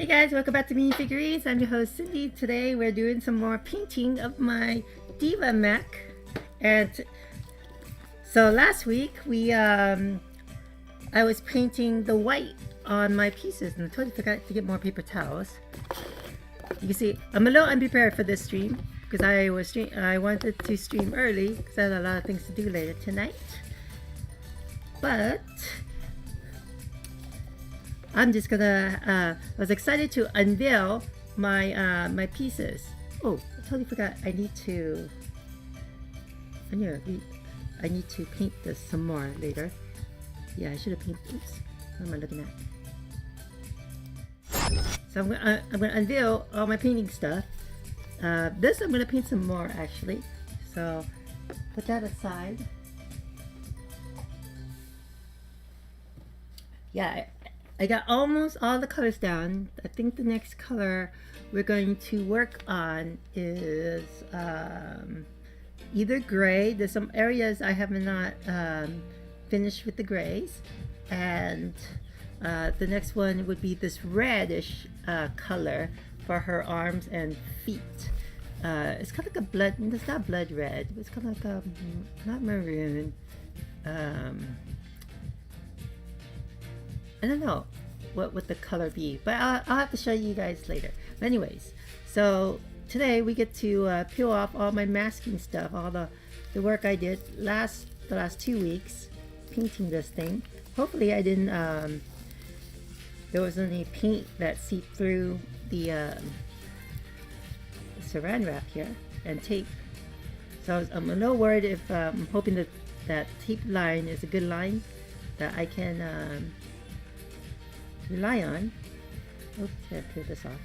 Hey guys, welcome back to meanfigurines. I'm your host Cindy. Today we're doing some more painting of my D.Va mech. And so last week I was painting the white on my pieces and I totally forgot to get more paper towels. You can see I'm a little unprepared for this stream because I wanted to stream early because I had a lot of things to do later tonight. But I'm just gonna, I was excited to unveil my my pieces. Oh, I totally forgot. I need to paint this some more later. Yeah, I should have painted. Oops, what am I looking at? So I'm gonna unveil all my painting stuff. This I'm gonna paint some more actually. So put that aside. Yeah. I got almost all the colors down. I think the next color we're going to work on is either gray. There's some areas I have not finished with the grays, and the next one would be this reddish color for her arms and feet. It's kind of like a blood. It's not blood red. It's kind of like a not maroon. I don't know what would the color be, but I'll have to show you guys later. But anyways, so today we get to peel off all my masking stuff, all the work I did the last 2 weeks painting this thing. Hopefully I didn't there wasn't any paint that seeped through the saran wrap here and tape. So I'm a little worried if I'm hoping that that tape line is a good line that I can rely on. Oops, I peel this off.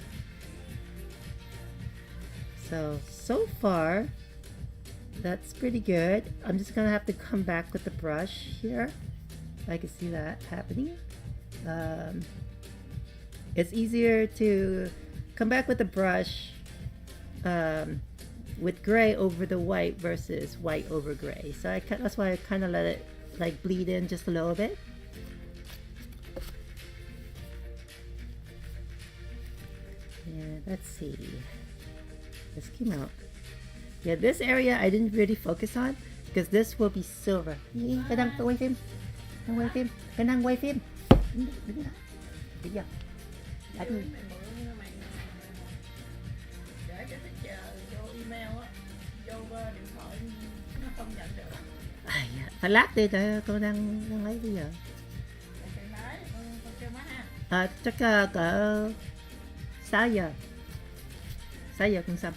So far that's pretty good. I'm just gonna have to come back with the brush here. I can see that happening. It's easier to come back with the brush with gray over the white versus white over gray. So that's why I kind of let it like bleed in just a little bit. Yeah, let's see. This came out. Yeah, this area I didn't really focus on because this will be silver. Cái đang quay phim. Đang quay phim. Cái đang quay phim. Đi giờ. Đã đi. Phải lát đi tại con đang lấy bây giờ. Chắc cỡ 6 giờ cũng xong.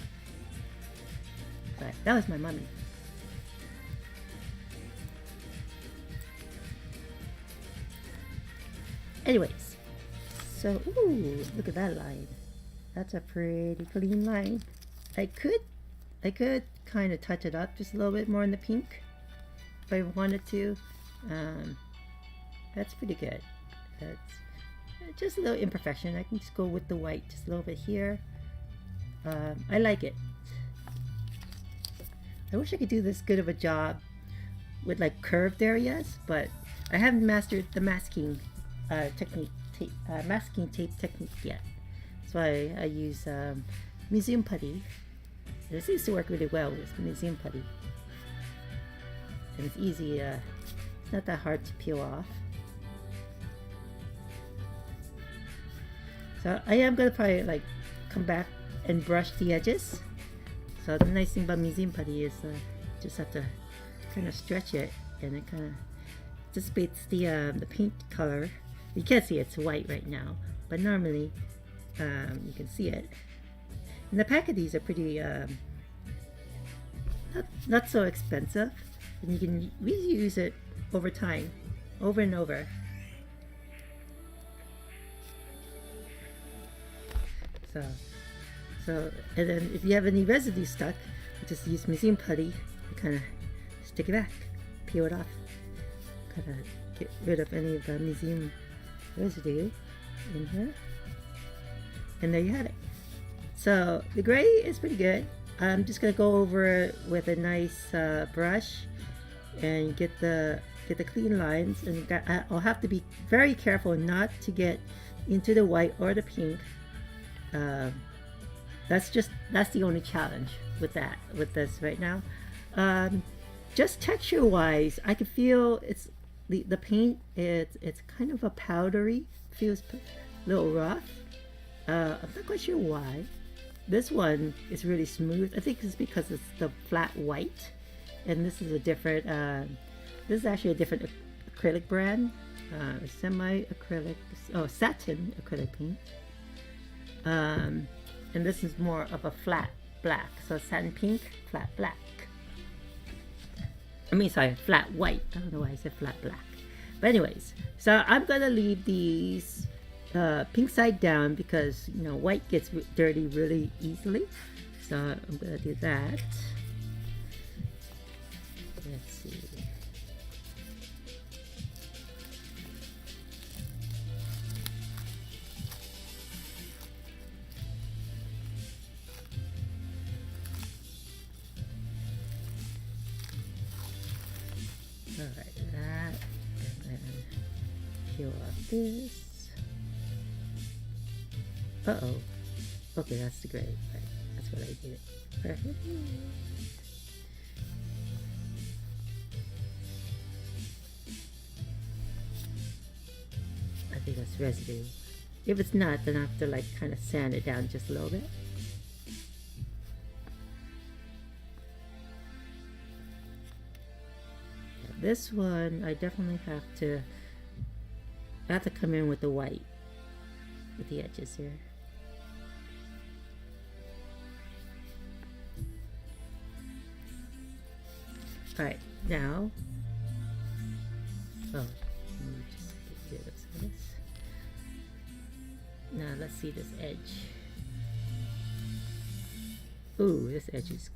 Right, that was my mommy. Anyways, so ooh, look at that line. That's a pretty clean line. I could kind of touch it up just a little bit more in the pink if I wanted to. That's pretty good. That's just a little imperfection. I can just go with the white just a little bit here. I like it. I wish I could do this good of a job with like curved areas, but I haven't mastered the masking masking tape technique yet. So I use museum putty. And it seems to work really well with museum putty. And it's easy, it's not that hard to peel off. So I am going to probably like come back and brush the edges. So the nice thing about museum putty is just have to kind of stretch it and it kind of dissipates the paint color. You can't see it's white right now, but normally you can see it. And the pack of these are pretty not so expensive, and you can reuse it over time, over and over. So, and then if you have any residue stuck, you just use museum putty and kind of stick it back, peel it off, kind of get rid of any of the museum residue in here. And there you have it. So the gray is pretty good. I'm just gonna go over it with a nice brush and get the clean lines, and I'll have to be very careful not to get into the white or the pink Um, that's the only challenge with this right now. Just texture wise, I can feel the paint. It's kind of a powdery, feels a little rough. I'm not quite sure why. This one is really smooth. I think it's because it's the flat white, and this is a different. This is actually a different acrylic brand, semi-acrylic. Oh, satin acrylic paint. And this is more of a flat black. So satin pink, flat black. I mean, sorry, flat white. I don't know why I said flat black. But anyways, so I'm gonna leave these pink side down because white gets dirty really easily. So I'm gonna do that. Let's see. Alright, that, and then peel off this. Uh-oh. Okay, that's the gray. Right, that's what I did. Perfect. I think that's residue. If it's not, then I have to like kind of sand it down just a little bit. This one, I definitely have to come in with the white, with the edges here. Alright, now, oh, let me just get rid of some of this. Now let's see this edge. Ooh, this edge is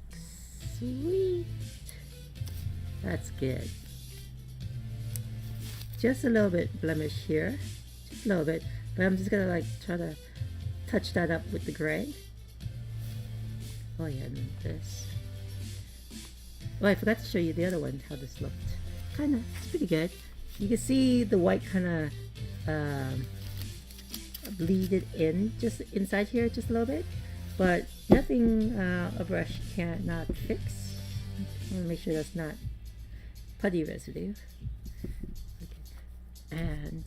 sweet. That's good. Just a little bit blemish here, just a little bit, but I'm just gonna like try to touch that up with the gray. Oh yeah, and then this. Oh, I forgot to show you the other one, how this looked. Kinda, it's pretty good. You can see the white kinda bleeded in, just inside here, just a little bit, but nothing a brush cannot fix. I wanna make sure that's not putty residue. And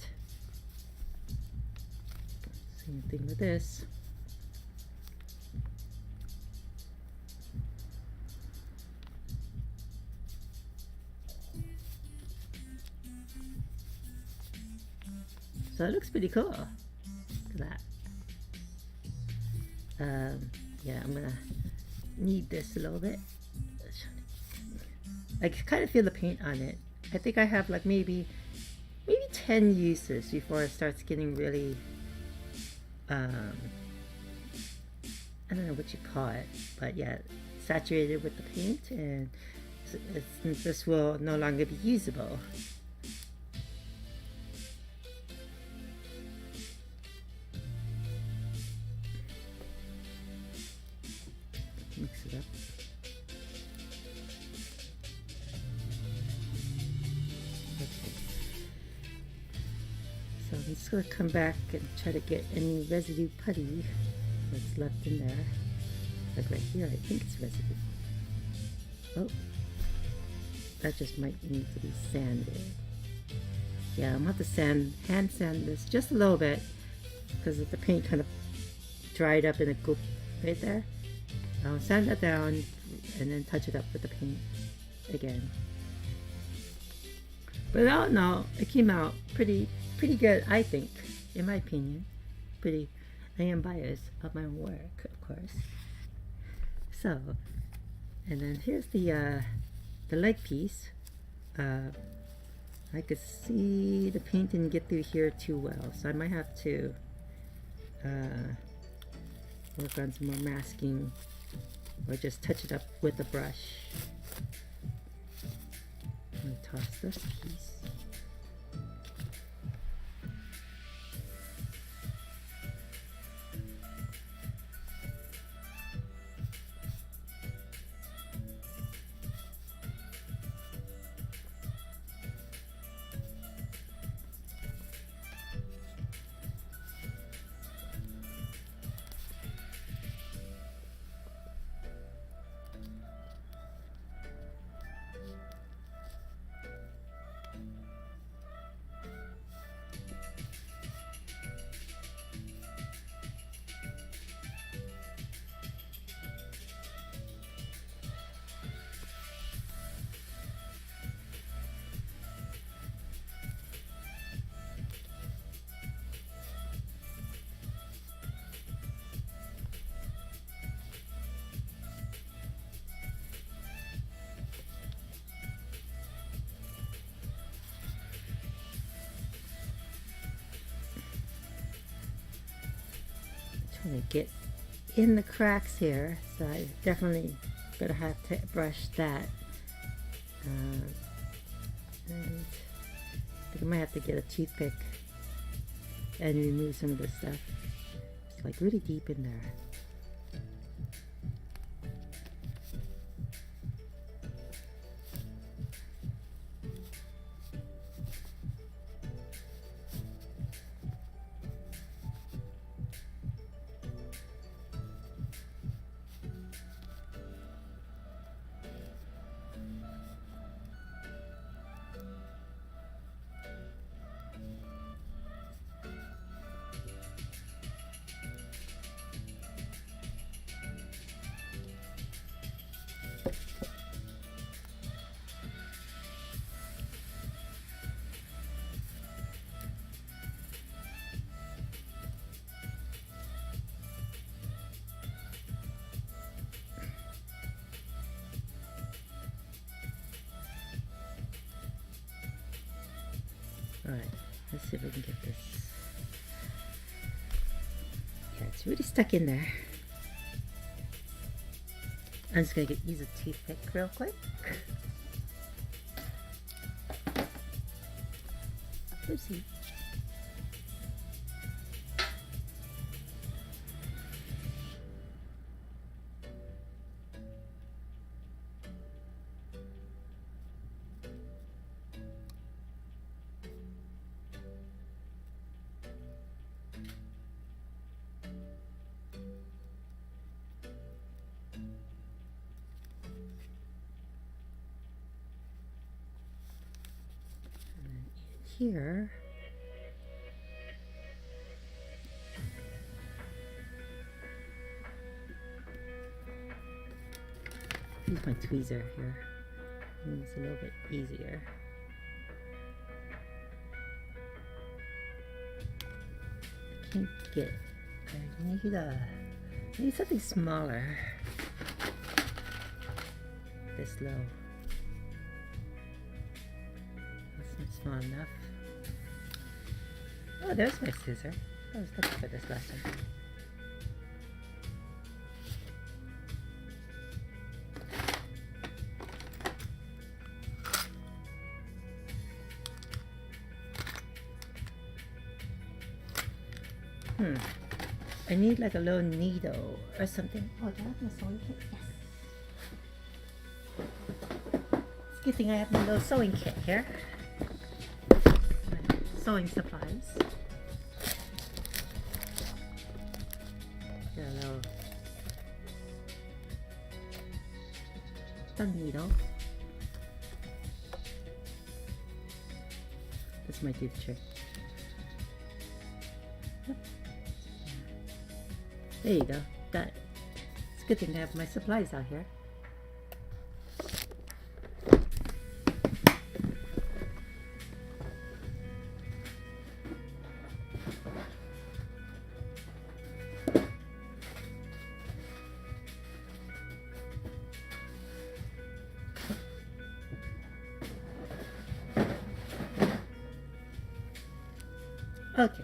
same thing with this. So it looks pretty cool. Look at that. Yeah, I'm gonna knead this a little bit. I can kind of feel the paint on it. I think I have like maybe 10 uses before it starts getting really, I don't know what you call it, but yeah, saturated with the paint, and this will no longer be usable. Mix it up. So I'm just going to come back and try to get any residue putty that's left in there. Like right here, I think it's residue. Oh, that just might need to be sanded. Yeah, I'm going to have to hand sand this just a little bit because the paint kind of dried up in a goop right there. I'll sand that down and then touch it up with the paint again. But all in all, it came out pretty good, I think, in my opinion. I am biased of my work, of course. So, and then here's the leg piece. I could see the paint didn't get through here too well, so I might have to work on some more masking or just touch it up with a brush. I'm going to toss this piece. trying to get in the cracks here, so I definitely better have to brush that. And I think I might have to get a toothpick and remove some of this stuff. It's like really deep in there. Alright, let's see if we can get this. Yeah, it's really stuck in there. I'm just gonna use a toothpick real quick. Oopsie. Here, use my tweezer here. It's a little bit easier. I can't get. I need something smaller. This low. That's not small enough. Oh, there's my scissor. I was looking for this last time. I need like a little needle or something. Oh, do I have my sewing kit? Yes. It's a good thing I have my little sewing kit here. Sewing supplies. Got a little needle. This might do the trick. There you go. That. It's a good thing to have my supplies out here. Okay.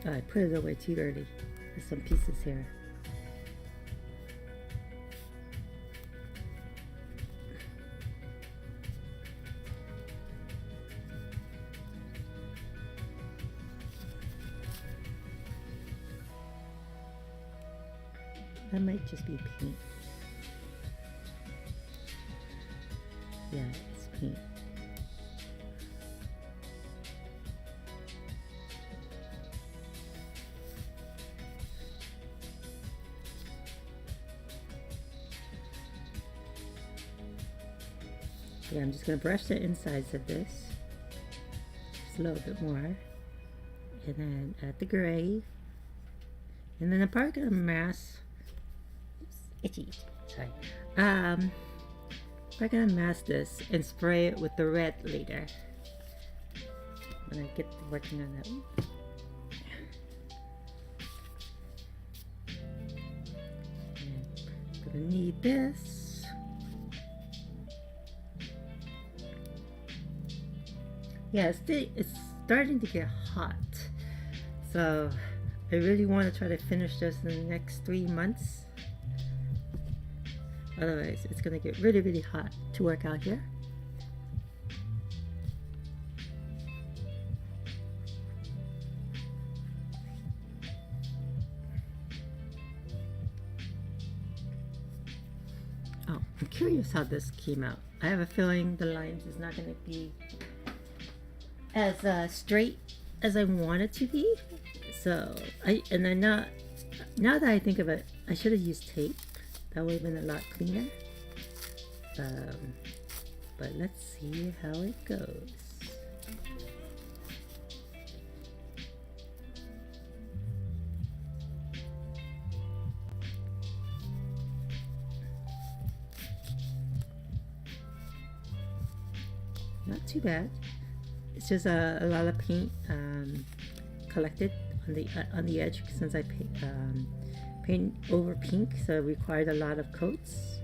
Oh, I put it away too early. There's some pieces here. That might just be paint. Yeah, it's paint. Yeah, I'm just going to brush the insides of this just a little bit more, and then add the gray, and then I'm probably going to mask. Itchy. Sorry. I'm going to mask this and spray it with the red later when I get to working on that. Gonna need this. Yeah, it's starting to get hot. So I really want to try to finish this in the next 3 months. Otherwise, it's gonna get really, really hot to work out here. Oh, I'm curious how this came out. I have a feeling the lines is not gonna be as straight as I want it to be. So now that I think of it, I should have used tape. That would have been a lot cleaner. But let's see how it goes. Not too bad. It's just a lot of paint collected on the edge since I paint over pink, so it required a lot of coats,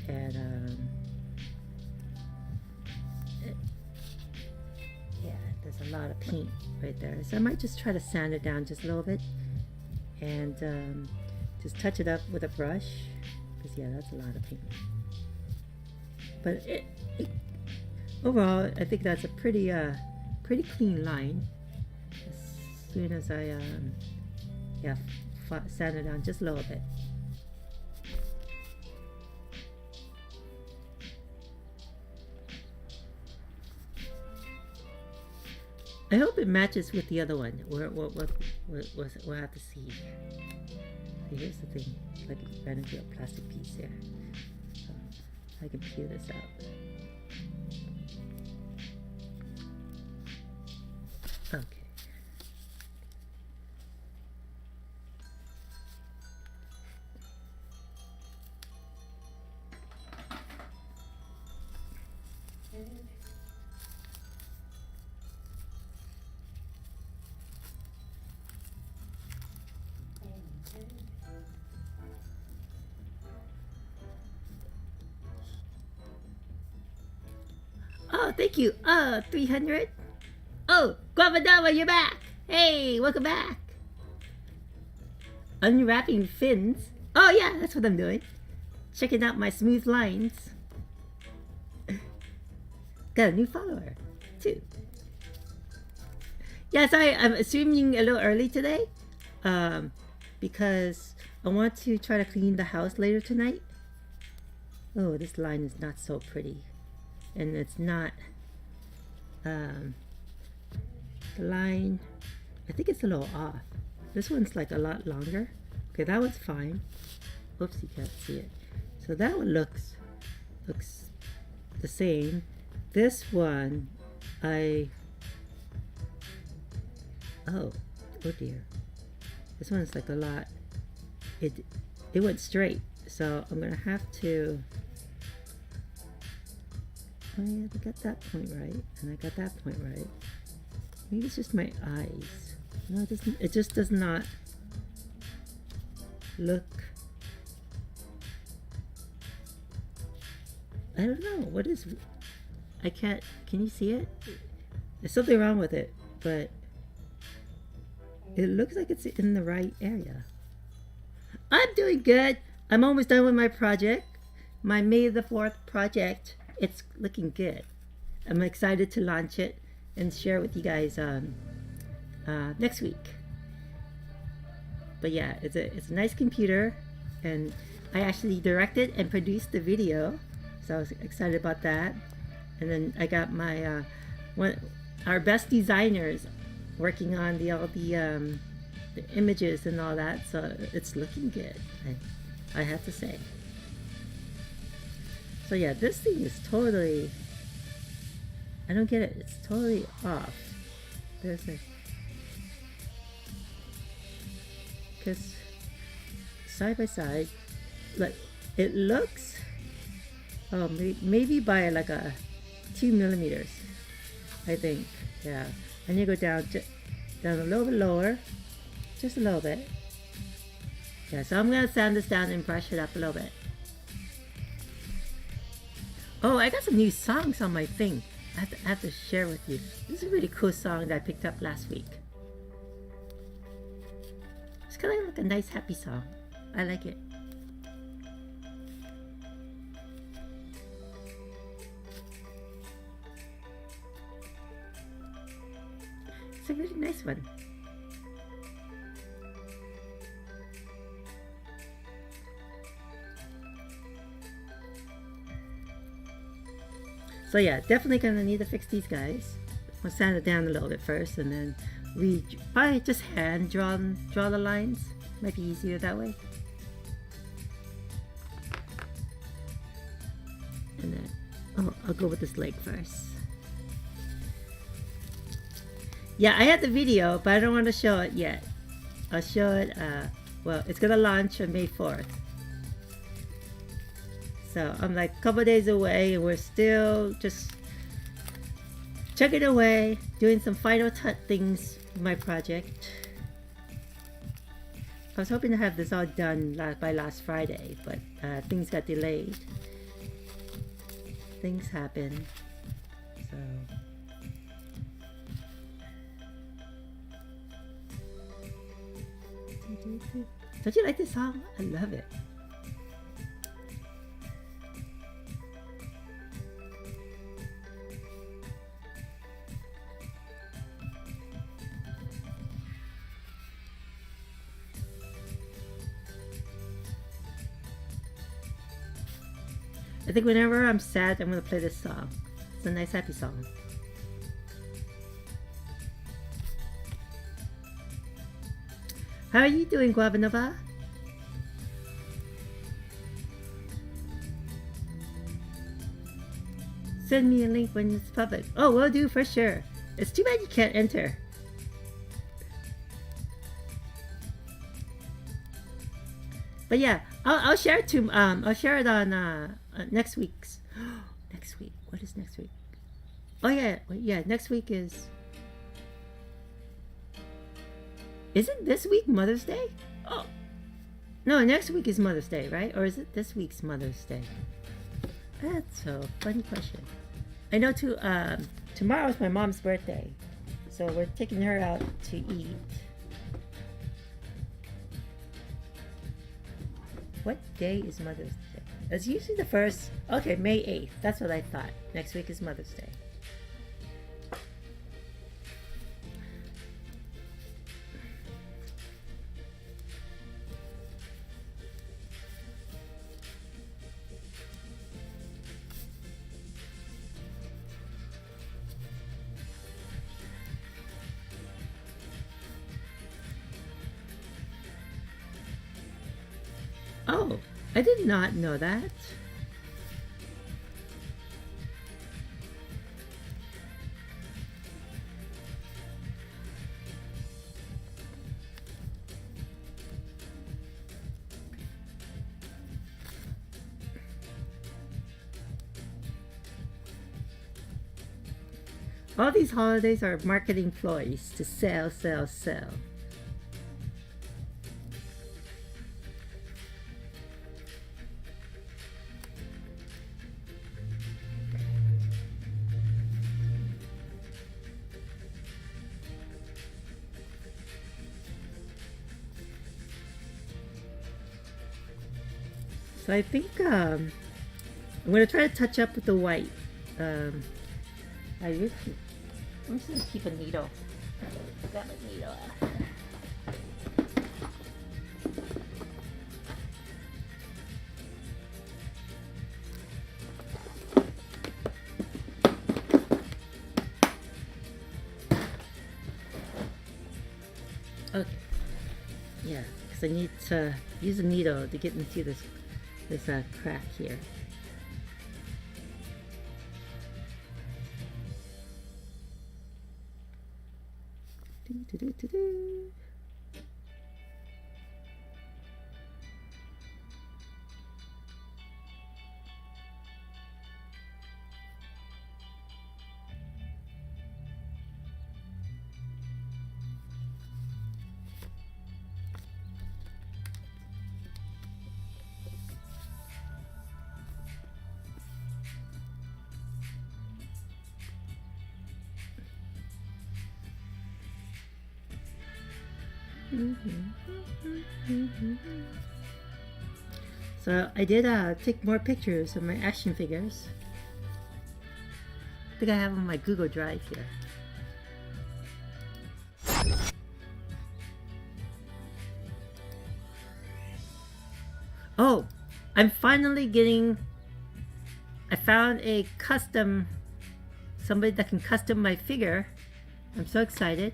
and yeah, there's a lot of paint right there. So I might just try to sand it down just a little bit and just touch it up with a brush, because yeah, that's a lot of paint. But overall, I think that's a pretty clean line. As soon as I sand it down just a little bit. I hope it matches with the other one. We'll have to see. Here's the thing. Like I ran into a plastic piece here. So I can peel this out. Okay. Oh, thank you. 300. Oh, Guavadava, you're back. Hey, welcome back. Unwrapping fins. Oh yeah, that's what I'm doing. Checking out my smooth lines. Got a new follower, too. Yeah, sorry, I'm assuming a little early today. Because I want to try to clean the house later tonight. Oh, this line is not so pretty. And it's not, the line, I think it's a little off. This one's like a lot longer. Okay, that one's fine. Oops, you can't see it. So that one looks the same. This one, oh dear. This one's like a lot, it went straight. So I'm gonna have to, oh yeah, I got that point right, and I got that point right. Maybe it's just my eyes. No, it just does not look, I don't know, what is, can you see it? There's something wrong with it, but it looks like it's in the right area. I'm doing good. I'm almost done with my project, my May the 4th project. It's looking good. I'm excited to launch it and share with you guys next week. But yeah, it's a nice computer, and I actually directed and produced the video, so I was excited about that. And then I got my our best designers working on all the images and all that, so it's looking good, I have to say. So yeah, this thing is totally, I don't get it. It's totally off. There's a, because side by side, like it looks, oh, maybe by like a 2 millimeters, I think. Yeah, I need to go down a little bit lower, just a little bit. Yeah, so I'm gonna sand this down and brush it up a little bit. Oh, I got some new songs on my thing. I have to share with you. This is a really cool song that I picked up last week. It's kind of like a nice happy song. I like it. It's a really nice one. So yeah, definitely gonna need to fix these guys. I'll sand it down a little bit first, and then we probably just hand draw the lines. Might be easier that way. And then I'll go with this leg first. Yeah, I had the video, but I don't want to show it yet. I'll show it. Well, it's gonna launch on May 4th. So I'm like a couple days away, and we're still just chugging away, doing some final touch things with my project. I was hoping to have this all done by last Friday, but things got delayed. Things happen. So don't you like this song? I love it. I think whenever I'm sad, I'm gonna play this song. It's a nice happy song. How are you doing, Guavanova? Send me a link when it's public. Oh, will do for sure. It's too bad you can't enter. But yeah, I'll share it to I'll share it on next week's. Next week. What is next week? Oh yeah. Next week is. Isn't this week Mother's Day? Oh, no. Next week is Mother's Day, right? Or is it this week's Mother's Day? That's a funny question. I know too. Tomorrow's my mom's birthday, so we're taking her out to eat. What day is Mother's Day? It's usually the first. Okay, May 8th. That's what I thought. Next week is Mother's Day. Oh, I did not know that. All these holidays are marketing ploys to sell, sell, sell. So I think I'm gonna try to touch up with the white. I'm just gonna keep a needle. Got my needle. Okay. Yeah, because I need to use a needle to get into this crack here. Do. So I did take more pictures of my action figures. I think I have on my Google Drive here. Oh, I'm finally getting... I found a custom... somebody that can custom my figure. I'm so excited.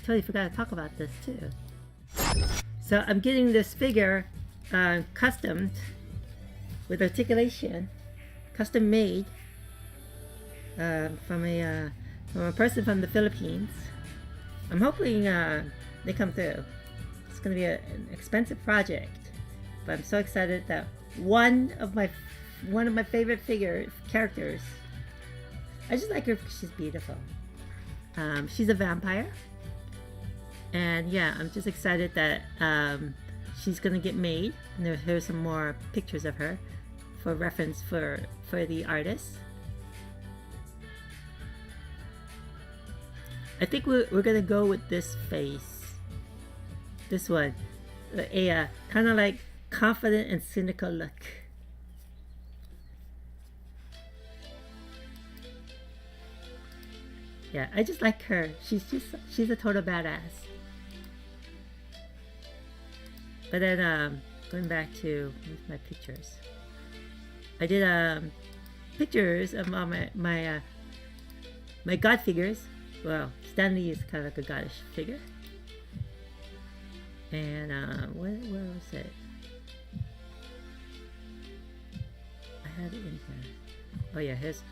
Totally forgot to talk about this too. So I'm getting this figure customed with articulation, custom made from a person from the Philippines. I'm hoping they come through. It's going to be an expensive project, but I'm so excited that one of my favorite characters. I just like her because she's beautiful. She's a vampire. And yeah, I'm just excited that she's gonna get made. And here's some more pictures of her for reference for the artist. I think we're gonna go with this face. This one, a kind of like confident and cynical look. Yeah, I just like her. She's a total badass. But then going back to my pictures, I did pictures of all my god figures. Well, Stanley is kind of like a goddish figure. And where was it? I had it in here. Oh yeah, here's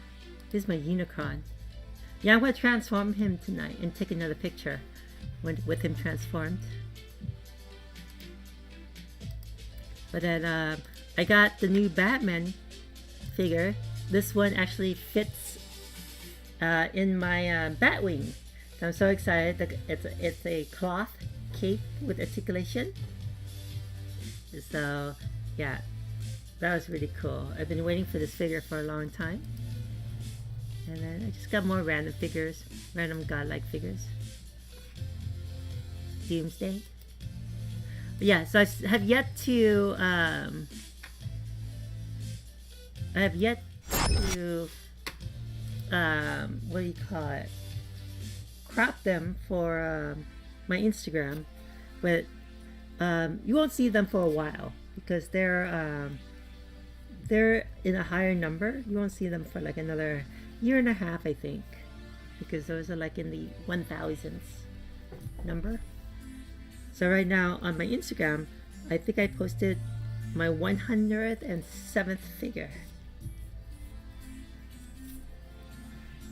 my Unicron. Yeah, I'm gonna transform him tonight and take another picture with him transformed. But then I got the new Batman figure. This one actually fits in my Batwing. So I'm so excited that it's a cloth cape with articulation. So yeah, that was really cool. I've been waiting for this figure for a long time. And then I just got more random figures, random godlike figures. Doomsday. But yeah, so I have yet to what do you call it? Crop them for my Instagram, but you won't see them for a while because they're in a higher number. You won't see them for like another year and a half, I think, because those are like in the 1000s number. So right now on my Instagram, I think I posted my 107th figure.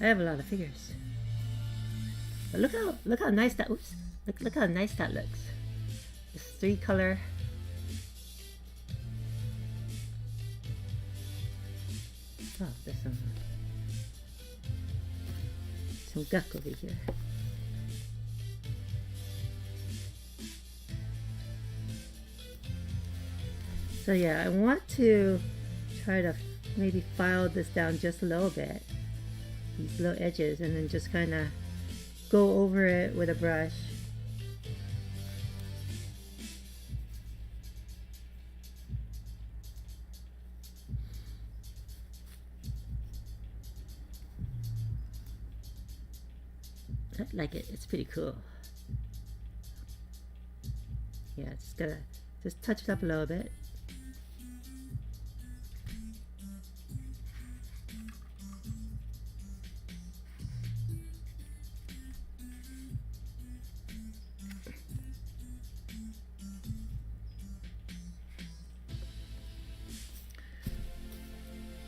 I have a lot of figures. But look how nice that look how nice that looks. This 3-color. Oh, there's some guk over here. So yeah, I want to try to maybe file this down just a little bit, these little edges, and then just kind of go over it with a brush. I like it. It's pretty cool. Yeah, just gotta just touch it up a little bit.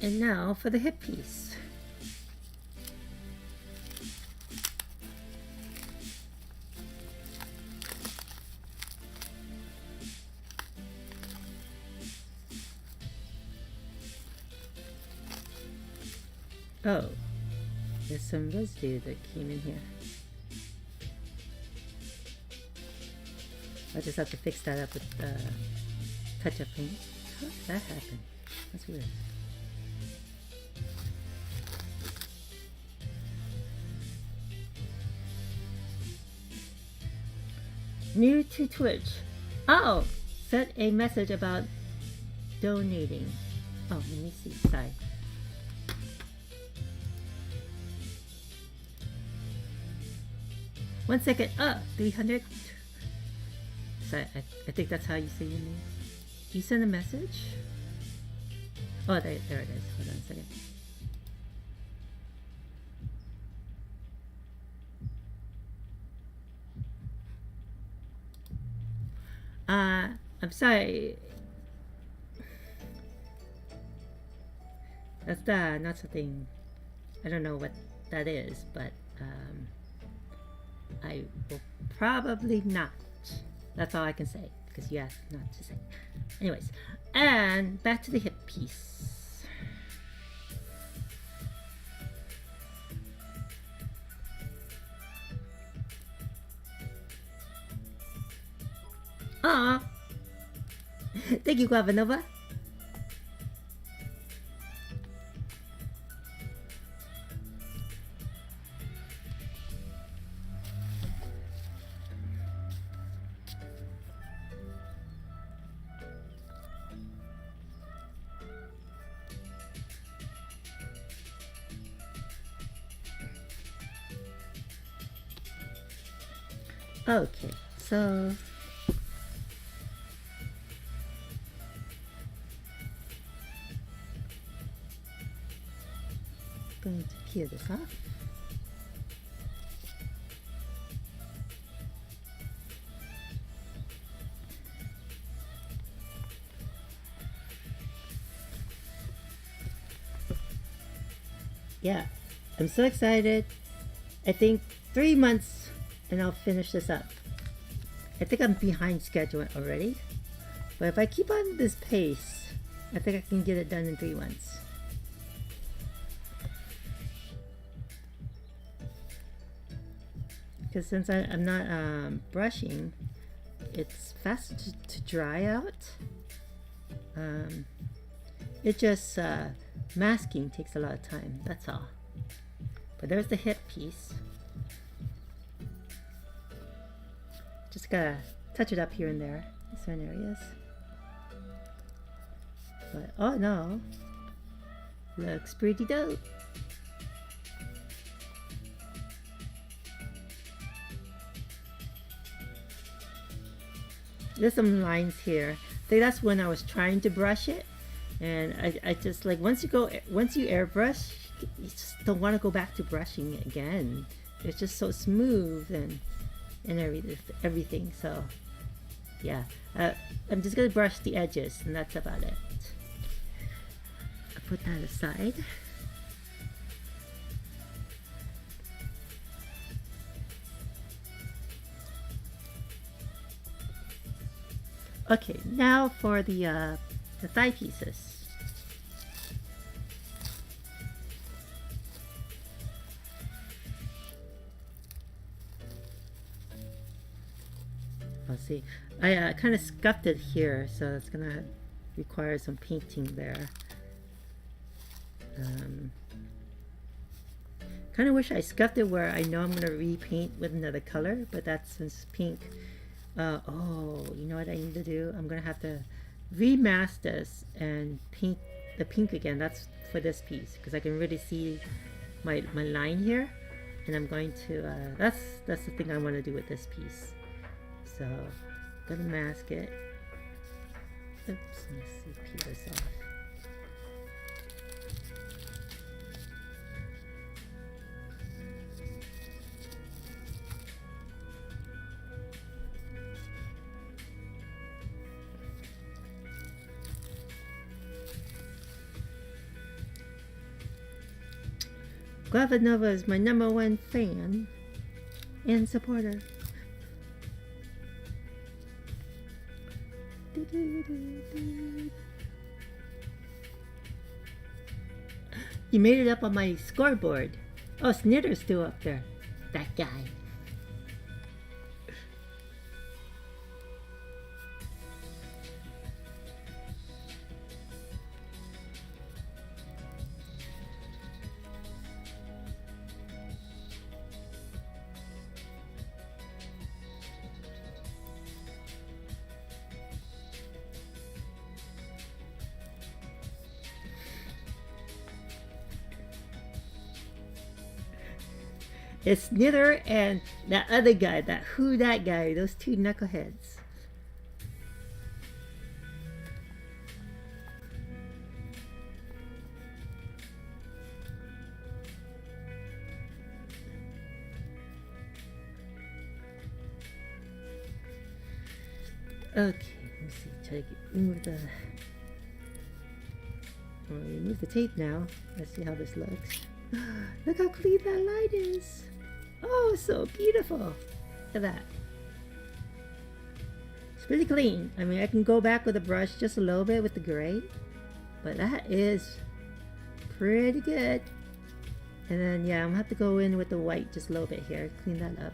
And now for the hip piece. Oh, there's some residue that came in here. I just have to fix that up with touch-up paint. How did that happen? That's weird. New to Twitch. Oh, sent a message about donating. Oh, let me see. Sorry. One second. 300. Sorry, I think that's how you say your name. You send a message? Oh, there it is. Hold on a second. I'm sorry. That's not something. I don't know what that is, but I will probably not. That's all I can say because you asked not to say. Anyways, and back to the hip piece. Aw. Thank you, Guavanova. Okay, so going to clear this off. Yeah, I'm so excited. I think 3 months and I'll finish this up. I think I'm behind schedule already, but if I keep on this pace, I think I can get it done in 3 months. Because since I'm not brushing, it's fast to dry out. It just masking takes a lot of time, that's all. But there's the hip piece. Just gotta touch it up here and there in certain areas. But oh no, looks pretty dope. There's some lines here. I think that's when I was trying to brush it, and I just like once you airbrush, you just don't want to go back to brushing it again. It's just so smooth and everything. So yeah, I'm just gonna brush the edges and that's about it. I'll put that aside. Okay, now for the thigh pieces. Let's see. I kind of scuffed it here, so it's gonna require some painting there. Kind of wish I scuffed it where I know I'm gonna repaint with another color, but that's since pink. Oh, you know what I need to do? I'm gonna have to remask this and paint the pink again. That's for this piece because I can really see my line here, and I'm going to. That's the thing I want to do with this piece. So, I'm gonna mask it. Oops, let me see, peel this off. Guavanova is my #1 fan and supporter. You made it up on my scoreboard. Oh, Snitter's still up there. That guy. It's Knitter and that other guy, that guy, those two knuckleheads. Okay, let's see. Try to remove the tape now. Let's see how this looks. Look how clean that line is. Oh, so beautiful. Look at that. It's pretty clean. I mean, I can go back with a brush just a little bit with the gray, but that is pretty good. And then, yeah, I'm gonna have to go in with the white just a little bit here. Clean that up.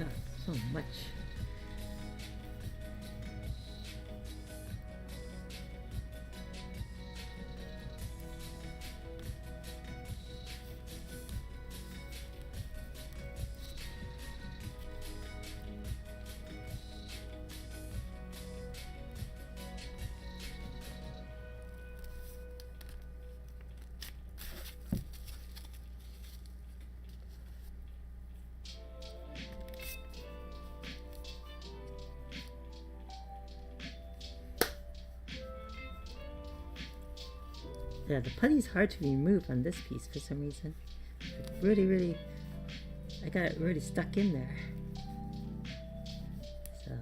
Oh, so much. Yeah, the putty's hard to remove on this piece for some reason. Really, I got it really stuck in there. So.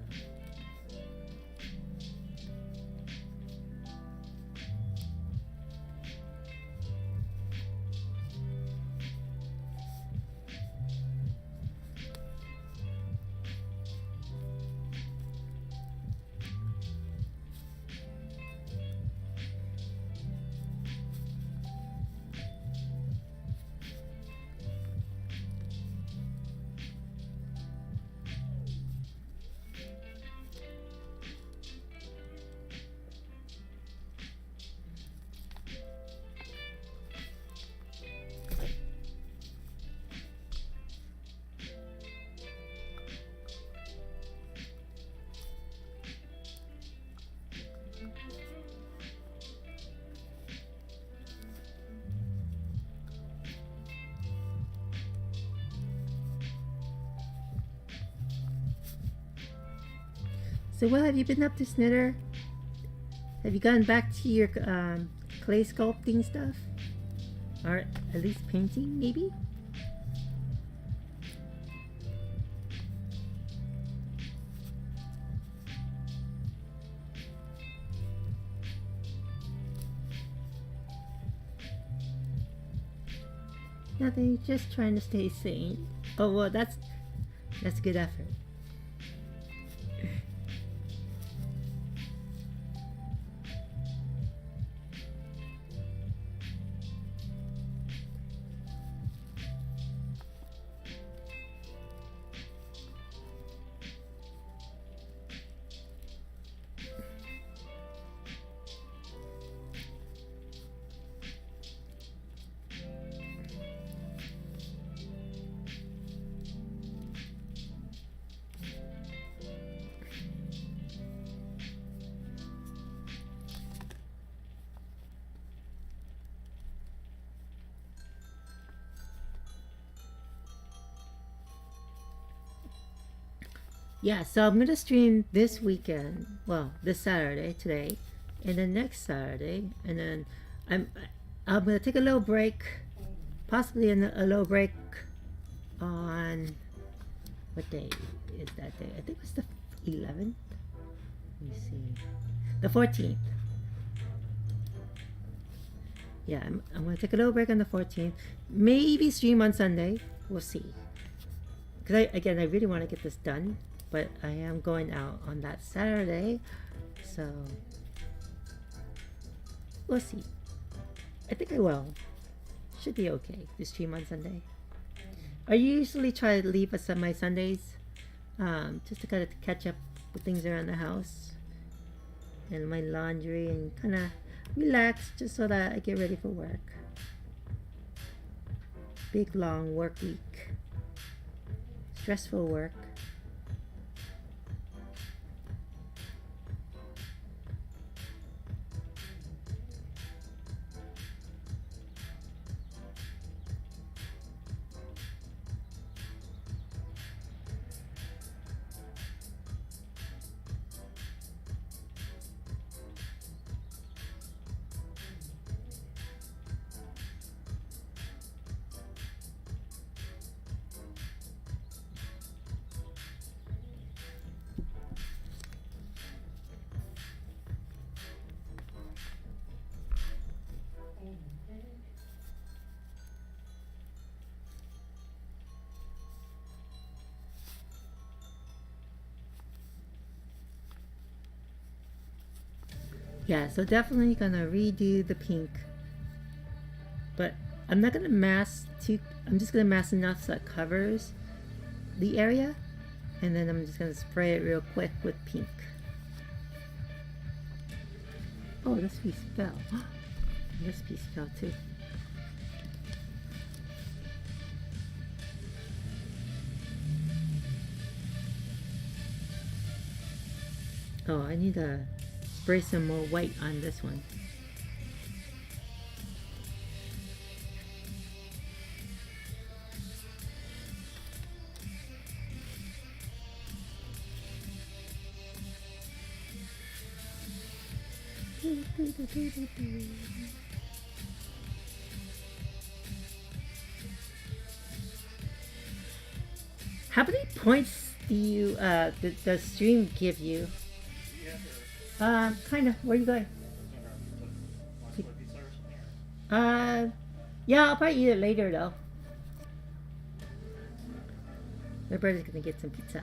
So what have you been up to, Snitter? Have you gone back to your clay sculpting stuff? Or at least painting, maybe? Nothing, just trying to stay sane. Oh, well, that's a good effort. Yeah, so I'm gonna stream this weekend. Well, this Saturday today, and then next Saturday, and then I'm I'm gonna take a little break, possibly a little break on what day is that day? I think it's the 11th. Let me see, the 14th. Yeah, I'm gonna take a little break on the 14th. Maybe stream on Sunday. We'll see. Because I really want to get this done. But I am going out on that Saturday, so we'll see. I think I will. Should be okay to stream on Sunday. I usually try to leave my Sundays just to kind of catch up with things around the house and my laundry and kind of relax just so that I get ready for work. big long work week. Stressful work. Yeah, so definitely gonna redo the pink, but I'm not gonna mask too. I'm just gonna mask enough so it covers the area, and then I'm just gonna spray it real quick with pink. Oh, this piece fell. This piece fell too. Oh, I need to spray some more white on this one. How many points do you the stream give you? Kind of. Where are you going? Yeah, I'll probably eat it later though. My brother's gonna get some pizza.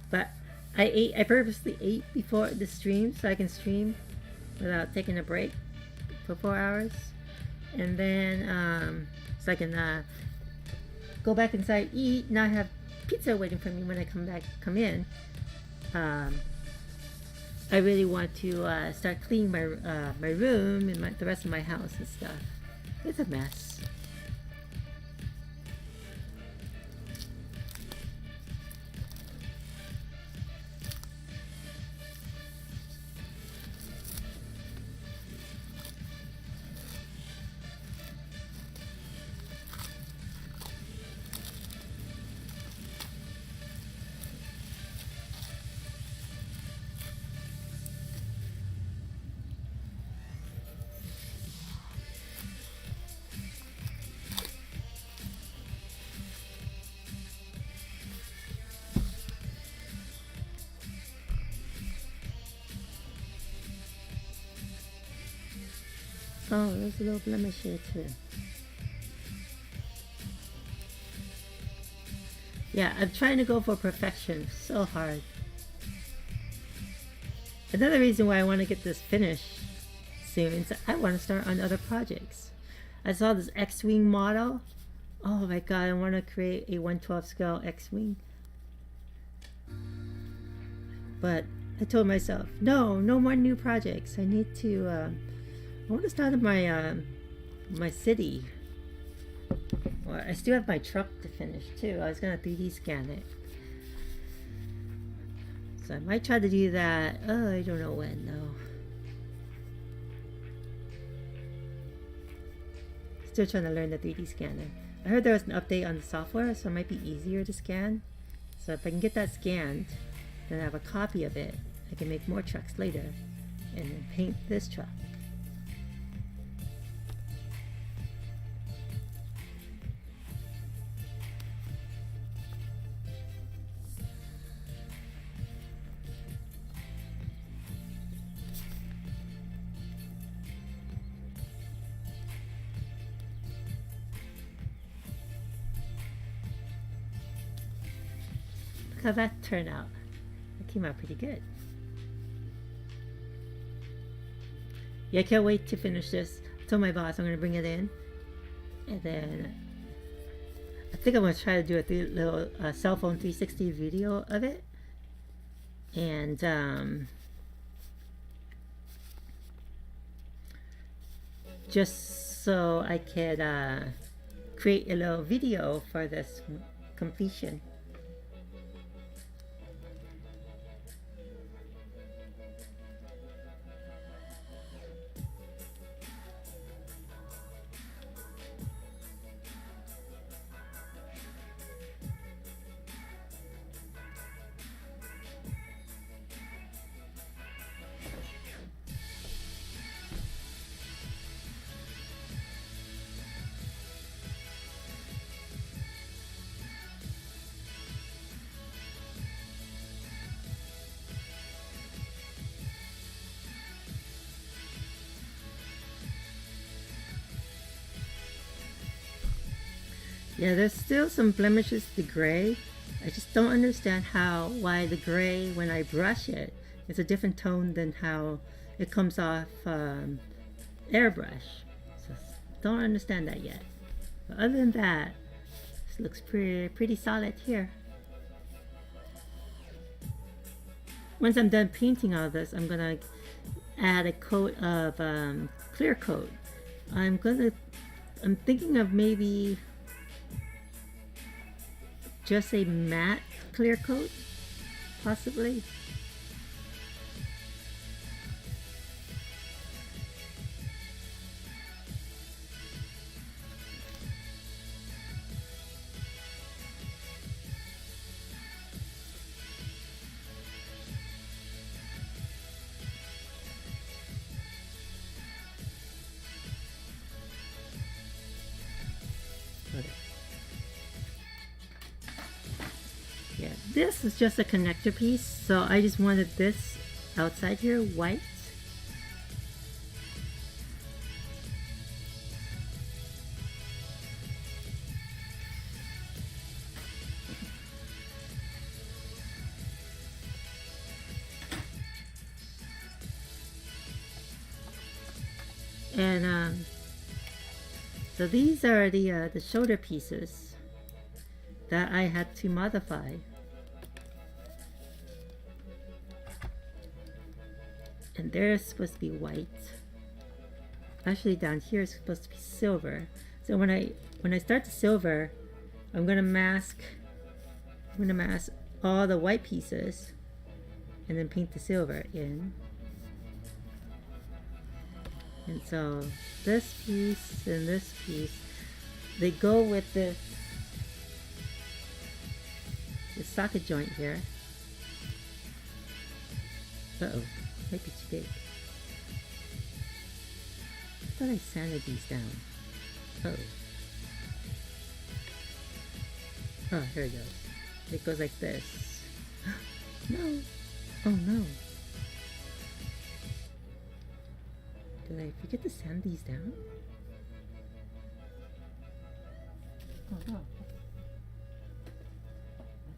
But I purposely ate before the stream so I can stream without taking a break for 4 hours. And then, so I can go back inside, eat, not have pizza waiting for me when I come in. I really want to start cleaning my room and the rest of my house and stuff. It's a mess. Oh, there's a little blemish here too. Yeah, I'm trying to go for perfection so hard. Another reason why I want to get this finished soon is I want to start on other projects. I saw this X-Wing model. Oh my god, I want to create a 1/12 scale X-Wing. But I told myself, no more new projects. I need to I want to start my city. Well, I still have my truck to finish too. I was gonna 3D scan it, so I might try to do that. Oh, I don't know when though. Still trying to learn the 3D scanner. I heard there was an update on the software, so it might be easier to scan. So if I can get that scanned, then I have a copy of it. I can make more trucks later, and then paint this truck. How that turned out. That came out pretty good. Yeah, I can't wait to finish this. I told my boss I'm going to bring it in. And then I think I'm going to try to do a little cell phone 360 video of it. And just so I could create a little video for this completion. Yeah, there's still some blemishes to gray. I just don't understand why the gray, when I brush it, it's a different tone than how it comes off airbrush. So don't understand that yet. But other than that, this looks pretty solid here. Once I'm done painting all this, I'm gonna add a coat of clear coat. I'm thinking of maybe just a matte clear coat, possibly. Okay. Yeah, this is just a connector piece, so I just wanted this outside here white. And so these are the shoulder pieces that I had to modify. And they're supposed to be white. Actually down here is supposed to be silver. So when I start the silver, I'm gonna mask all the white pieces and then paint the silver in. And so this piece and this piece, they go with this socket joint here. Uh-oh, might be too big. I thought I sanded these down. Uh-oh. Oh, here it goes. It goes like this. No! Oh no! Did I forget to sand these down? Oh no. Are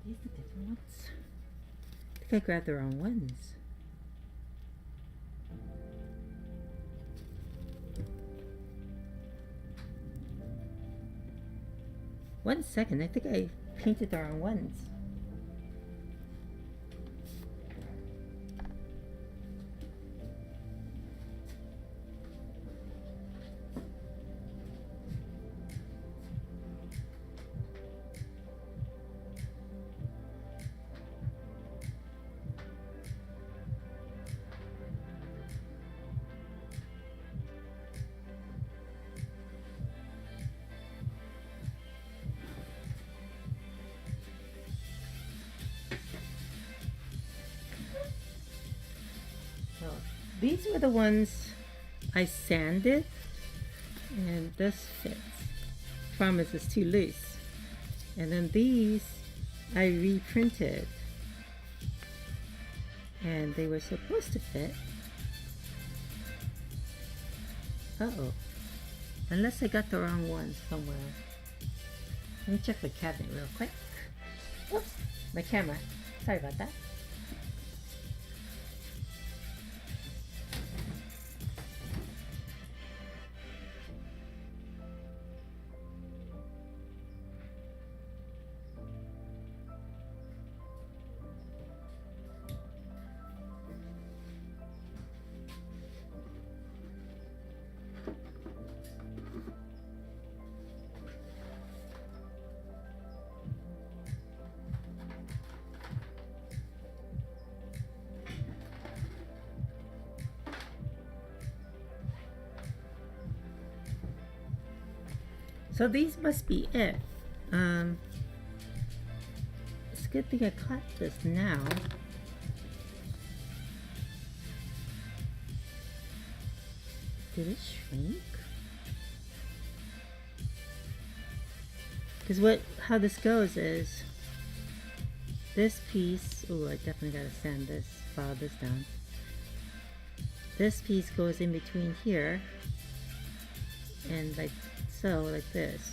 these the different ones? I think I grabbed the wrong ones. One second, I think I painted the wrong ones. These were the ones I sanded, and this fits. Promise is too loose. And then these I reprinted, and they were supposed to fit. Uh-oh. Unless I got the wrong ones somewhere. Let me check the cabinet real quick. Oops, my camera. Sorry about that. So these must be it. It's a good thing I caught this now. Did it shrink? Because how this goes is this piece. Oh, I definitely gotta sand this, file this down. This piece goes in between here and like so, like this.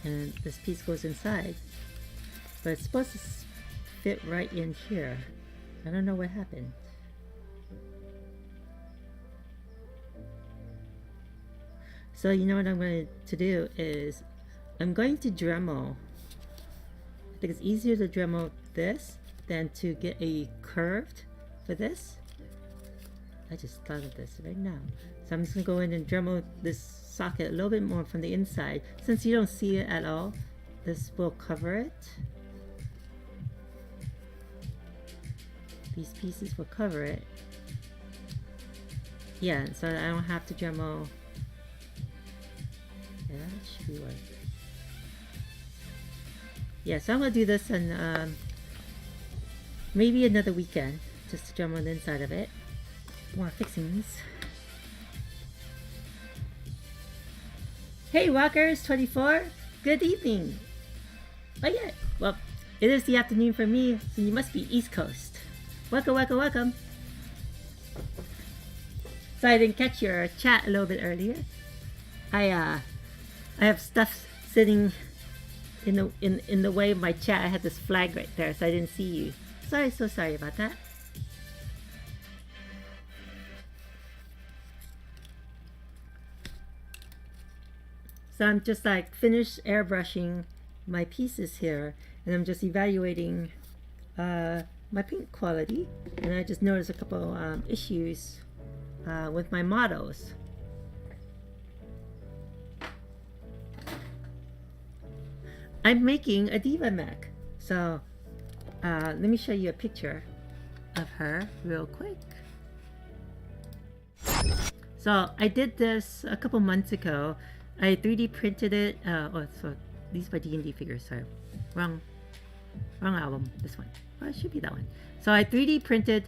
And this piece goes inside, but it's supposed to fit right in here. I don't know what happened. So you know what I'm going to do is I'm going to Dremel. I think it's easier to Dremel this than to get a curved for this. I just thought of this right now. So I'm just going to go in and Dremel this socket a little bit more from the inside. Since you don't see it at all, this will cover it. These pieces will cover it. Yeah, so I don't have to Dremel. Yeah, that should be right. Yeah, so I'm going to do this on maybe another weekend, just to Dremel the inside of it. More fixings. Hey Walkers24, good evening. Oh yeah, well, it is the afternoon for me, so you must be East Coast. Welcome, welcome, welcome. So I didn't catch your chat a little bit earlier. I have stuff sitting in the way of my chat. I had this flag right there, so I didn't see you. Sorry, so sorry about that. So I'm just like finished airbrushing my pieces here, and I'm just evaluating my paint quality, and I just noticed a couple issues with my models. I'm making a D.Va mech, so let me show you a picture of her real quick. So I did this a couple months ago. I 3D printed it. So these are D&D figures. Sorry, wrong album. This one. Well, it should be that one. So I 3D printed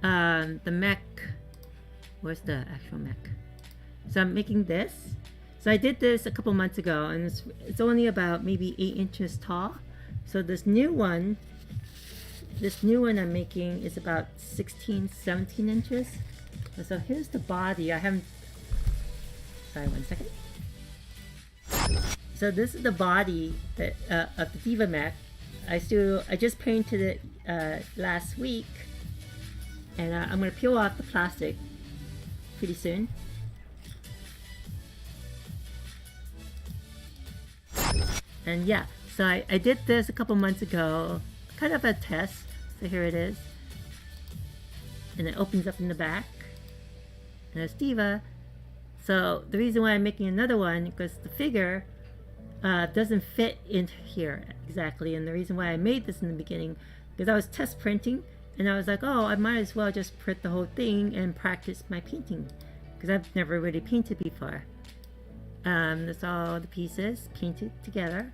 the mech. Where's the actual mech? So I'm making this. So I did this a couple months ago, and it's only about maybe 8 inches tall. So this new one I'm making is about 16, 17 inches. So here's the body. I haven't. Sorry, 1 second. So this is the body that, of the D.Va mech. I just painted it last week, and I'm gonna peel off the plastic pretty soon. And yeah, so I did this a couple months ago, kind of a test. So here it is, and it opens up in the back, and it's D.Va. So the reason why I'm making another one, because the figure doesn't fit in here exactly, and the reason why I made this in the beginning, because I was test printing, and I was like, oh, I might as well just print the whole thing and practice my painting, because I've never really painted before. That's all the pieces painted together,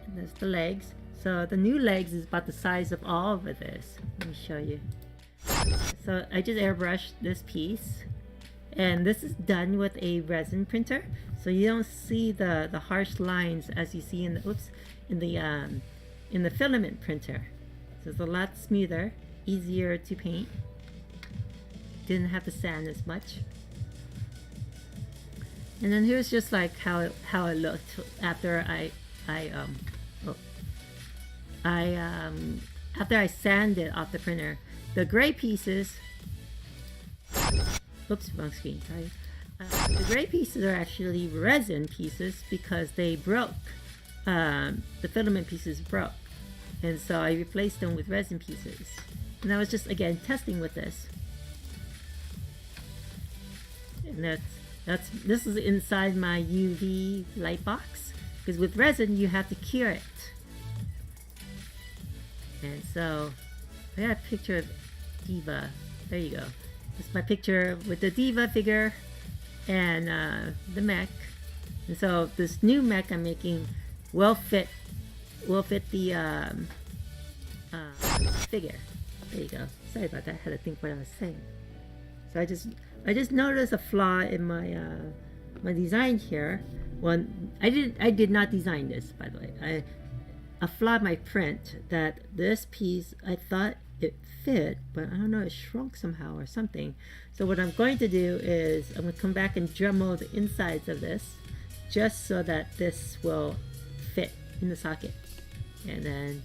and there's the legs. So the new legs is about the size of all of this. Let me show you. So I just airbrushed this piece, and this is done with a resin printer, so you don't see the harsh lines as you see in the filament printer. So it's a lot smoother, easier to paint. Didn't have to sand as much. And then here's just like how it looked after after I sanded off the printer. The gray pieces. Oops, wrong screen. Sorry. The gray pieces are actually resin pieces because they broke. The filament pieces broke, and so I replaced them with resin pieces. And I was just again testing with this. And this is inside my UV light box, because with resin you have to cure it. And so I got a picture of D.Va. There you go. This is my picture with the D.Va figure and the mech. And so this new mech I'm making will fit the figure. There you go. Sorry about that. I had to think what I was saying. So I just noticed a flaw in my my design here. Well, I did not design this, by the way. A flaw in my print, that this piece I thought it fit, but I don't know, it shrunk somehow or something. So what I'm going to do is I'm going to come back and Dremel the insides of this, just so that this will fit in the socket. And then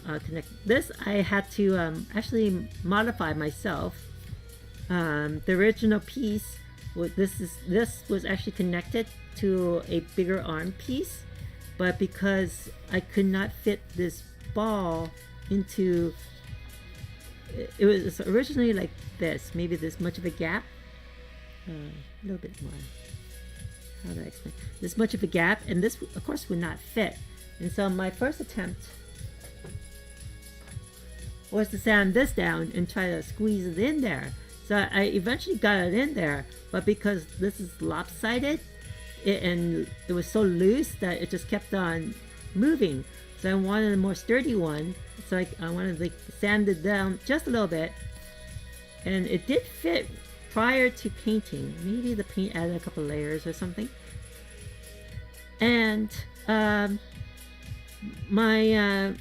I'll connect this. I had to actually modify myself. The original piece, this was actually connected to a bigger arm piece, but because I could not fit this ball into, it was originally like this, maybe this much of a gap, a little bit more, how do I explain, this much of a gap, and this of course would not fit. And so my first attempt was to sand this down and try to squeeze it in there. So I eventually got it in there, but because this is lopsided, and it was so loose that it just kept on moving. So I wanted a more sturdy one, so I wanted to sand it down just a little bit, and it did fit prior to painting. Maybe the paint added a couple layers or something. And my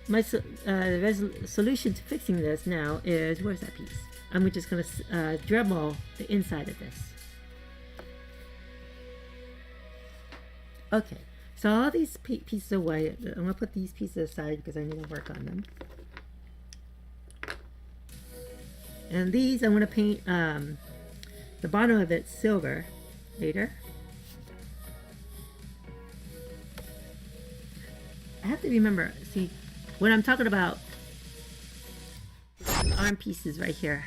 solution to fixing this now is, where's that piece? I'm just going to Dremel the inside of this. Okay, so all these pieces are white. I'm going to put these pieces aside because I need to work on them. And these I'm going to paint the bottom of it silver later. I have to remember, see, when I'm talking about arm pieces right here.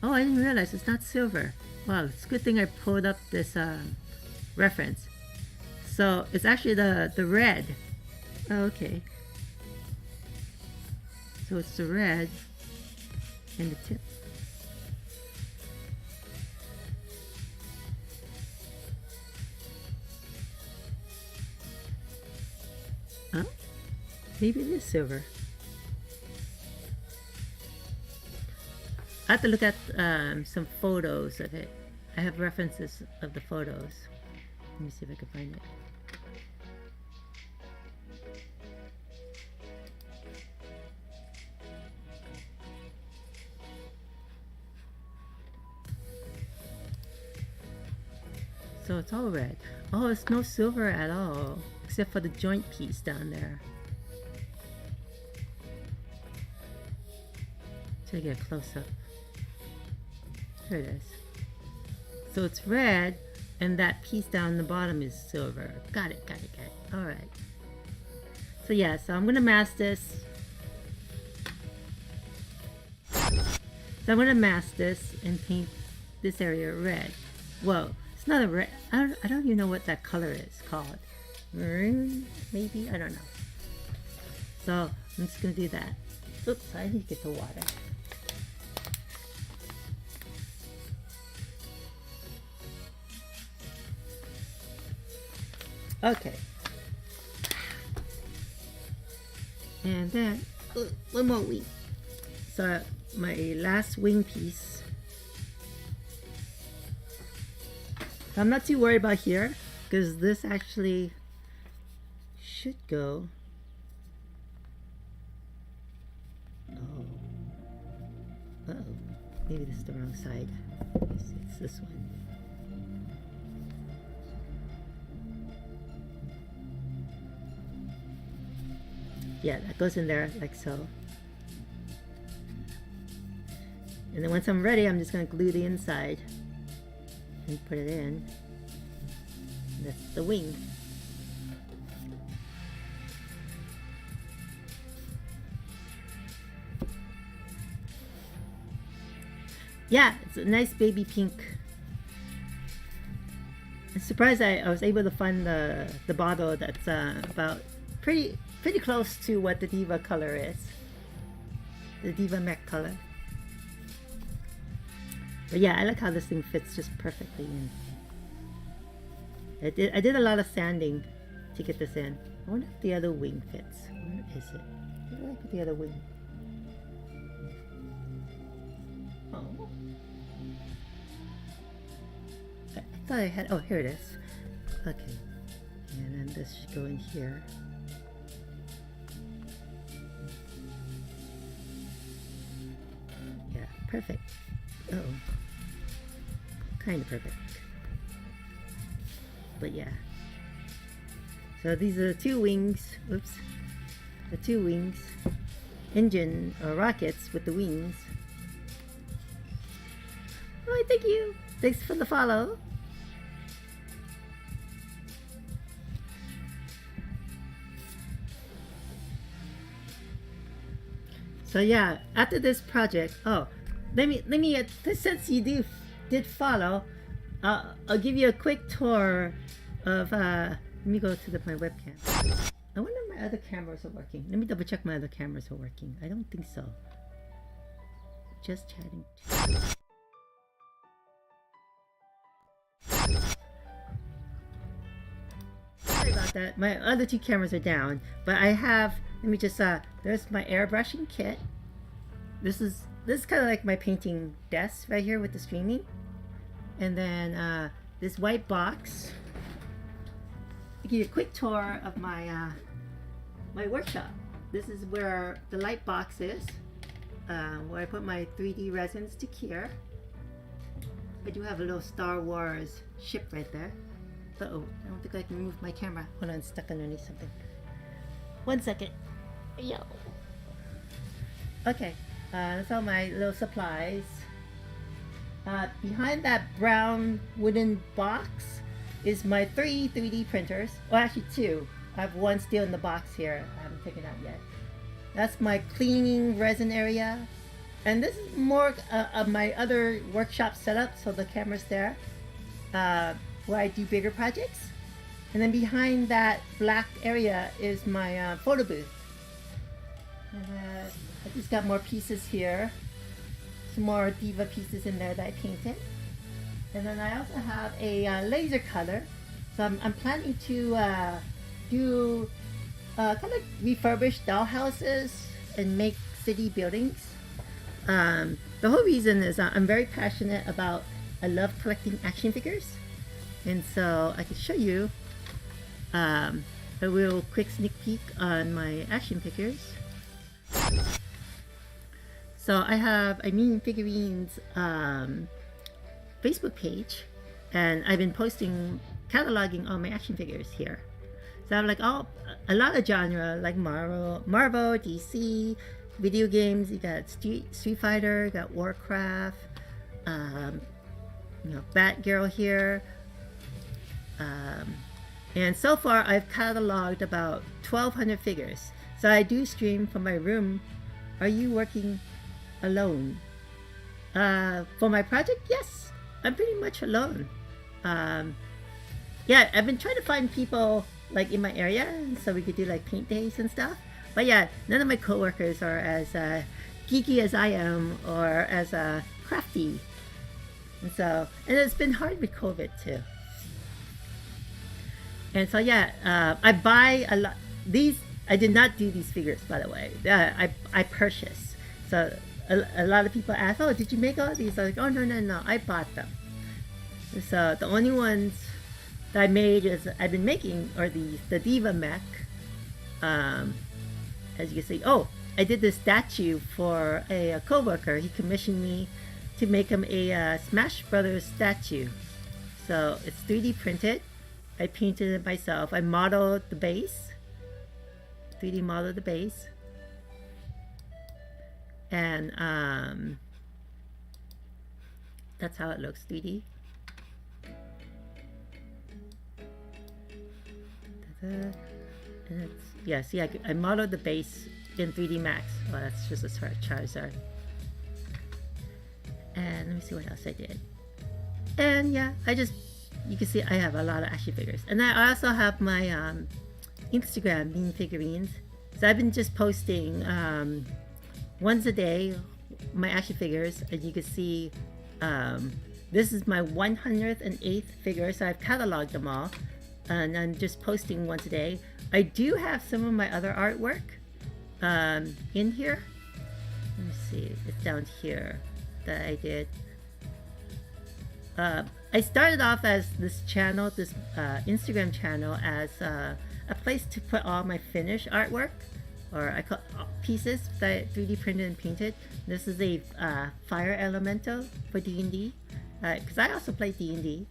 Oh, I didn't realize it's not silver. Wow, it's a good thing I pulled up this reference. So it's actually the red. Oh, okay. So it's the red and the tip. Huh? Maybe it is silver. I have to look at some photos of it. I have references of the photos. Let me see if I can find it. So it's all red. Oh, it's no silver at all, except for the joint piece down there. Try to get a close up. There it is. So it's red, and that piece down the bottom is silver. Got it, got it, got it. All right. So yeah, so I'm gonna mask this. So I'm gonna mask this and paint this area red. Well, it's not a red. I don't even know what that color is called. Maroon, maybe? I don't know. So I'm just gonna do that. Oops, I need to get the water. Okay. And then one more wing. So my last wing piece. I'm not too worried about here because this actually should go. Oh. Uh-oh. Maybe this is the wrong side. It's this one. Yeah, that goes in there like so. And then once I'm ready, I'm just going to glue the inside and put it in. And that's the wing. Yeah, it's a nice baby pink. I'm surprised I was able to find the bottle that's about pretty pretty close to what the D.Va color is. The D.Va mech color. But yeah, I like how this thing fits just perfectly in. I did a lot of sanding to get this in. I wonder if the other wing fits. Where is it? Where do I put the other wing? Oh. I thought I had, oh, here it is. Okay. And then this should go in here. Yeah, perfect. Uh oh. Kind of perfect. But yeah. So these are the two wings. Oops. The two wings. Engine or rockets with the wings. Oh, thank you. Thanks for the follow. So yeah, after this project, oh, let me since you did follow, I'll give you a quick tour of let me go to my webcam. I wonder if my other cameras are working. Let me double check my other cameras are working. I don't think so. Just chatting. Sorry about that. My other two cameras are down, but I have, let me just there's my airbrushing kit. This is kind of like my painting desk right here with the streaming. And then this white box. I'll give you a quick tour of my my workshop. This is where the light box is, where I put my 3D resins to cure. I do have a little Star Wars ship right there. Uh-oh, I don't think I can move my camera. Hold on, it's stuck underneath something. 1 second. Yo. Okay, that's all my little supplies. Behind that brown wooden box is my 3D printers. Well, actually 2. I have one still in the box here. I haven't taken out yet. That's my cleaning resin area. And this is more of my other workshop setup, so the camera's there, where I do bigger projects. And then behind that black area is my photo booth. And I just got more pieces here. Some more D.Va pieces in there that I painted. And then I also have a laser cutter. So I'm planning to do kind of like refurbish dollhouses and make city buildings. The whole reason is I'm very passionate about, I love collecting action figures. And so I can show you a real quick sneak peek on my action figures. So I have a meanfigurines Facebook page, and I've been posting, cataloging all my action figures here. So I have like a lot of genre, like Marvel, DC, video games. You got Street Fighter, you got Warcraft, you know, Batgirl here. And so far I've cataloged about 1,200 figures. So I do stream from my room. Are you working alone? For my project, yes, I'm pretty much alone. Yeah, I've been trying to find people like in my area so we could do like paint days and stuff. But yeah, none of my coworkers are as geeky as I am or as crafty. And so, and it's been hard with COVID too. And so yeah, I buy a lot. These, I did not do these figures, by the way. I purchased. So a lot of people ask, oh, did you make all these? I was like, oh, no, I bought them. So the only ones that I made is, I've been making are the D.Va mech. As you can see, oh, I did this statue for a coworker. He commissioned me to make him a Smash Brothers statue. So it's 3D printed. I painted it myself. I modeled the base. 3D modeled the base. And that's how it looks, 3D. And it's, yeah, see, I modeled the base in 3D Max. Well, that's just a Charizard. And let me see what else I did. And yeah, you can see I have a lot of action figures. And I also have my Instagram, meanfigurines. So I've been just posting once a day my action figures, and you can see this is my 108th figure, so I've cataloged them all, and I'm just posting once a day. I do have some of my other artwork in here. Let me see, it's down here that I did. I started off as this channel, this Instagram channel, as a place to put all my finished artwork, or I call pieces that I 3D printed and painted. This is a fire elemental for D&D, because I also play D&D.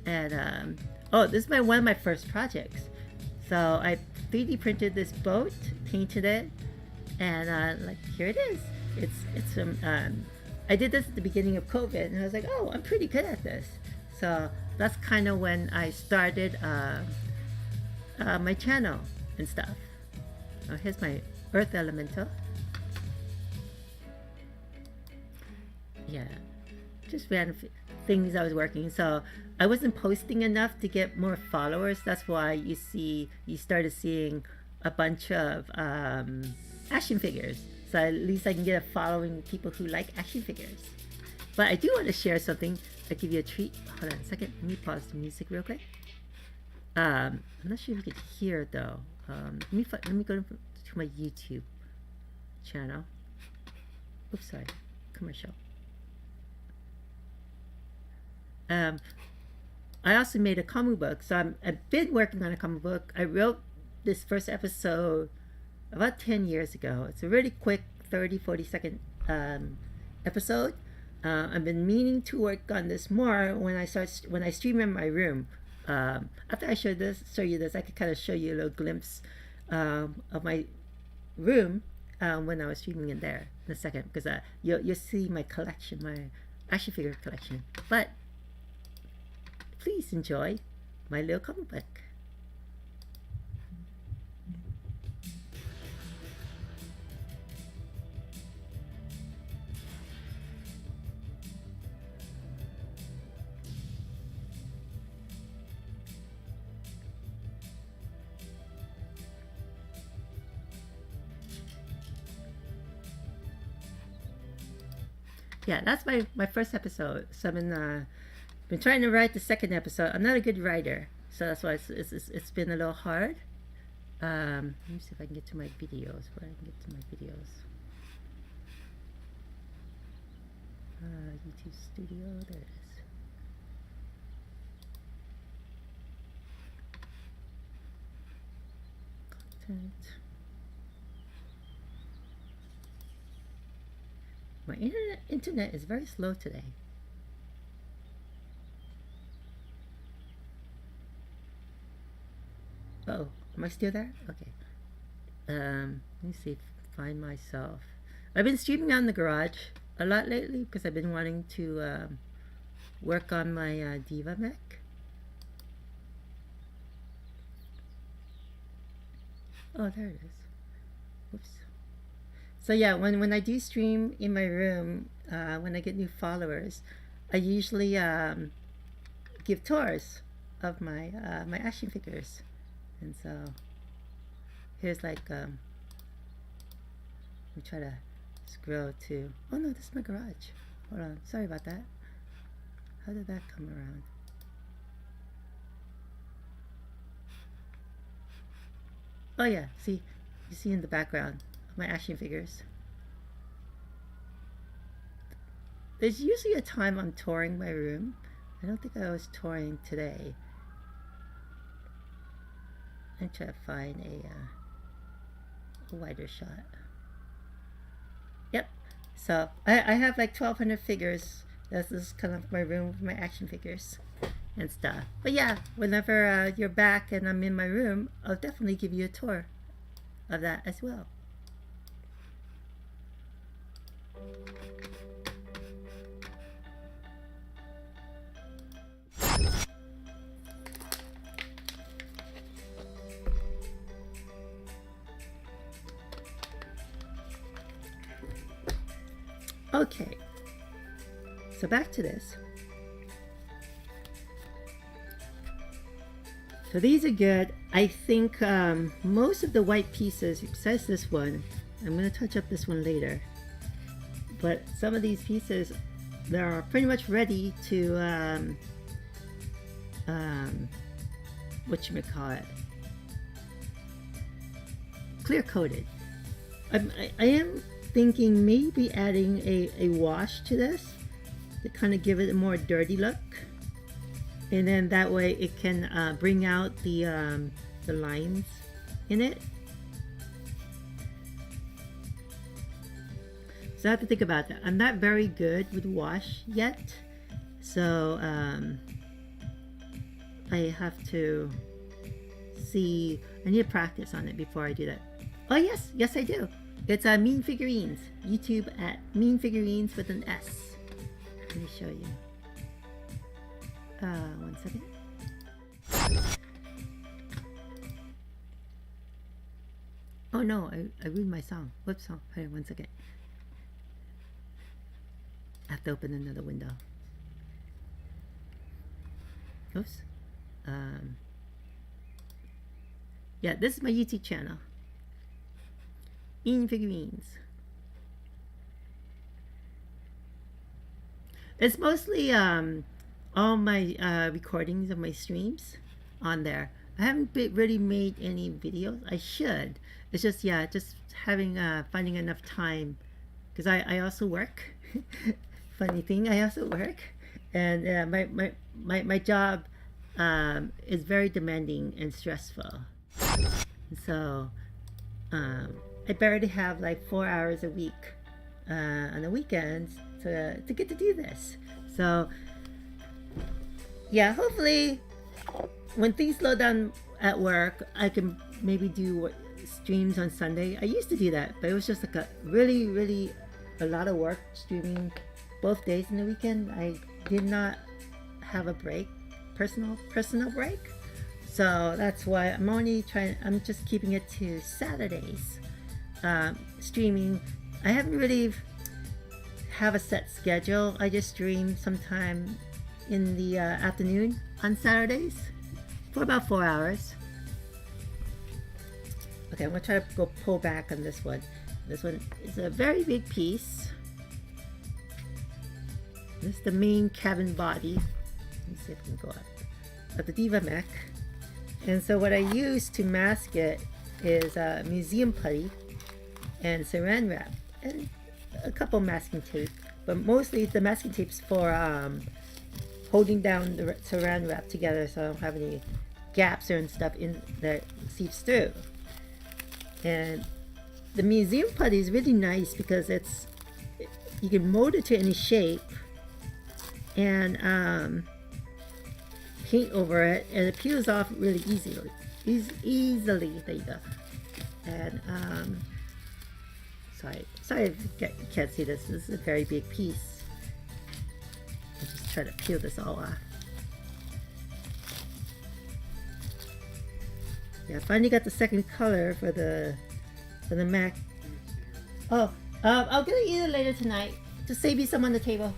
And oh, this is one of my first projects. So I 3D printed this boat, painted it, and like here it is. It's I did this at the beginning of COVID, and I was like, oh, I'm pretty good at this. So that's kind of when I started my channel and stuff. Oh, here's my Earth Elemental. Yeah, just random things I was working. So I wasn't posting enough to get more followers. That's why you started seeing a bunch of action figures. So at least I can get a following people who like action figures. But I do want to share something. I'll give you a treat. Hold on a second. Let me pause the music real quick. I'm not sure if you can hear it though. Let me go to my YouTube channel. Oops, sorry. Commercial. I also made a comic book. So I've been working on a comic book. I wrote this first episode about 10 years ago. It's a really quick 30-40 second episode. I've been meaning to work on this more when I stream in my room. After I show you this, I could kind of show you a little glimpse of my room when I was streaming in there in a second, because you'll see my collection, my action figure collection. But please enjoy my little comic book. Yeah, that's my first episode. So I've been trying to write the second episode. I'm not a good writer, so that's why it's been a little hard. Let me see if I can get to my videos. Where I can get to my videos. YouTube Studio. There it is. Content. My internet is very slow today. Oh, am I still there? Okay. Let me see if I find myself. I've been streaming out in the garage a lot lately because I've been wanting to work on my D.Va mech. Oh, there it is. Whoops. So yeah, when I do stream in my room, when I get new followers, I usually give tours of my my action figures, and so here's like let me try to scroll to. Oh no, this is my garage. Hold on, sorry about that. How did that come around? Oh yeah, see, you see in the background my action figures. There's usually a time I'm touring my room. I don't think I was touring today. I'm trying to find a wider shot. Yep. So I have like 1,200 figures. This is kind of my room with my action figures and stuff. But yeah, whenever you're back and I'm in my room, I'll definitely give you a tour of that as well. Okay, so back to this. So these are good. I think most of the white pieces, besides this one, I'm going to touch up this one later. But some of these pieces, they're pretty much ready to, whatchamacallit, clear coated. I am thinking maybe adding a wash to this to kind of give it a more dirty look. And then that way it can bring out the lines in it. So I have to think about that. I'm not very good with wash yet, so I have to see. I need to practice on it before I do that. Oh yes I do. It's Mean Figurines. YouTube at Mean Figurines with an S. Let me show you. 1 second. Oh no, I ruined my song. Whoops, hold on 1 second. I have to open another window. Oops. Yeah, this is my YouTube channel. Mean Figurines. It's mostly all my recordings of my streams on there. I haven't really made any videos. I should. It's just, yeah, just having finding enough time, because I also work. Funny thing, I also work, and my job is very demanding and stressful. So I barely have like 4 hours a week on the weekends to get to do this. So yeah, hopefully when things slow down at work, I can maybe do streams on Sunday. I used to do that, but it was just like a really a lot of work streaming both days in the weekend. I did not have a break, personal break. So that's why I'm just keeping it to Saturdays streaming. I haven't really have a set schedule. I just stream sometime in the afternoon on Saturdays for about 4 hours. Okay, I'm gonna try to go pull back on this one. This one is a very big piece. This is the main cabin body. Let me see if I can go up. Of the D.Va mech. And so what I use to mask it is museum putty and saran wrap and a couple masking tape, but mostly the masking tape's for holding down the saran wrap together so I don't have any gaps or stuff in that seeps through. And the museum putty is really nice because you can mold it to any shape and paint over it, and it peels off really easily. There you go. And sorry if you can't see this. This is a very big piece. I'll just try to peel this all off. Yeah, I finally got the second color for the mech. Oh, I'm gonna eat it later tonight. Just save me some on the table.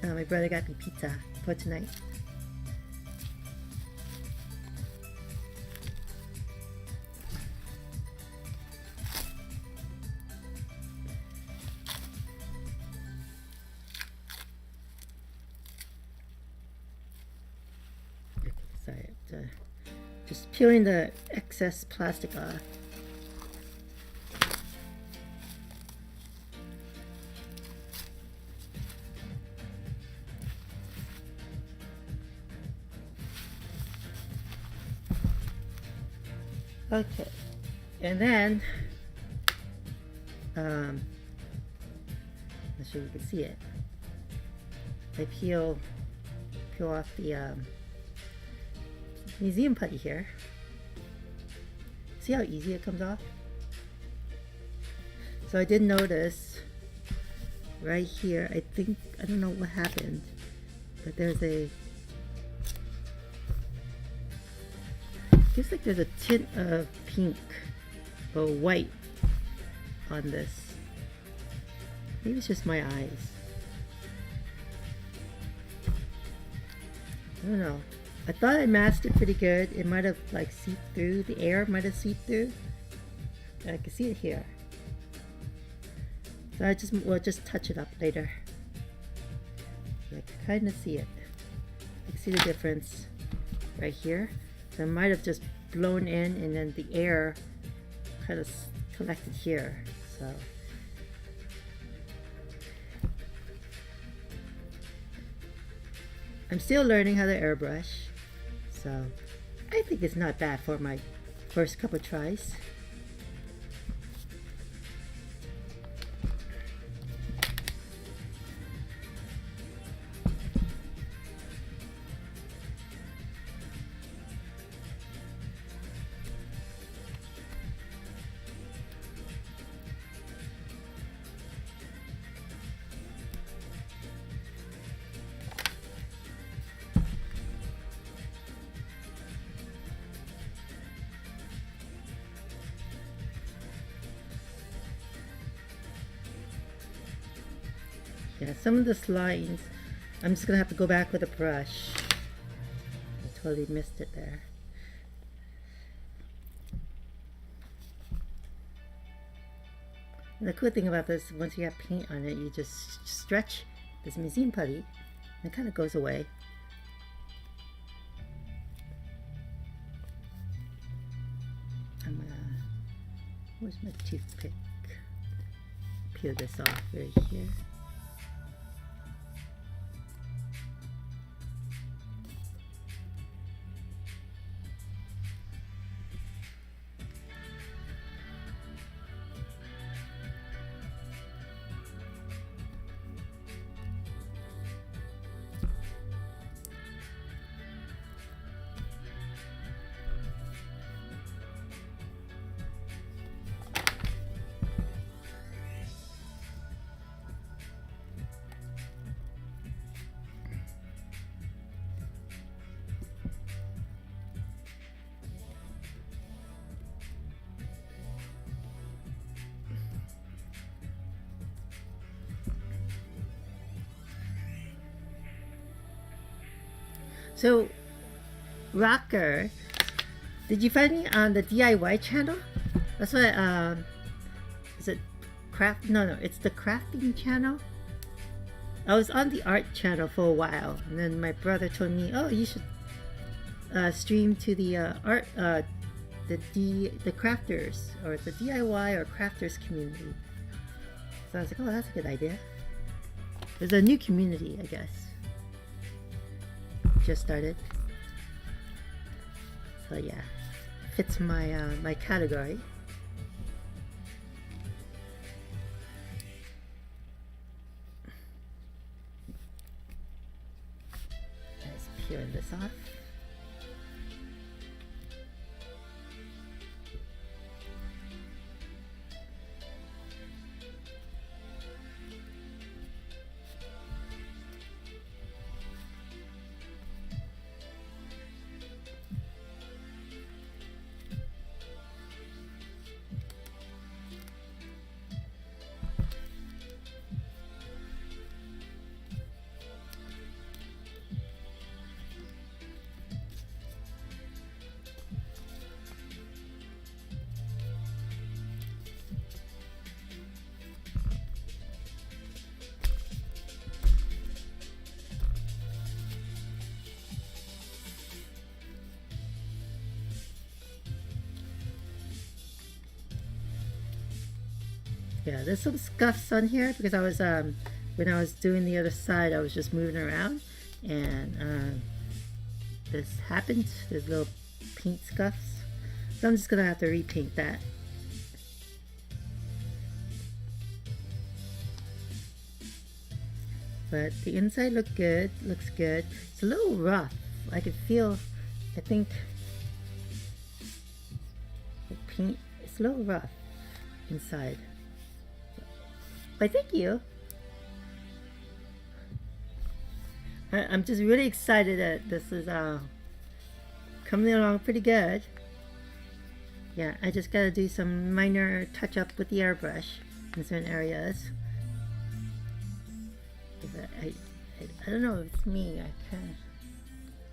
My brother got me pizza for tonight. Sorry, just peeling the excess plastic off. Okay, and then I'm not sure you can see it. I peel off the museum putty here. See how easy it comes off? So I did notice right here, I don't know what happened, but there's feels like there's a tint of pink or white on this. Maybe it's just my eyes. I don't know. I thought I masked it pretty good. It might have like seeped through. The air might have seeped through. I can see it here. So we'll just touch it up later. I can kind of see it. I can see the difference right here. So it might have just blown in and then the air kind of collected here. So I'm still learning how to airbrush. So I think it's not bad for my first couple tries. Yeah, some of the lines, I'm just gonna have to go back with a brush. I totally missed it there. And the cool thing about this, once you have paint on it, you just stretch this machine putty and it kind of goes away. I'm gonna, where's my toothpick? Peel this off right here. So, Rocker, did you find me on the DIY channel? That's what, is it craft? No, it's the crafting channel. I was on the art channel for a while, and then my brother told me, oh, you should stream to the art, the crafters, or the DIY or crafters community. So I was like, oh, that's a good idea. There's a new community, I guess. Just started, so yeah, fits my my category. Let's peel this off. Yeah, there's some scuffs on here because I was when I was doing the other side, I was just moving around, and this happened. There's little paint scuffs, so I'm just gonna have to repaint that. But the inside looks good. It's a little rough. I could feel. I think the paint. It's a little rough inside. But thank you. I'm just really excited that this is coming along pretty good. Yeah, I just gotta do some minor touch up with the airbrush in certain areas. I don't know if it's me. I kind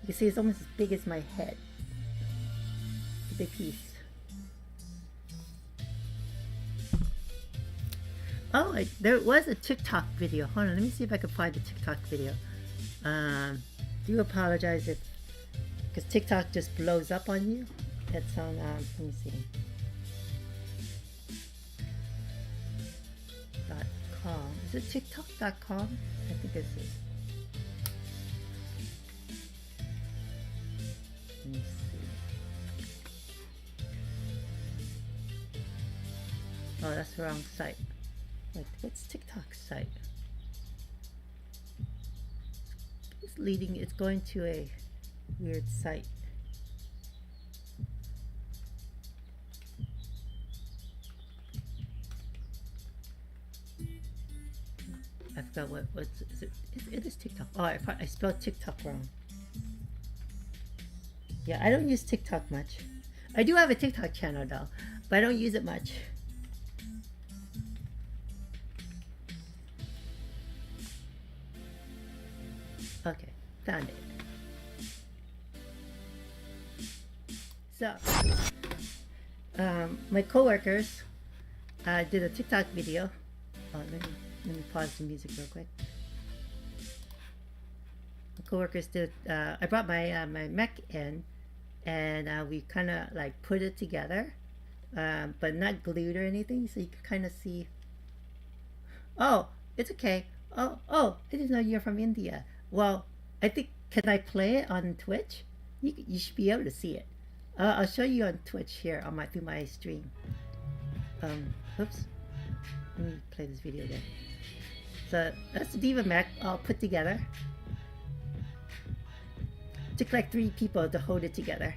of You can see it's almost as big as my head. A big piece. Oh, there was a TikTok video. Hold on, let me see if I can find the TikTok video. Do apologize if, because TikTok just blows up on you. It's on, let me see. .com. Is it TikTok.com? I think it's it. Let me see. Oh, that's the wrong site. Wait, what's TikTok's site? It's going to a weird site. I forgot what's is it? It is TikTok. Oh, I spelled TikTok wrong. Yeah, I don't use TikTok much. I do have a TikTok channel though, but I don't use it much. Okay, found it. So, my coworkers did a TikTok video. Oh, let me pause the music real quick. My coworkers did. I brought my my mech in, and we kind of like put it together, but not glued or anything, so you can kind of see. Oh, it's okay. Oh, I didn't know you're from India. Well, I think, can I play it on Twitch? You should be able to see it. I'll show you on Twitch here on through my stream. Oops. Let me play this video again. So that's the D.Va mech all put together. Took like 3 people to hold it together.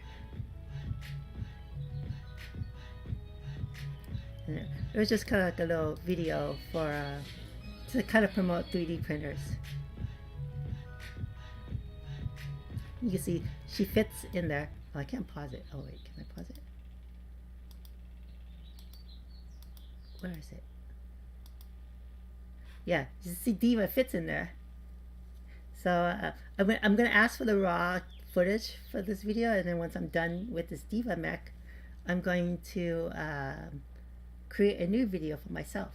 And it was just kind of like a little video for to kind of promote 3D printers. You can see she fits in there. Oh, I can't pause it. Oh wait, can I pause it? Where is it? Yeah, you see D.Va fits in there. So I'm gonna ask for the raw footage for this video, and then once I'm done with this D.Va mech, I'm going to create a new video for myself.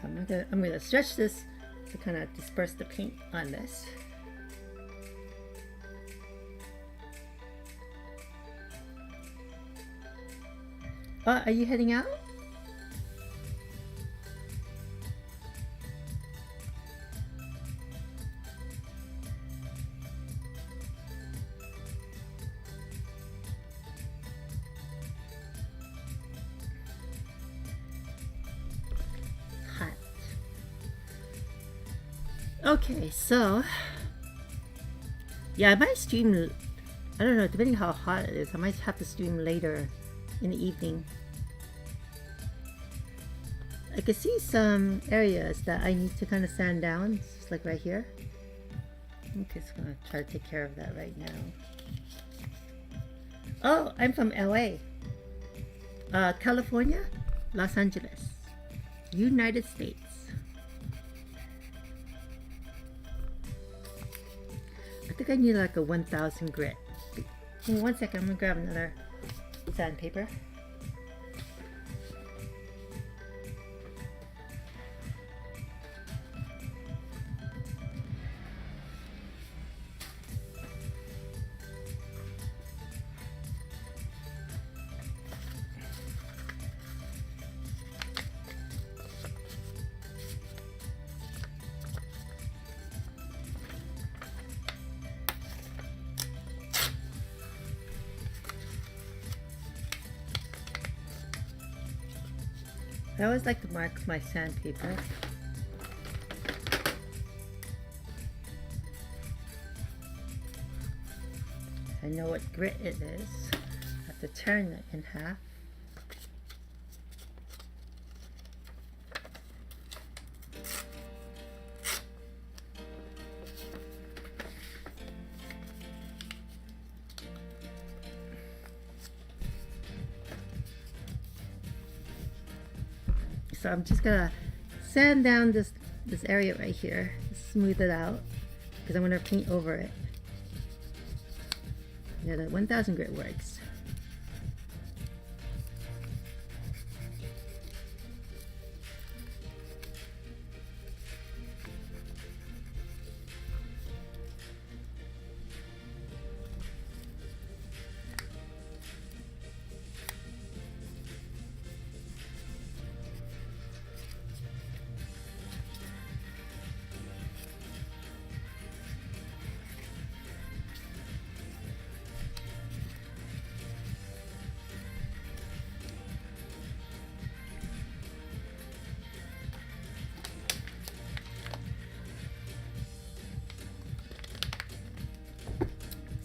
So I'm gonna stretch this to kind of disperse the paint on this. Oh, are you heading out? Okay, so yeah, I might stream, I don't know, depending how hot it is, I might have to stream later in the evening. I can see some areas that I need to kind of sand down, just like right here. I'm just gonna try to take care of that right now. Oh, I'm from LA, California, Los Angeles, United States. I think I need like a 1000 grit. Give me 1 second, I'm gonna grab another sandpaper. I always like to mark my sandpaper. I know what grit it is. I have to turn it in half. So I'm just gonna sand down this area right here, smooth it out, because I'm gonna paint over it. Yeah, the 1000 grit works.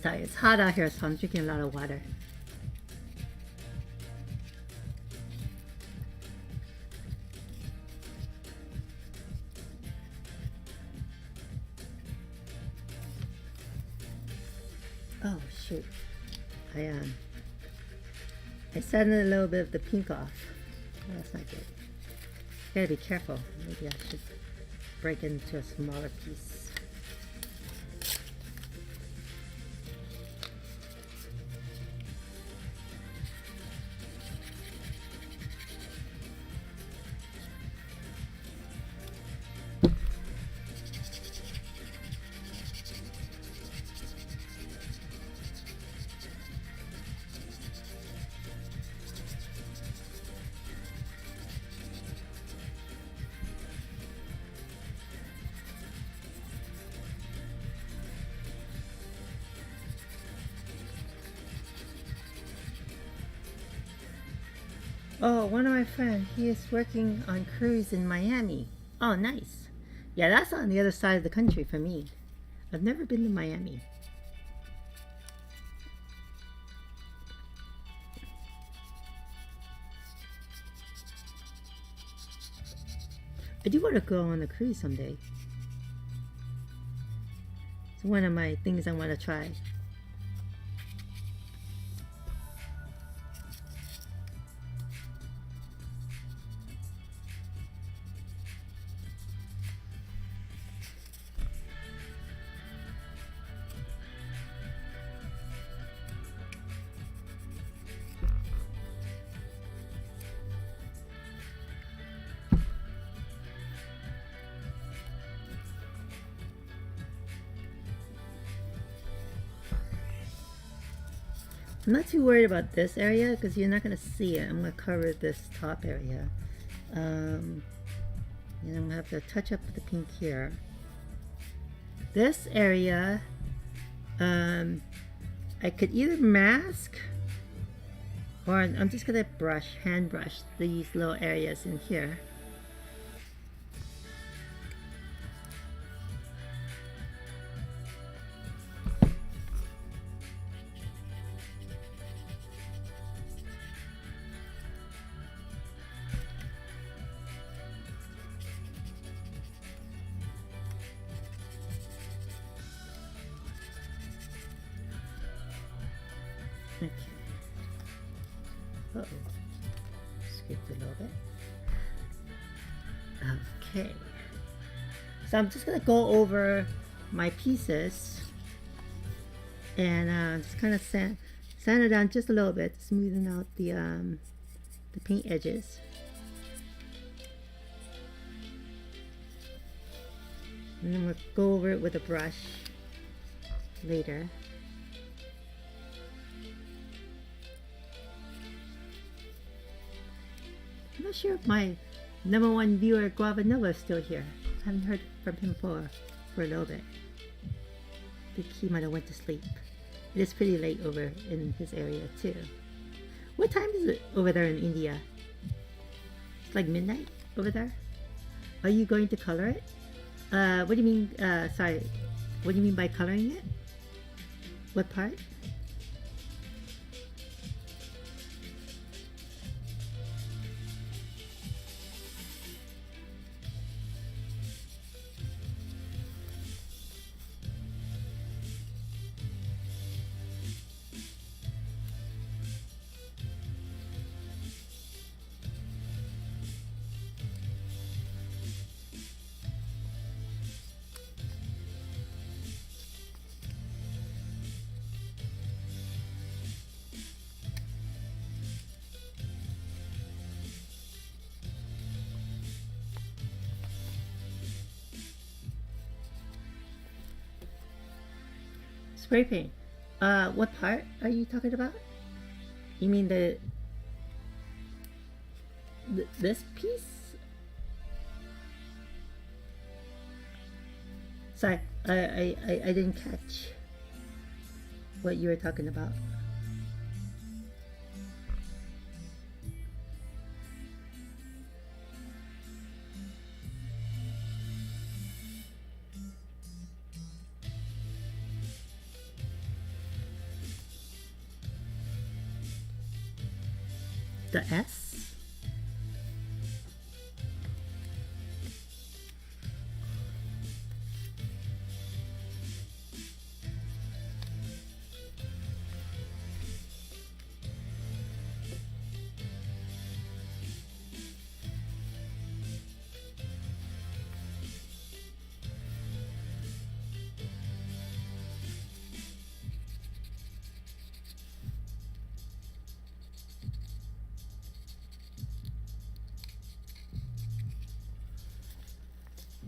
Sorry, it's hot out here, so I'm drinking a lot of water. Oh shoot, I sanded a little bit of the pink off. Oh, that's not good. Gotta be careful. Maybe I should break it into a smaller piece. Oh, one of my friends, he is working on cruise in Miami. Oh, nice. Yeah, that's on the other side of the country for me. I've never been to Miami. I do want to go on a cruise someday. It's one of my things I want to try. I'm not too worried about this area because you're not going to see it. I'm going to cover this top area. And I'm going to have to touch up the pink here. This area, I could either mask or I'm just going to hand brush these little areas in here. Okay. Uh-oh. Skipped a little bit. Okay. So I'm just going to go over my pieces and just kind of sand it down just a little bit, smoothing out the paint edges. And then we'll go over it with a brush later. I'm not sure if my #1 viewer Guava Nova is still here. I haven't heard from him for a little bit. I think he might have went to sleep. It is pretty late over in his area too. What time is it over there in India? It's like midnight over there. Are you going to color it? What do you mean? Sorry. What do you mean by coloring it? What part? Spray paint. What part are you talking about? You mean this piece? Sorry, I didn't catch what you were talking about. The S?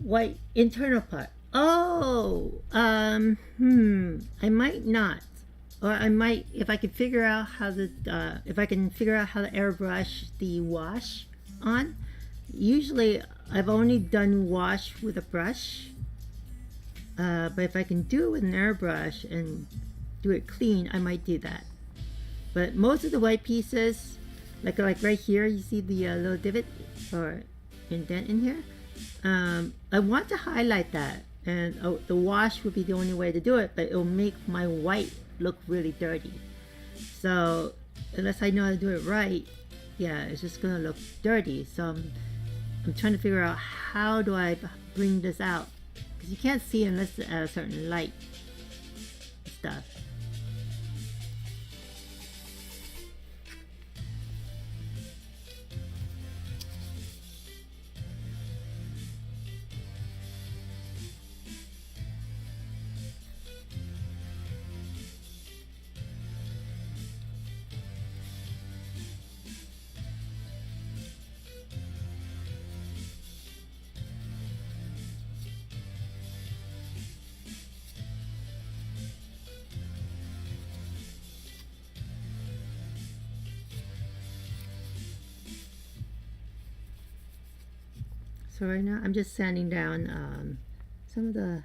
White internal part. Oh, I might not, or I might if I could figure out how to airbrush the wash on. Usually, I've only done wash with a brush, but if I can do it with an airbrush and do it clean, I might do that. But most of the white pieces, like right here, you see the little divot or indent in here. I want to highlight that, and the wash would be the only way to do it, but it'll make my white look really dirty. So unless I know how to do it right, yeah, it's just gonna look dirty. So I'm trying to figure out how do I bring this out, because you can't see unless at a certain light stuff. So right now I'm just sanding down some of the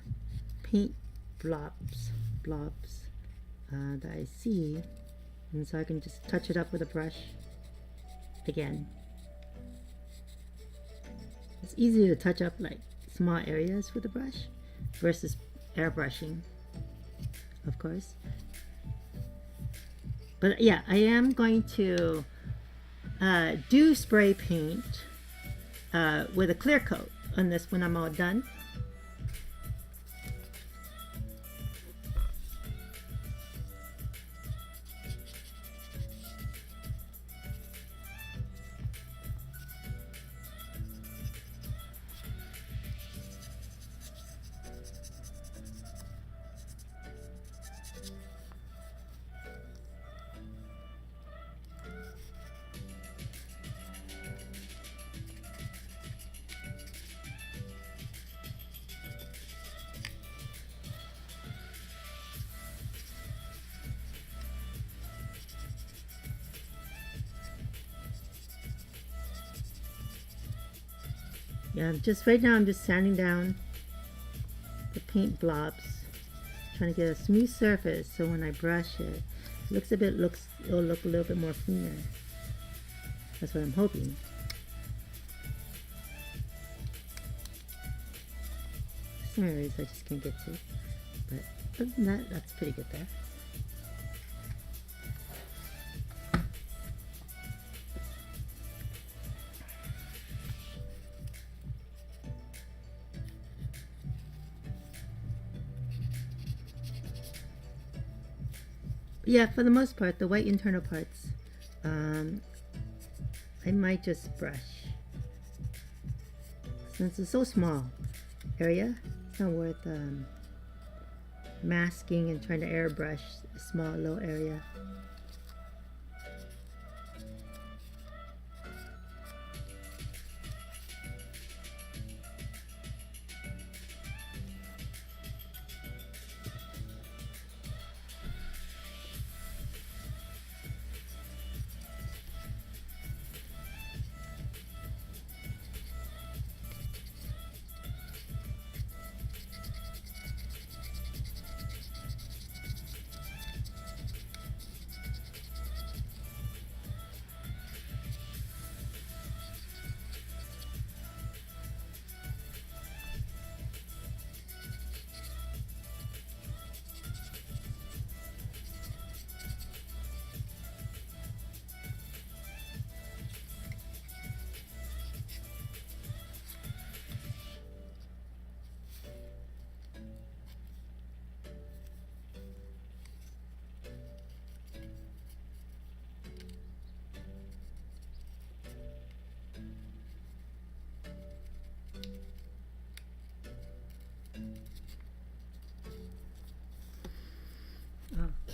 paint blobs that I see, and so I can just touch it up with a brush again. It's easier to touch up like small areas with a brush versus airbrushing, of course. But yeah, I am going to do spray paint with a clear coat on this when I'm all done. Yeah, right now I'm just sanding down the paint blobs, trying to get a smooth surface so when I brush it, it'll look a little bit more cleaner. That's what I'm hoping. Some areas I just can't get to, but other than that, that's pretty good there. Yeah, for the most part, the white internal parts, I might just brush. Since it's so small area, it's not worth masking and trying to airbrush a small little area.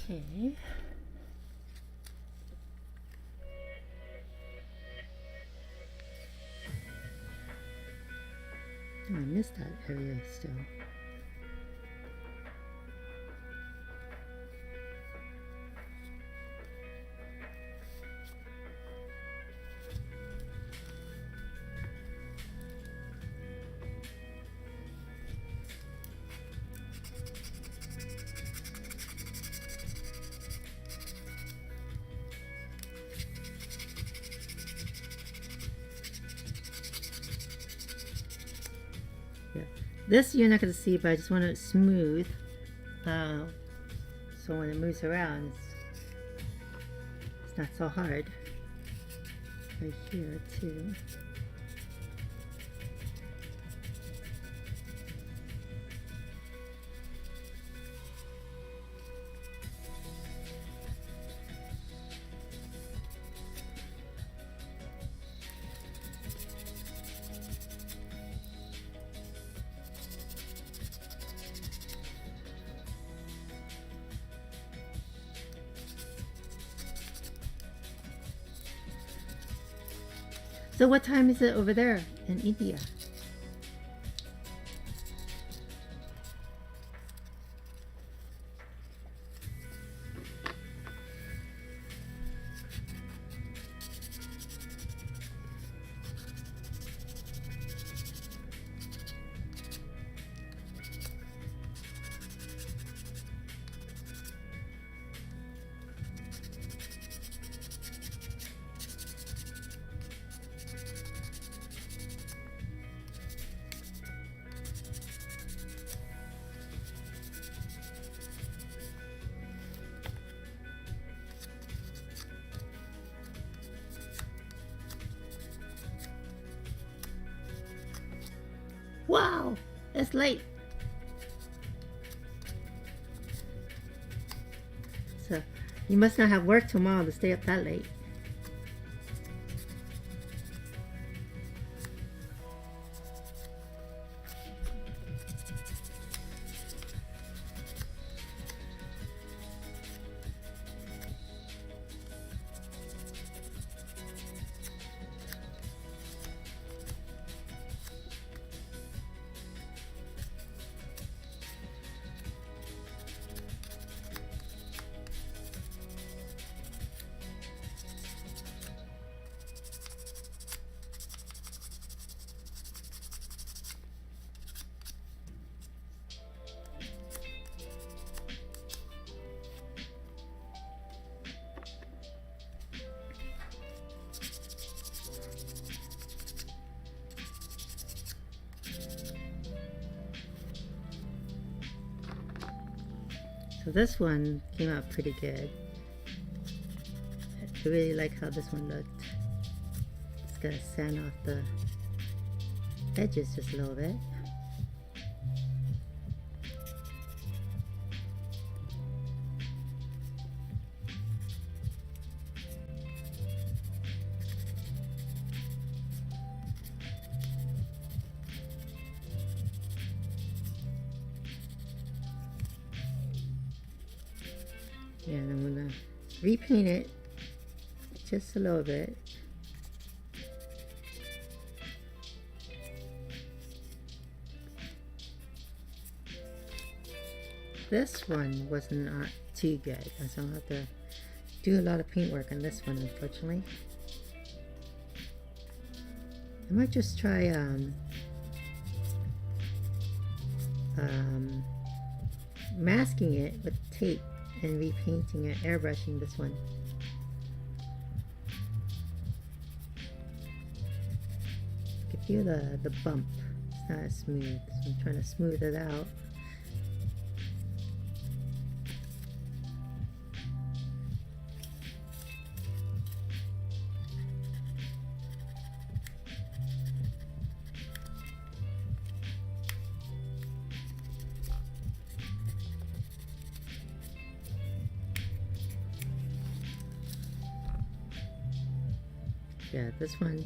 Okay. Oh, I missed that area still. Yeah. This you're not going to see, but I just want it smooth. So when it moves around, it's not so hard. Right here too. So what time is it over there in India? Wow, it's late. So you must not have work tomorrow to stay up that late. So this one came out pretty good. I really like how this one looked. Just gotta sand off the edges just a little bit. And I'm gonna repaint it just a little bit. This one was not too good, so I'll have to do a lot of paint work on this one, unfortunately. I might just try masking it with tape and repainting it, airbrushing this one. You can feel the bump. It's not as smooth, so I'm trying to smooth it out. Yeah, this one,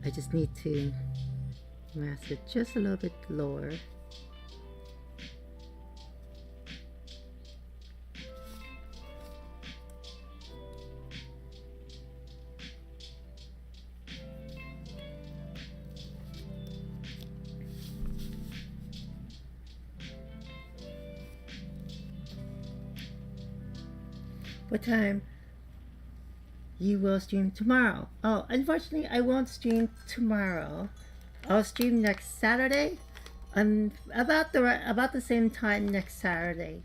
I just need to mask it just a little bit lower. what time you will stream tomorrow. Oh, unfortunately, I won't stream tomorrow. I'll stream next Saturday. About the same time next Saturday.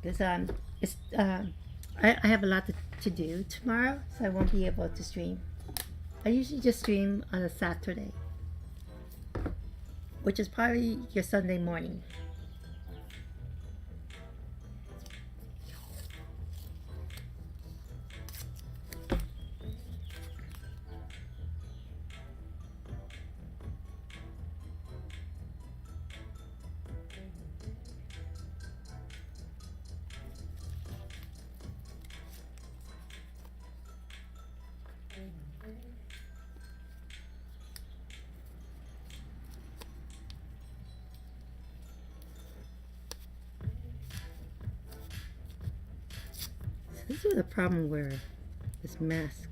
Because I have a lot to do tomorrow, so I won't be able to stream. I usually just stream on a Saturday, which is probably your Sunday morning. This is the problem where this mask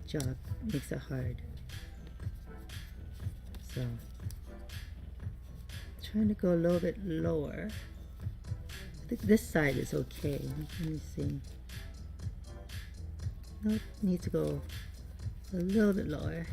job makes it hard. So, trying to go a little bit lower. I think this side is okay. Let me see. Nope, need to go a little bit lower.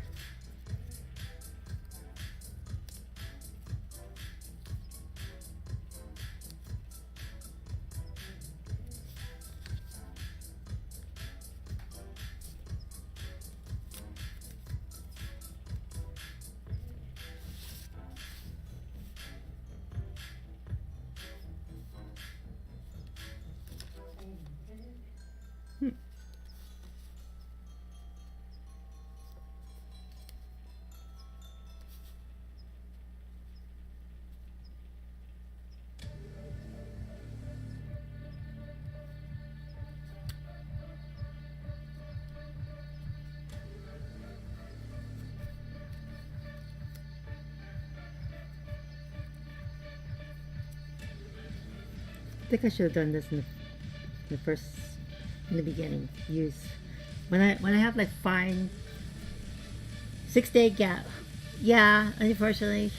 I think I should have done this in the beginning. Use when I have like fine 6-day gap. Yeah, unfortunately,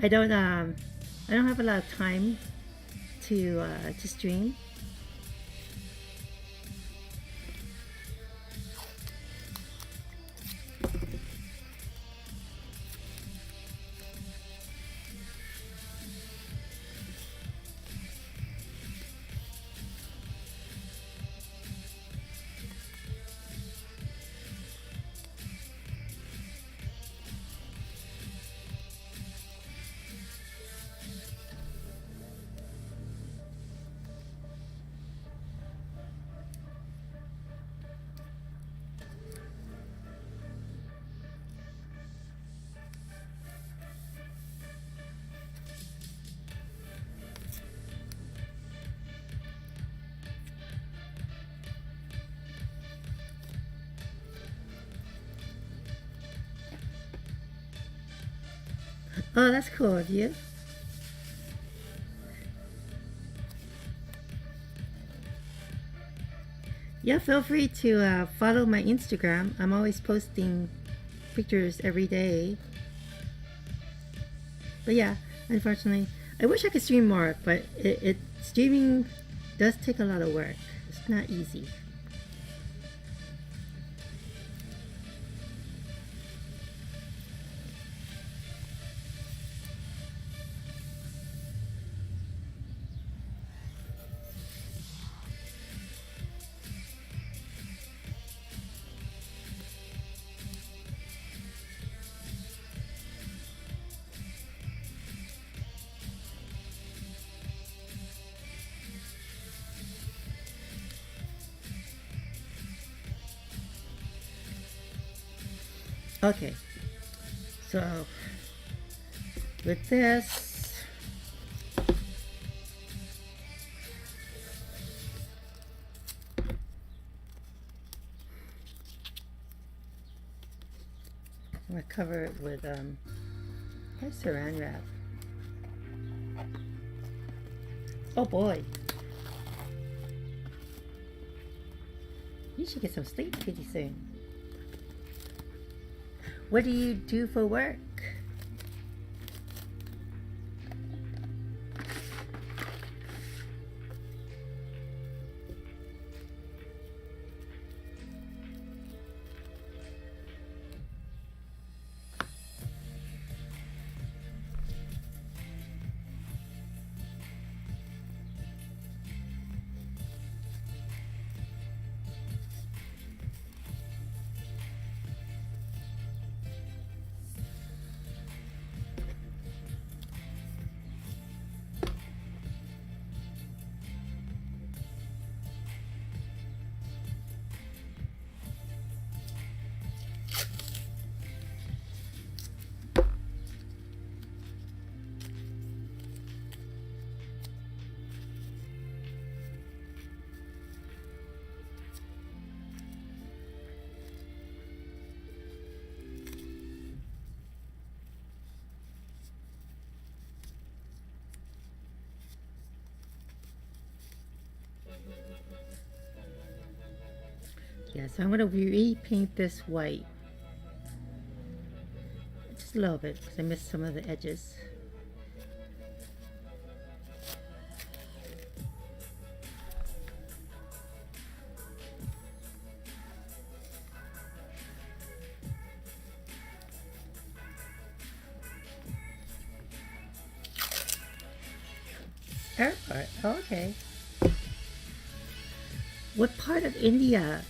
I don't have a lot of time to stream. Oh, that's cool of you. Yeah, feel free to follow my Instagram. I'm always posting pictures every day. But yeah, unfortunately, I wish I could stream more, but streaming does take a lot of work. It's not easy. Okay, so with this, I'm gonna cover it with saran wrap. Oh boy, you should get some sleep pretty soon. What do you do for work? Yeah, so I'm going to repaint this white. Just a little bit because I missed some of the edges. Airport, oh, okay. What part of India?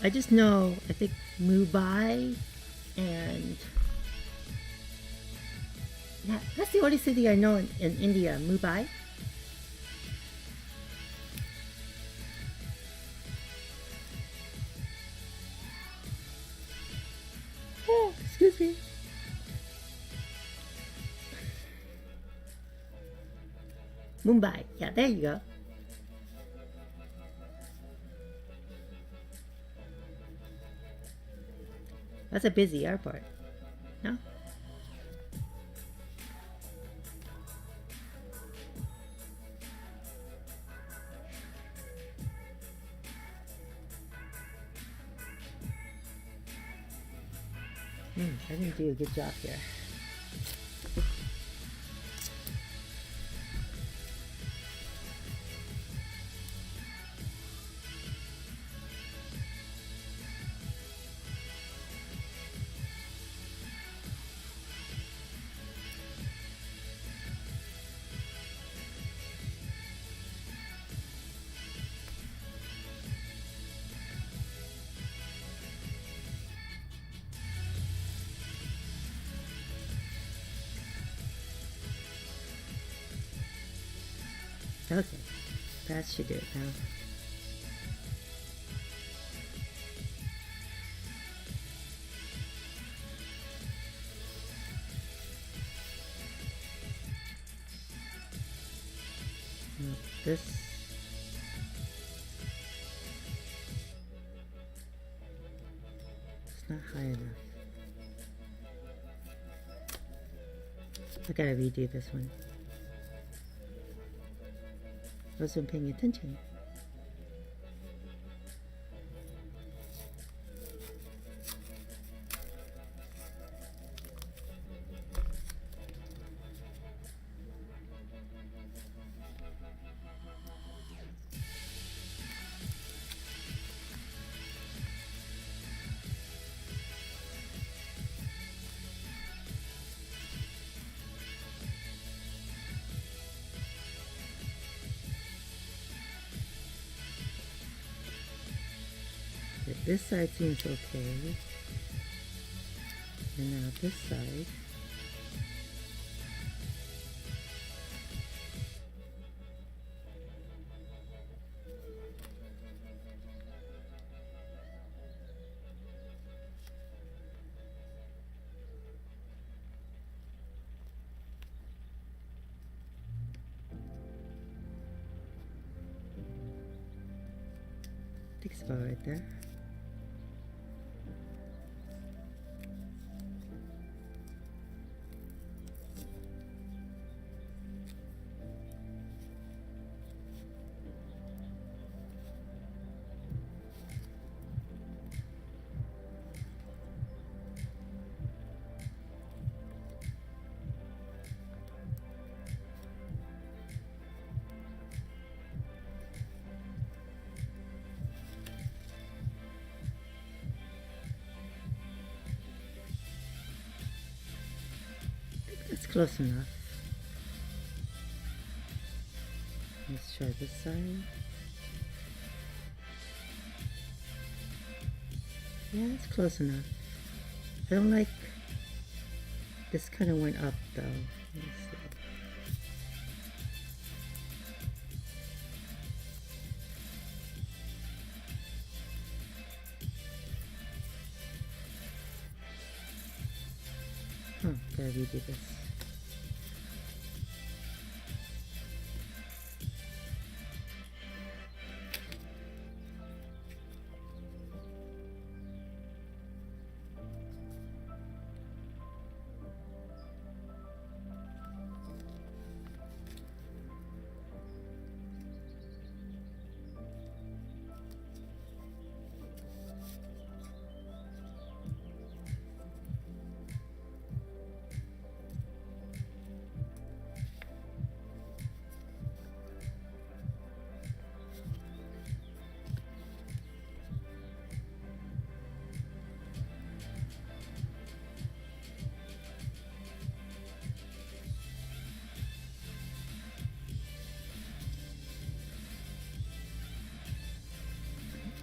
I just know, I think Mumbai and yeah, that's the only city I know in India, Mumbai. Oh, excuse me. Mumbai, yeah, there you go. That's a busy airport, no? I didn't do a good job here. Okay, that should do it now. Now this. It's not high enough. I gotta redo this one. I wasn't paying attention. This side seems okay. And now this side. I think it's about right there. That's close enough. Let's try this side. Yeah, it's close enough. I don't like this kind of went up though. Let's see. Huh, gotta redo this.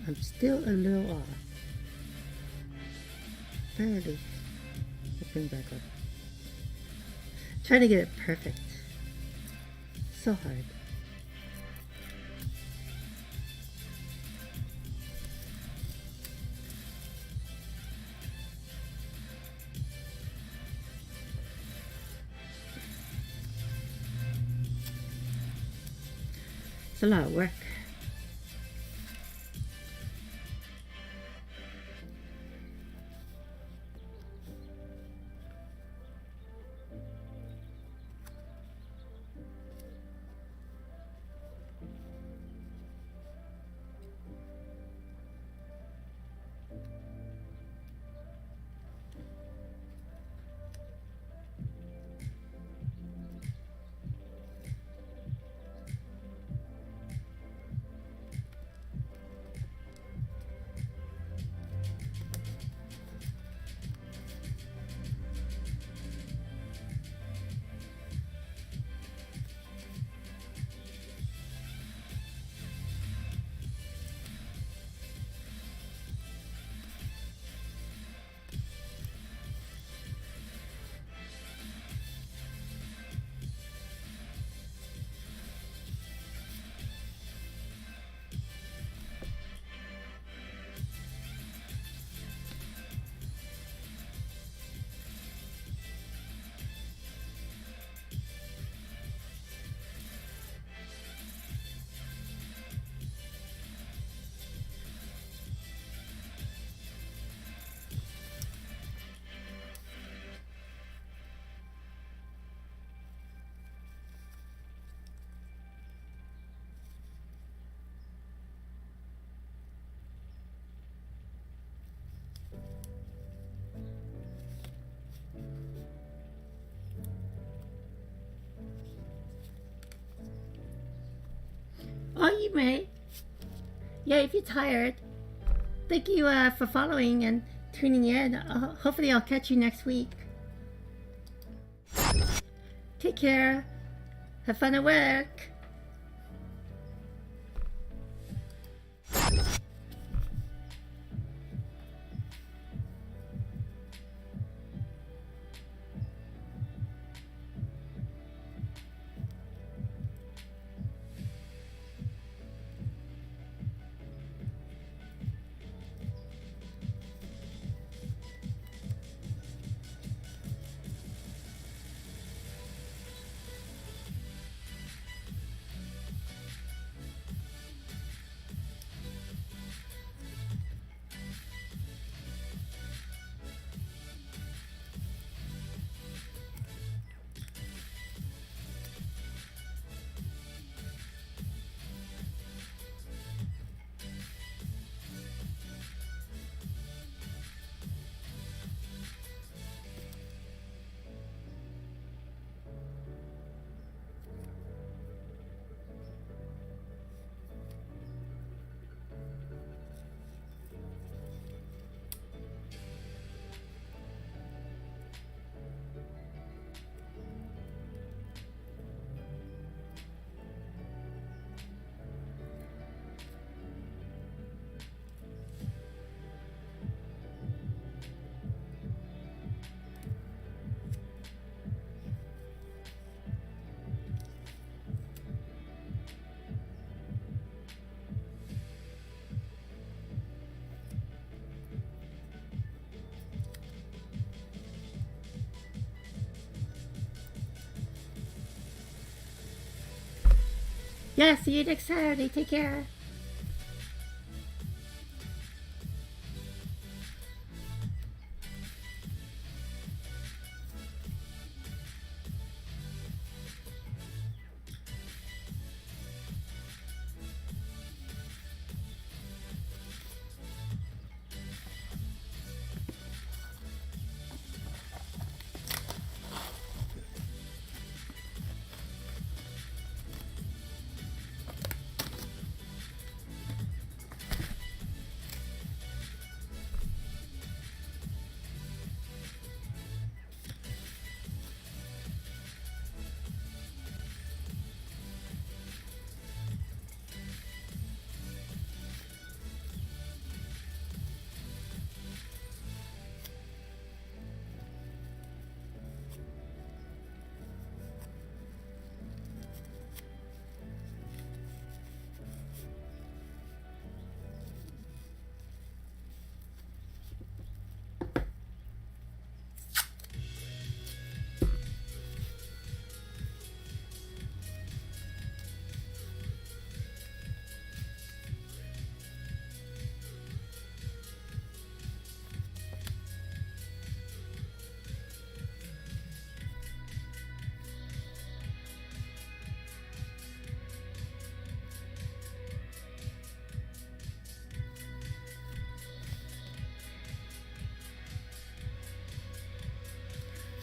I'm still a little off. Barely. I'll bring back up. Trying to get it perfect. So hard. It's a lot of work. Oh, you may. Yeah, if you're tired. Thank you for following and tuning in. Hopefully I'll catch you next week. Take care. Have fun at work. Yeah, see you next Saturday. Take care.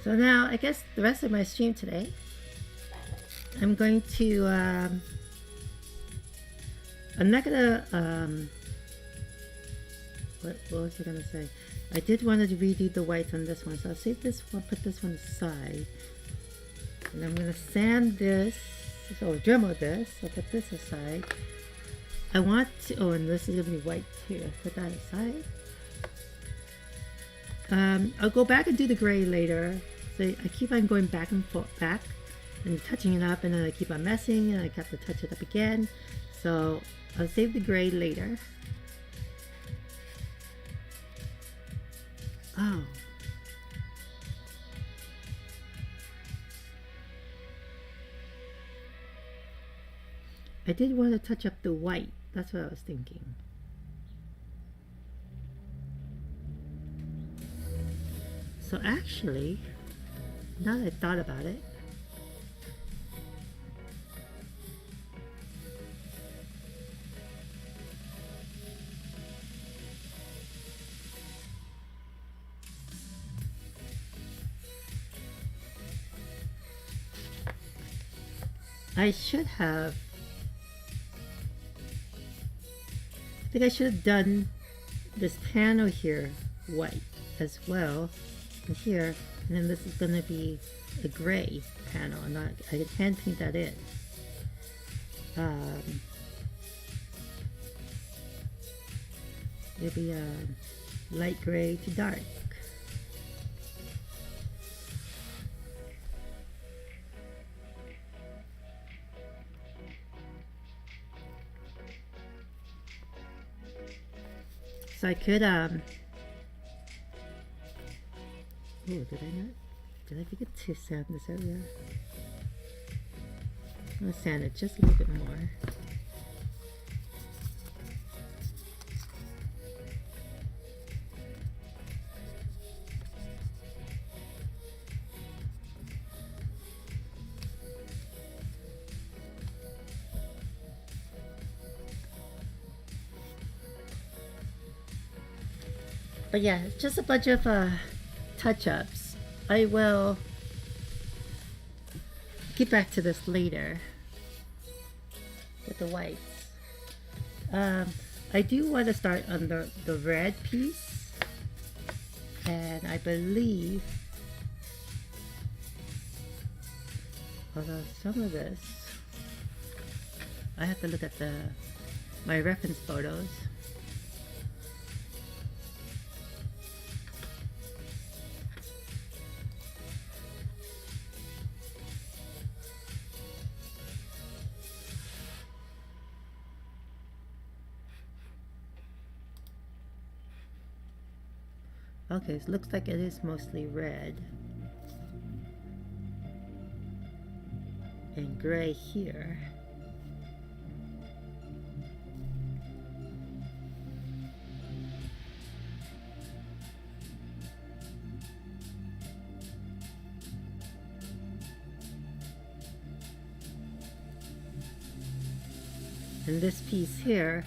So now I guess the rest of my stream today, I'm going to I'm not gonna what was I gonna say? I did want to redo the whites on this one, so I'll save this one, put this one aside, and I'm gonna sand this, so Dremel this. I'll put this aside. I want to, oh, and this is gonna be white too. Put that aside. I'll go back and do the gray later. So I keep on going back and forth, back and touching it up, and then I keep on messing, and I have to touch it up again. So I'll save the gray later. Oh. I did want to touch up the white. That's what I was thinking. So actually, now that I thought about it, I should have, I think I should have done this panel here white as well, and here, and then this is going to be a gray panel, and I can hand paint that in. Maybe light gray to dark. So I could, oh, did I not? Did I forget to sand this area? I'm going to sand it just a little bit more. But yeah, it's just a bunch of touch-ups. I will get back to this later with the whites. I do want to start on the red piece, and I believe, although some of this, I have to look at my reference photos. Okay, so it looks like it is mostly red and gray here. And this piece here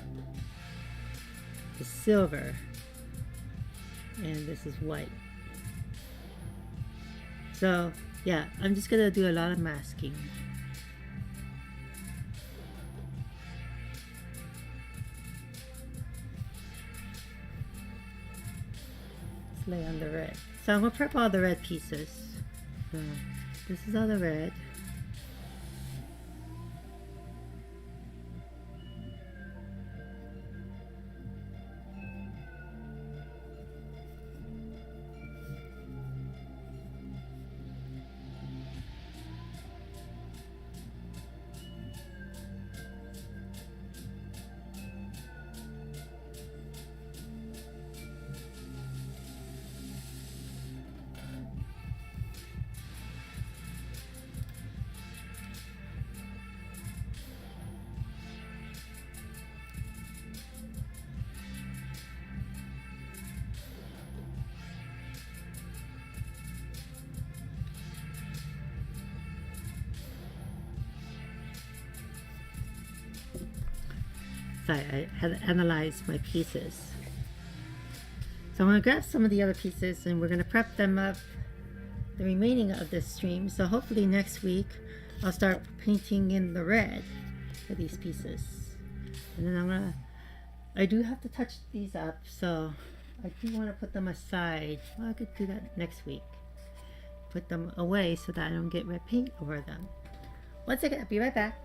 is silver. And this is white. So yeah, I'm just gonna do a lot of masking. Let's lay on the red. So I'm gonna prep all the red pieces. So this is all the red. I had to analyze my pieces. So I'm going to grab some of the other pieces and we're going to prep them up the remaining of this stream. So hopefully next week I'll start painting in the red for these pieces. And then I do have to touch these up, so I do want to put them aside. Well, I could do that next week. Put them away so that I don't get red paint over them. One second, I'll be right back.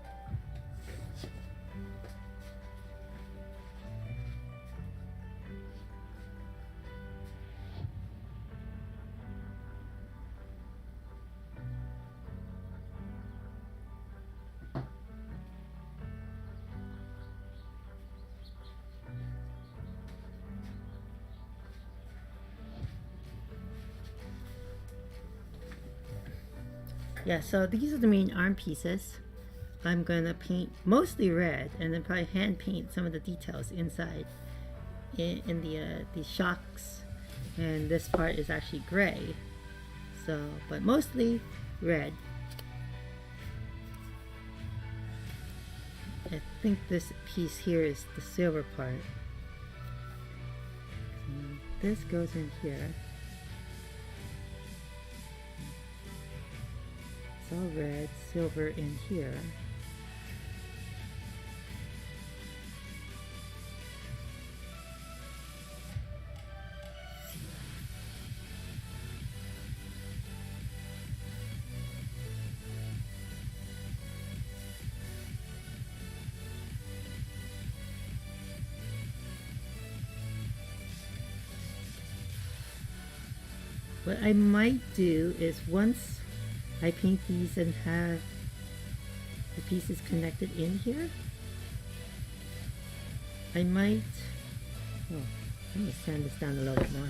Yeah, so these are the main arm pieces. I'm gonna paint mostly red and then probably hand paint some of the details inside in the shocks, and this part is actually gray. So, but mostly red. I think this piece here is the silver part. And this goes in here. It's all red, silver in here. What I might do is once I paint these and have the pieces connected in here, I might, I'm going to sand this down a little bit more.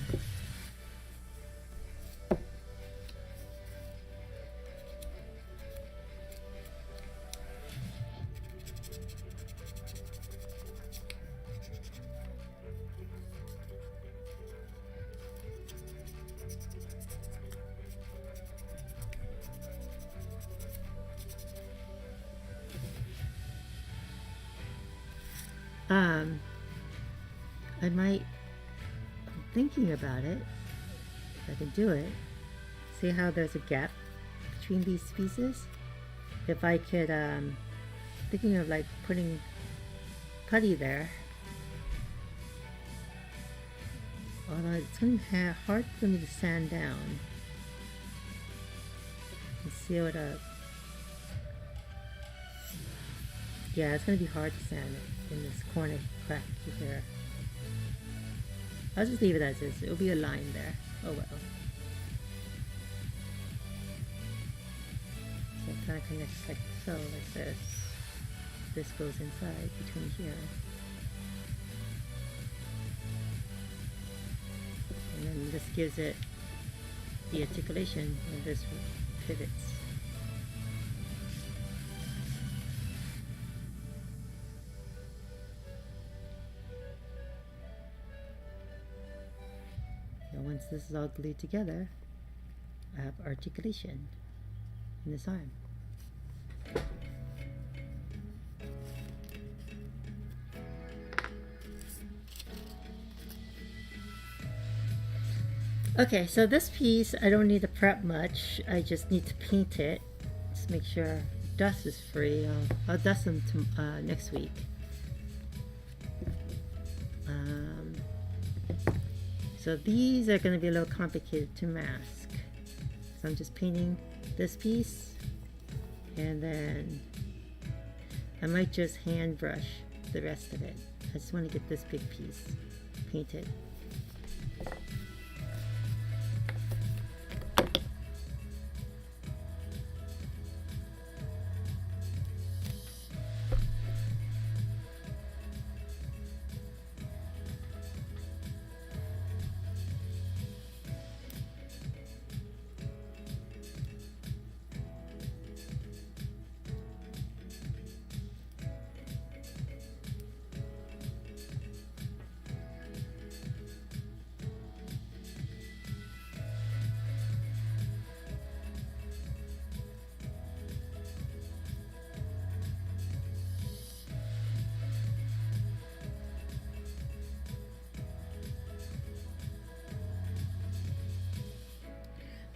I'm thinking about it, if I can do it. See how there's a gap between these pieces? If I could, thinking of like putting putty there. Although it's going to be hard for me to sand down. Let's seal it up. Yeah, it's going to be hard to sand in this corner crack here. I'll just leave it as is. It'll be a line there. Oh well. So it kind of connects like so, like this. This goes inside between here. And then this gives it the articulation when this pivots. Once this is all glued together, I have articulation in this arm. Okay, so this piece I don't need to prep much. I just need to paint it. Just make sure dust is free. I'll dust them next week. So these are going to be a little complicated to mask. So I'm just painting this piece, and then I might just hand brush the rest of it. I just want to get this big piece painted.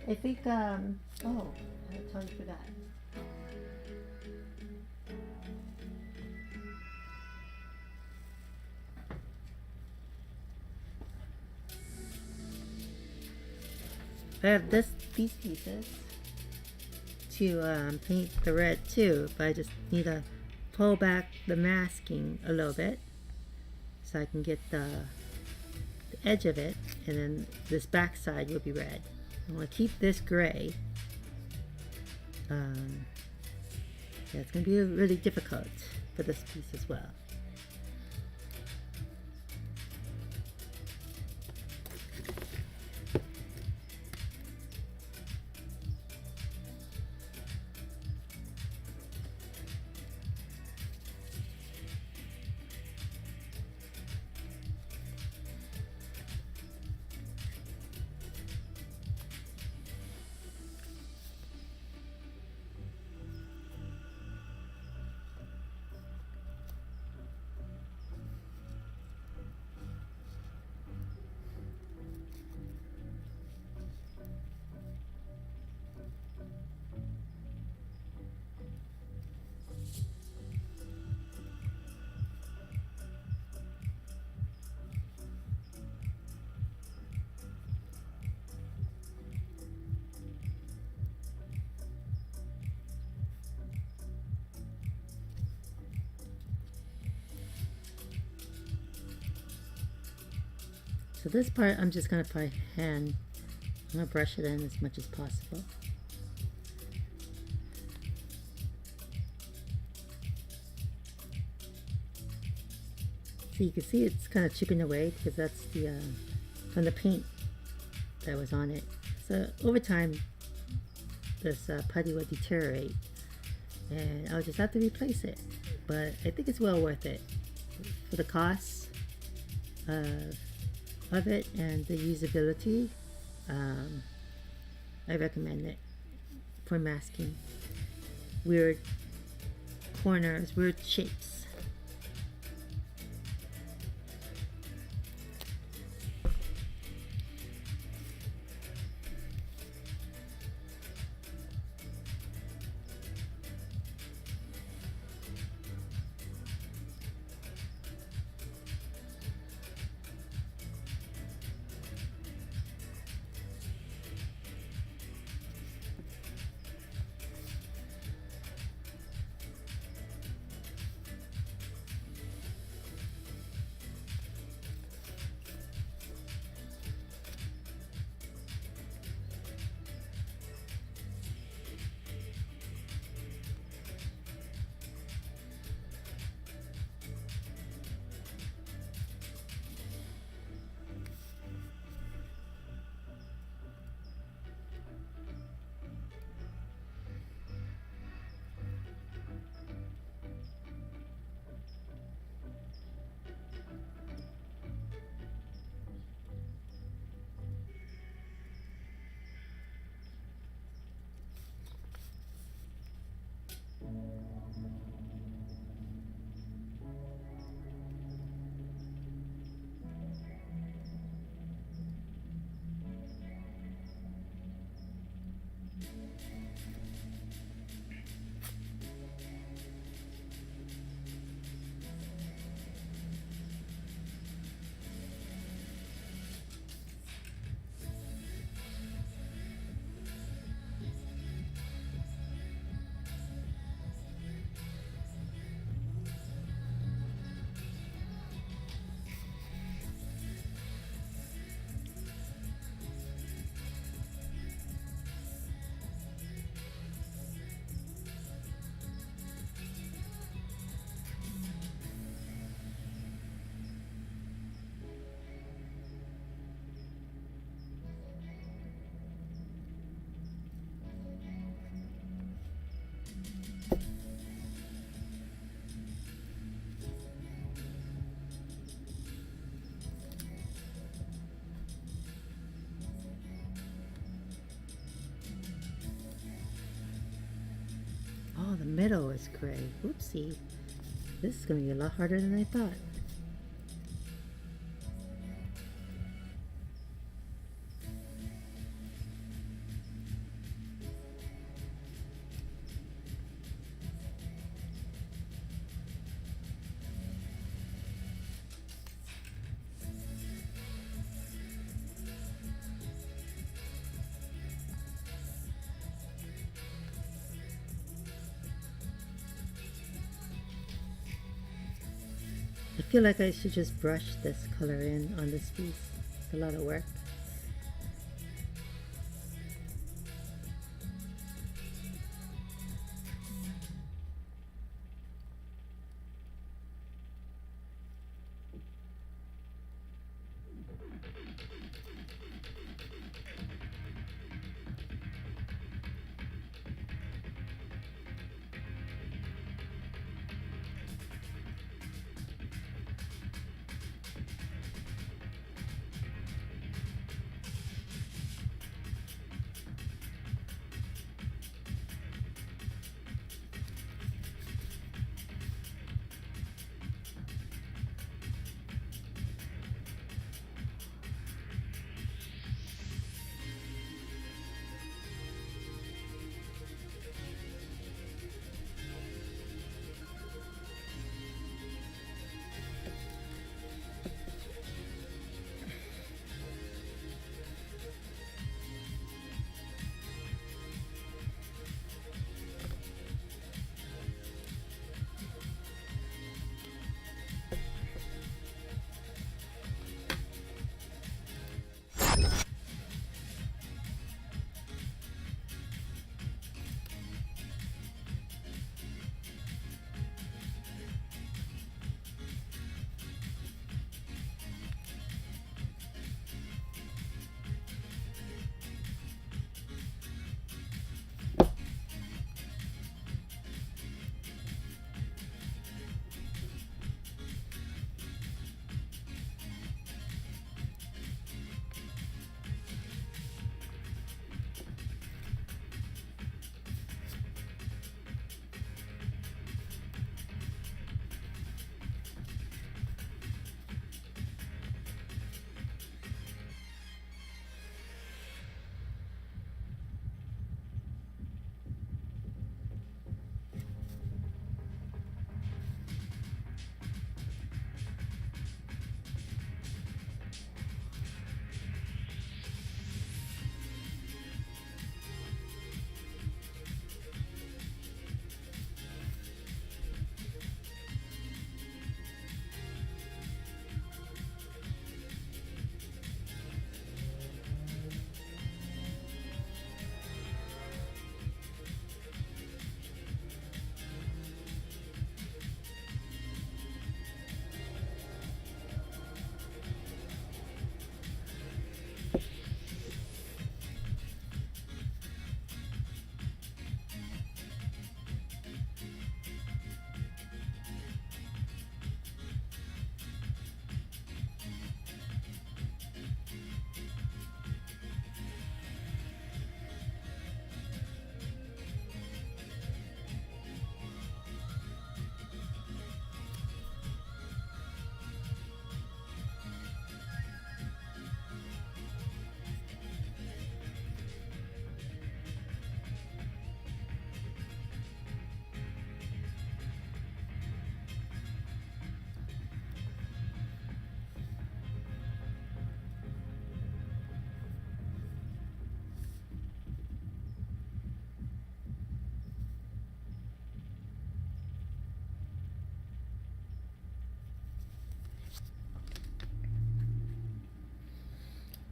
I think, oh, I totally forgot. I have these pieces to paint the red too, but I just need to pull back the masking a little bit so I can get the edge of it, and then this back side will be red. I want to keep this gray. Yeah, it's going to be really difficult for this piece as well. So this part I'm just going to by hand, I'm going to brush it in as much as possible. So you can see it's kind of chipping away because that's the from the paint that was on it. So over time this putty will deteriorate and I'll just have to replace it. But I think it's well worth it for the cost of it and the usability. I recommend it for masking weird corners, weird shapes. Oh, the middle is gray. Whoopsie. This is going to be a lot harder than I thought. I feel like I should just brush this color in on this piece. It's a lot of work.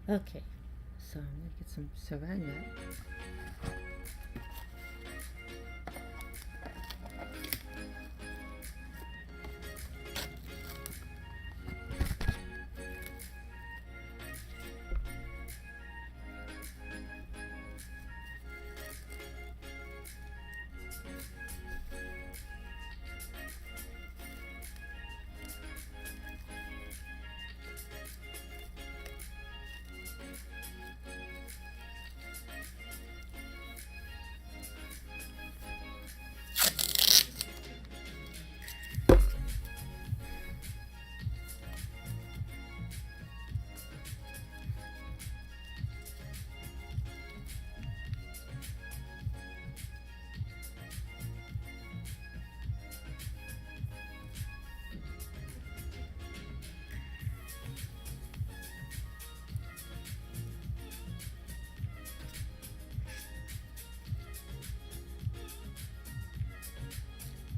Okay, so I'm gonna get some saran wrap.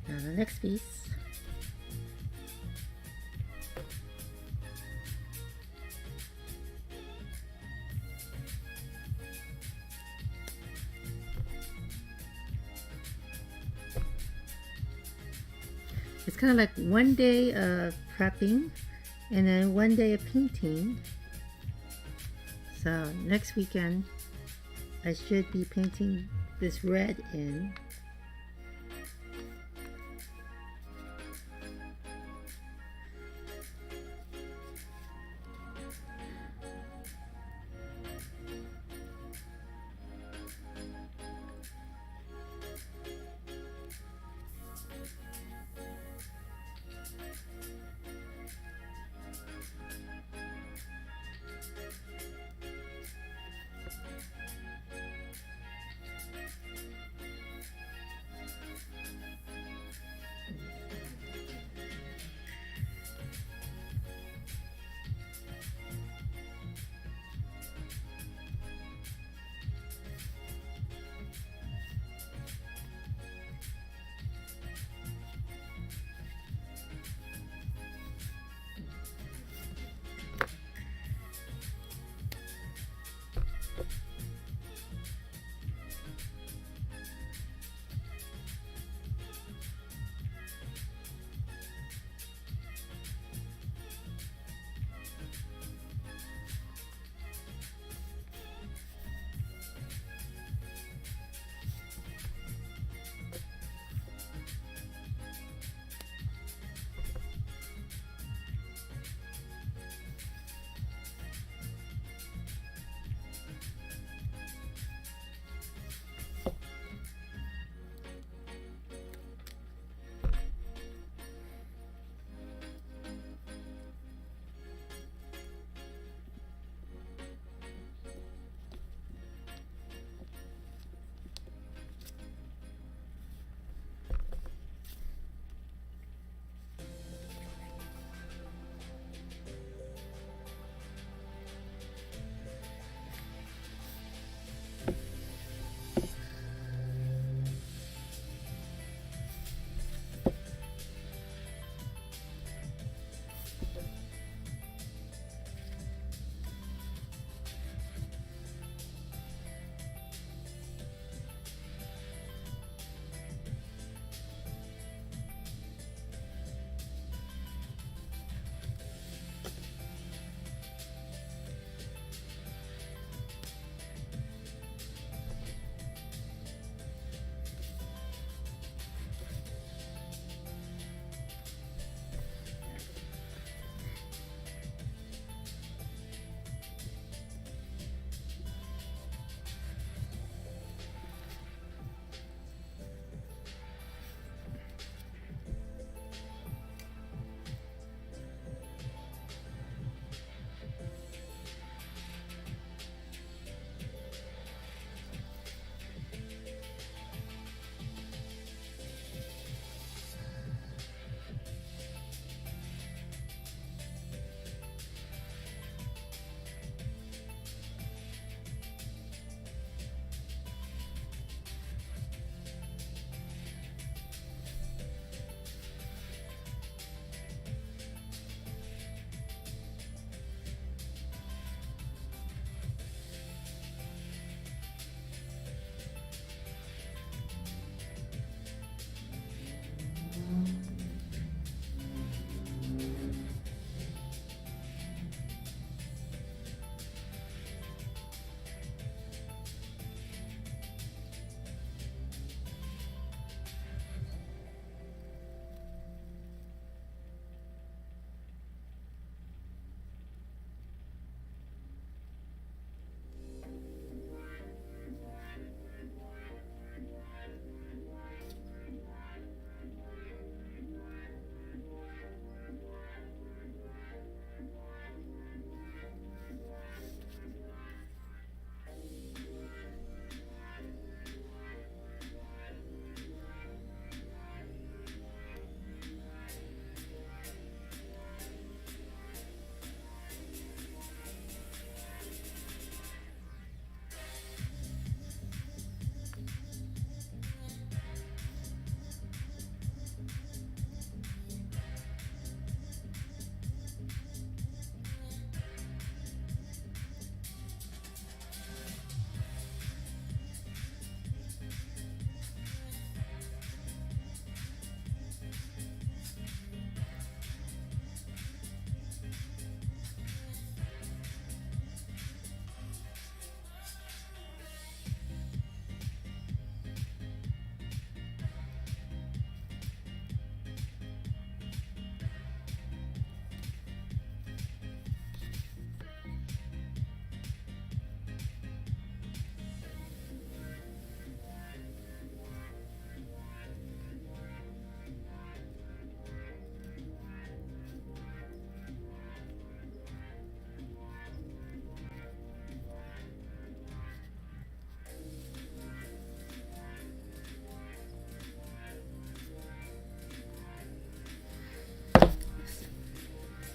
Now the next piece. it's kind of like one day of prepping and then one day of painting. So next weekend I should be painting this red in.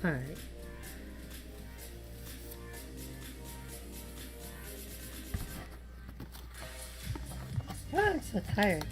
Alright. Oh, I'm so tired.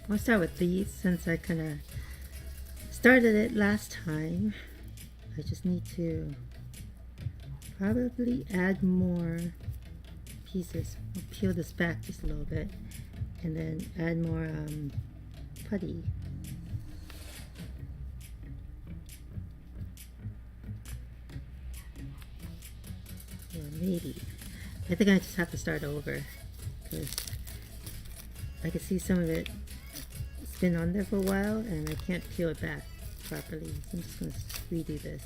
I'll start with these since I kind of started it last time. I just need to probably add more pieces. I'll peel this back just a little bit and then add more putty. Yeah, maybe. I think I just have to start over because I can see some of it. It's been on there for a while and I can't peel it back properly. So I'm just going to redo this.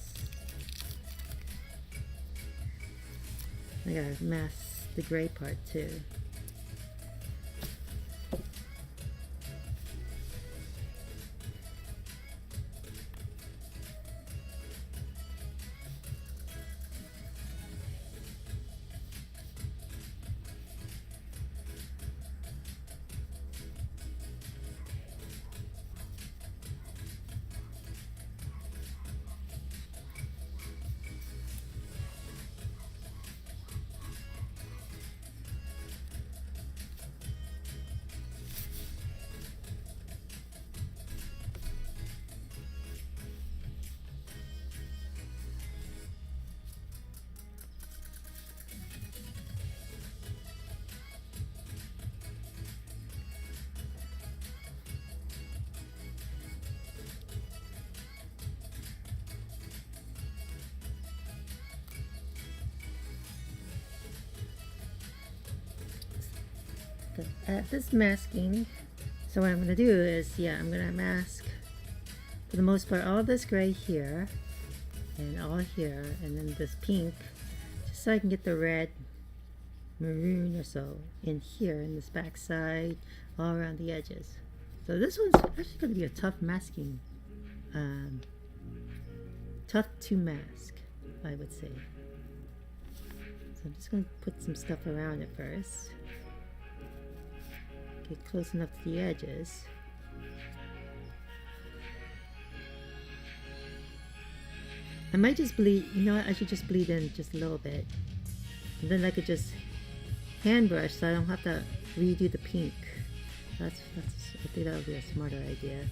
I gotta mask the gray part too. Add this masking. So what I'm going to do is, I'm going to mask for the most part all this gray here and all here and then this pink, just so I can get the red, maroon or so in here in this back side, all around the edges. So this one's actually going to be a tough masking, tough to mask, I would say. So I'm just going to put some stuff around it first. Get close enough to the edges. I might just bleed, you know what, I should just bleed in just a little bit. And then I could just hand brush so I don't have to redo the pink. I think that would be a smarter idea.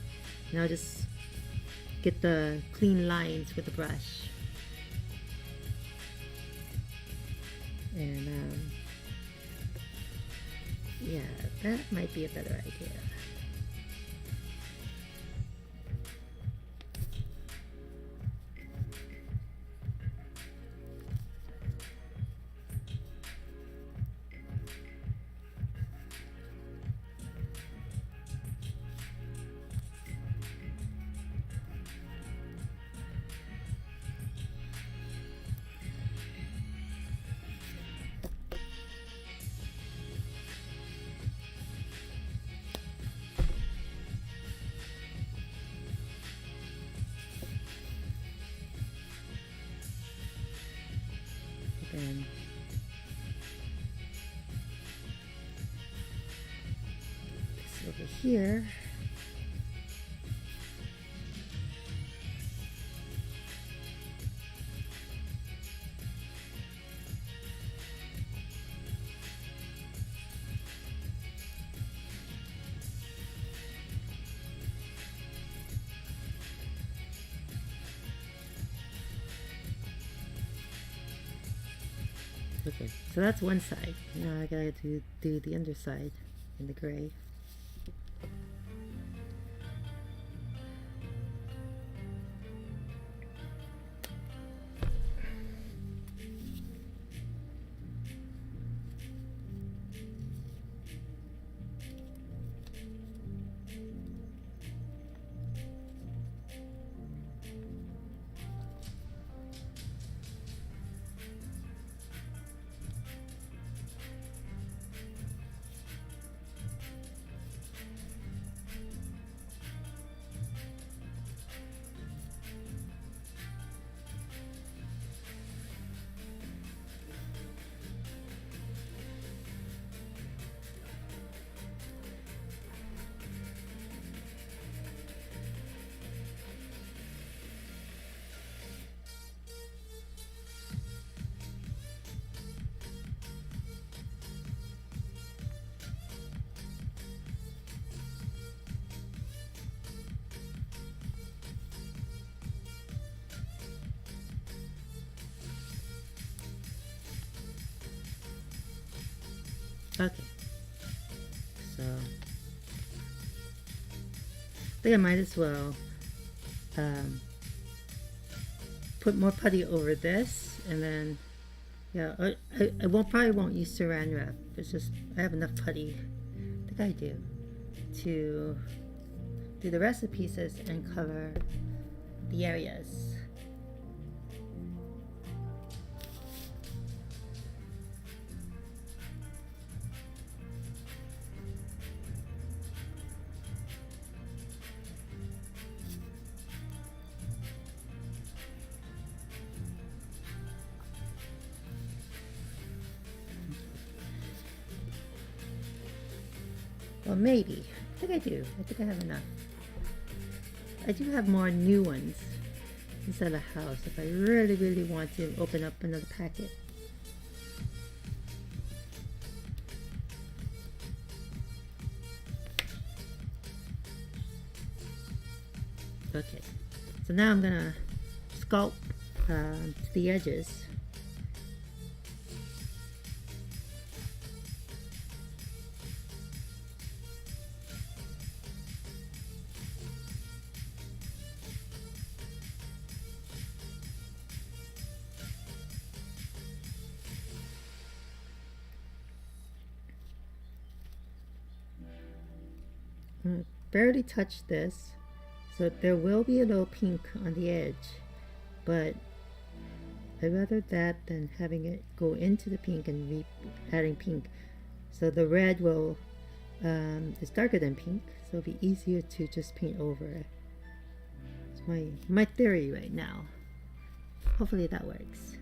And I'll just get the clean lines with the brush. And yeah, that might be a better idea. here, okay, so that's one side. Now I gotta do the underside in the gray. Okay, so I think I might as well put more putty over this, and then yeah, I probably won't use saran wrap. It's just I have enough putty, I think I do, to do the rest of the pieces and cover the areas. Well, maybe. I think I do. I think I have enough. I do have more new ones inside the house if I really, really want to open up another packet. Okay, so now I'm gonna sculpt to the edges. I'm barely touch this, so there will be a little pink on the edge, but I'd rather that than having it go into the pink and adding pink. So the red will is darker than pink, so it'll be easier to just paint over it. It's my theory right now. Hopefully that works.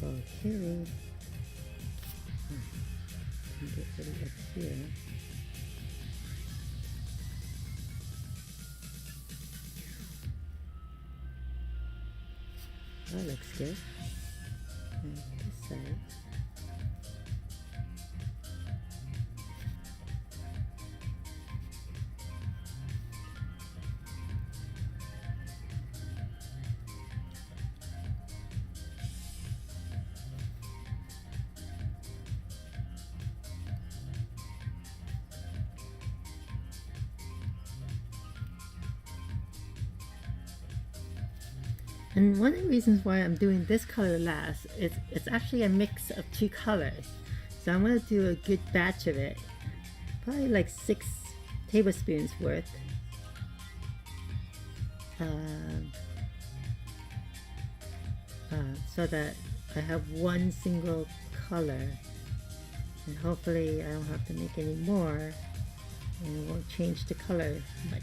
Okay. Get rid of it here. That looks good. And this side. And one of the reasons why I'm doing this color last is it's actually a mix of two colors. So I'm going to do a good batch of it. Probably like 6 tablespoons worth. So that I have one single color. And hopefully I don't have to make any more. And it won't change the color much.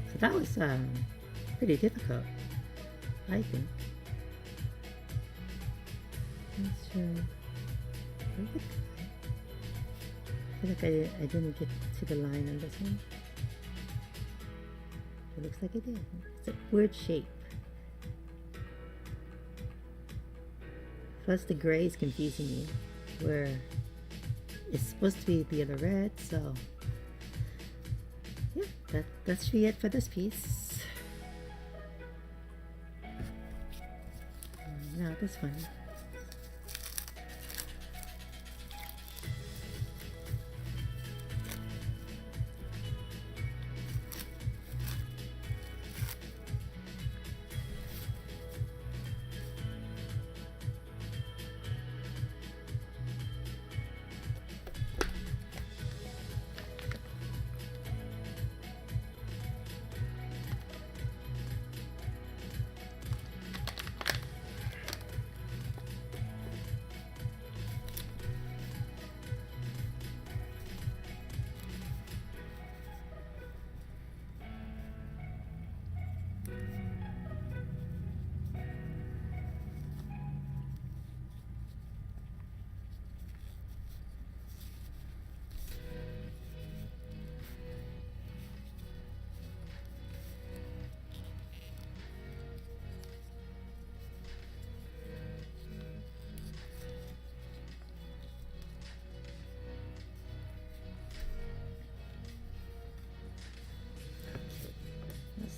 So that was pretty difficult, I think. Let's I feel like I didn't get to the line on this one. It looks like I did. It's a weird shape. Plus the gray is confusing me, where it's supposed to be the other red, so yeah, that should be it for this piece. Now this one.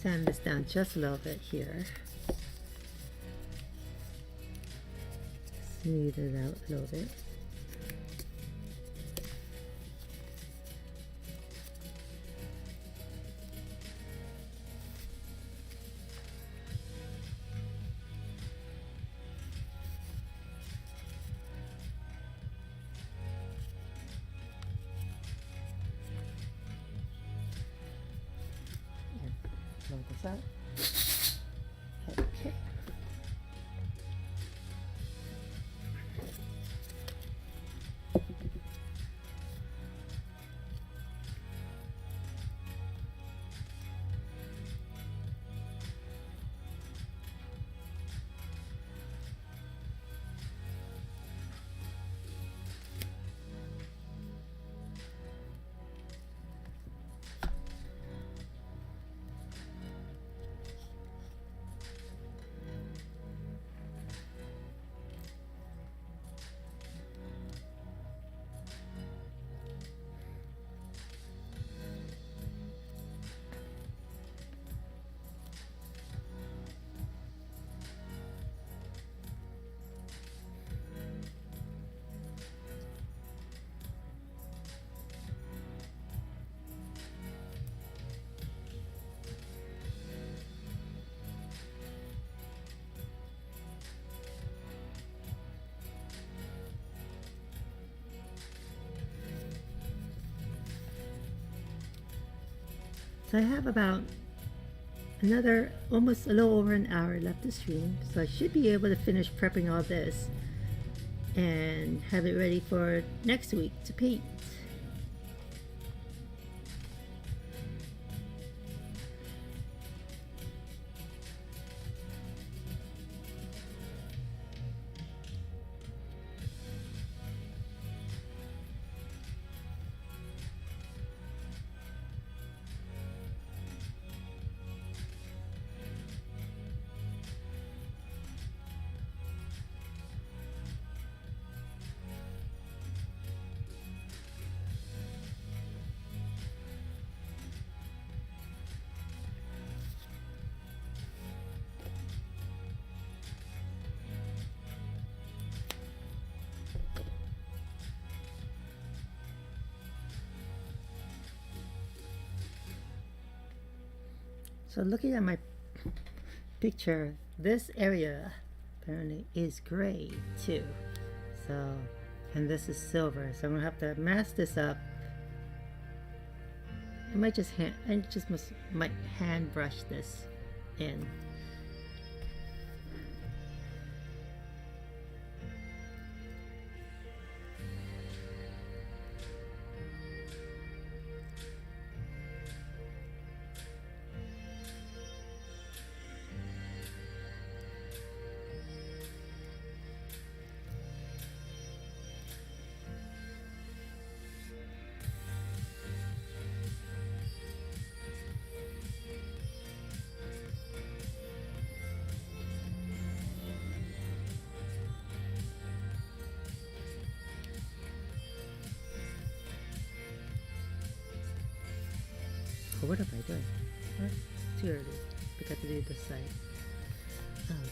sand this down just a little bit here. Smooth it out a little bit. Blow this out. Okay. So I have about another almost a little over an hour left to stream, so I should be able to finish prepping all this and have it ready for next week to paint. So looking at my picture, this area apparently is gray too. So, and this is silver. So I'm gonna have to mask this up. I might just might hand brush this in. Oh, what am I doing? What? It's too early. We got to do this side. Oh, okay.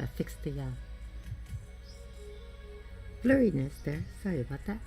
I fixed the blurriness there. Sorry about that.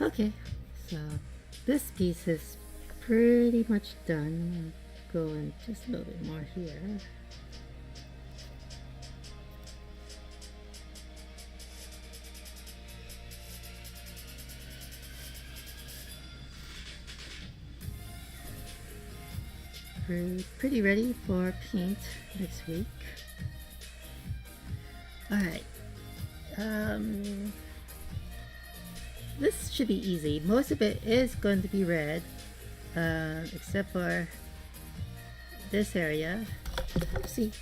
Okay, so this piece is pretty much done. Go in just a little bit more here. We're pretty ready for paint next week. Alright, this should be easy. Most of it is going to be red, except for this area. See,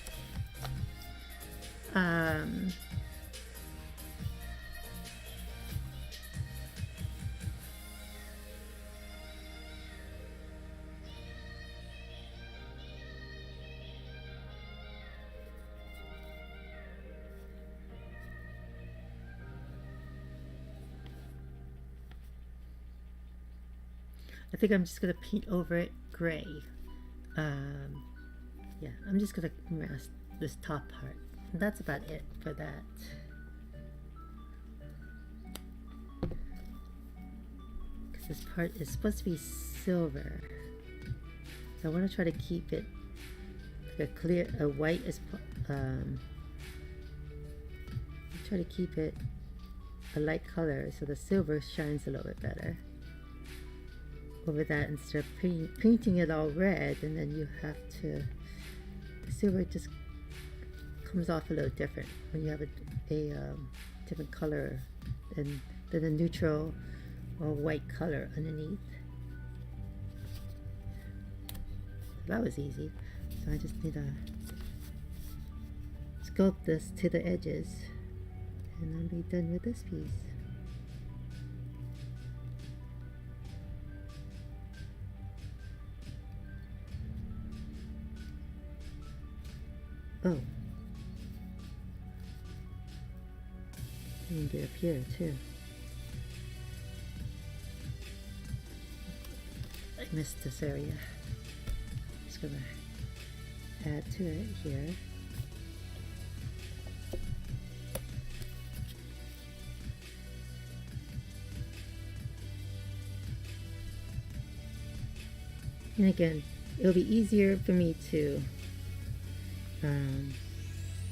I think I'm just gonna paint over it gray. Yeah, I'm just gonna mask this top part. And that's about it for that. Because this part is supposed to be silver, so I want to try to keep it like a white as try to keep it a light color so the silver shines a little bit better over that, instead of painting it all red, and then you have to, the silver just comes off a little different when you have a different color than a neutral or white color underneath. That was easy. So I just need to sculpt this to the edges, and I'll be done with this piece. Oh, you can get up here too. I missed this area. Just gonna add to it here. And again, it'll be easier for me to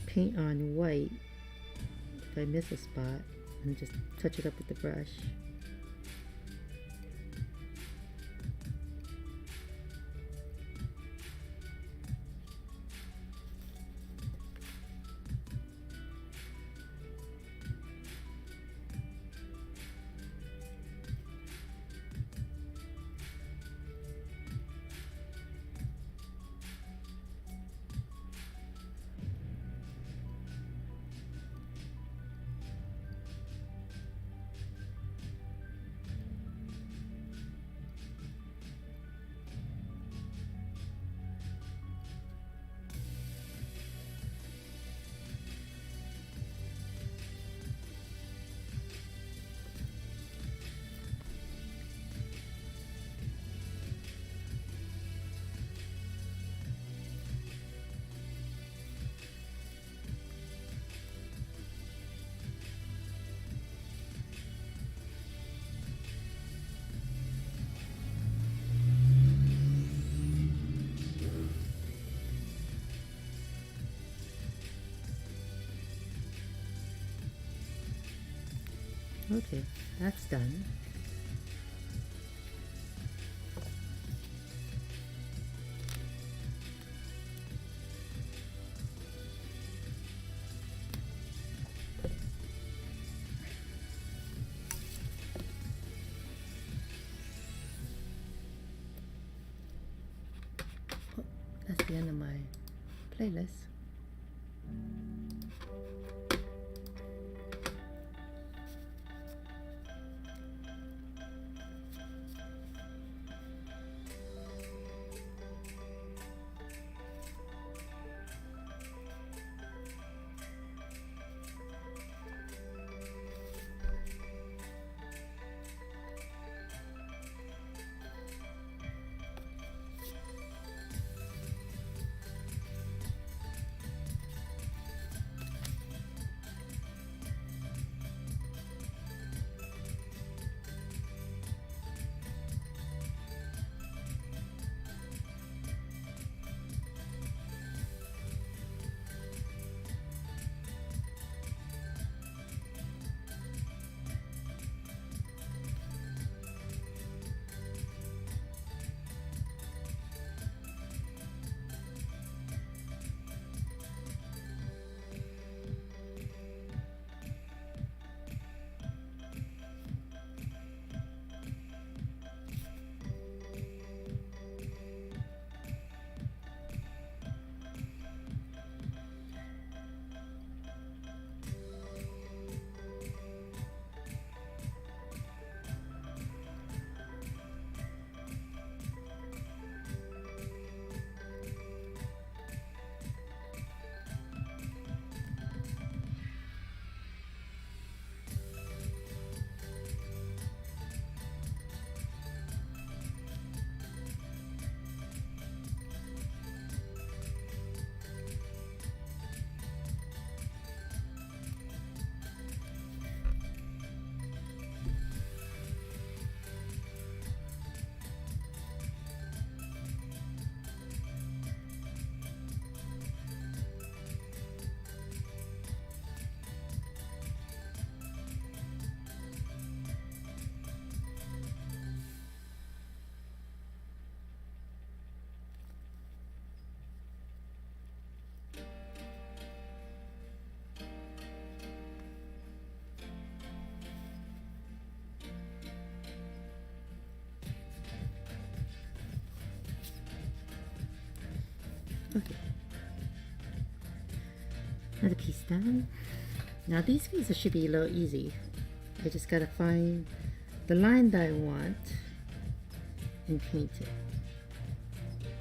paint on white if I miss a spot, and just touch it up with the brush. Okay, that's done. Oh, that's the end of my playlist. Okay. Another piece done. Now these pieces should be a little easy. I just gotta find the line that I want and paint it.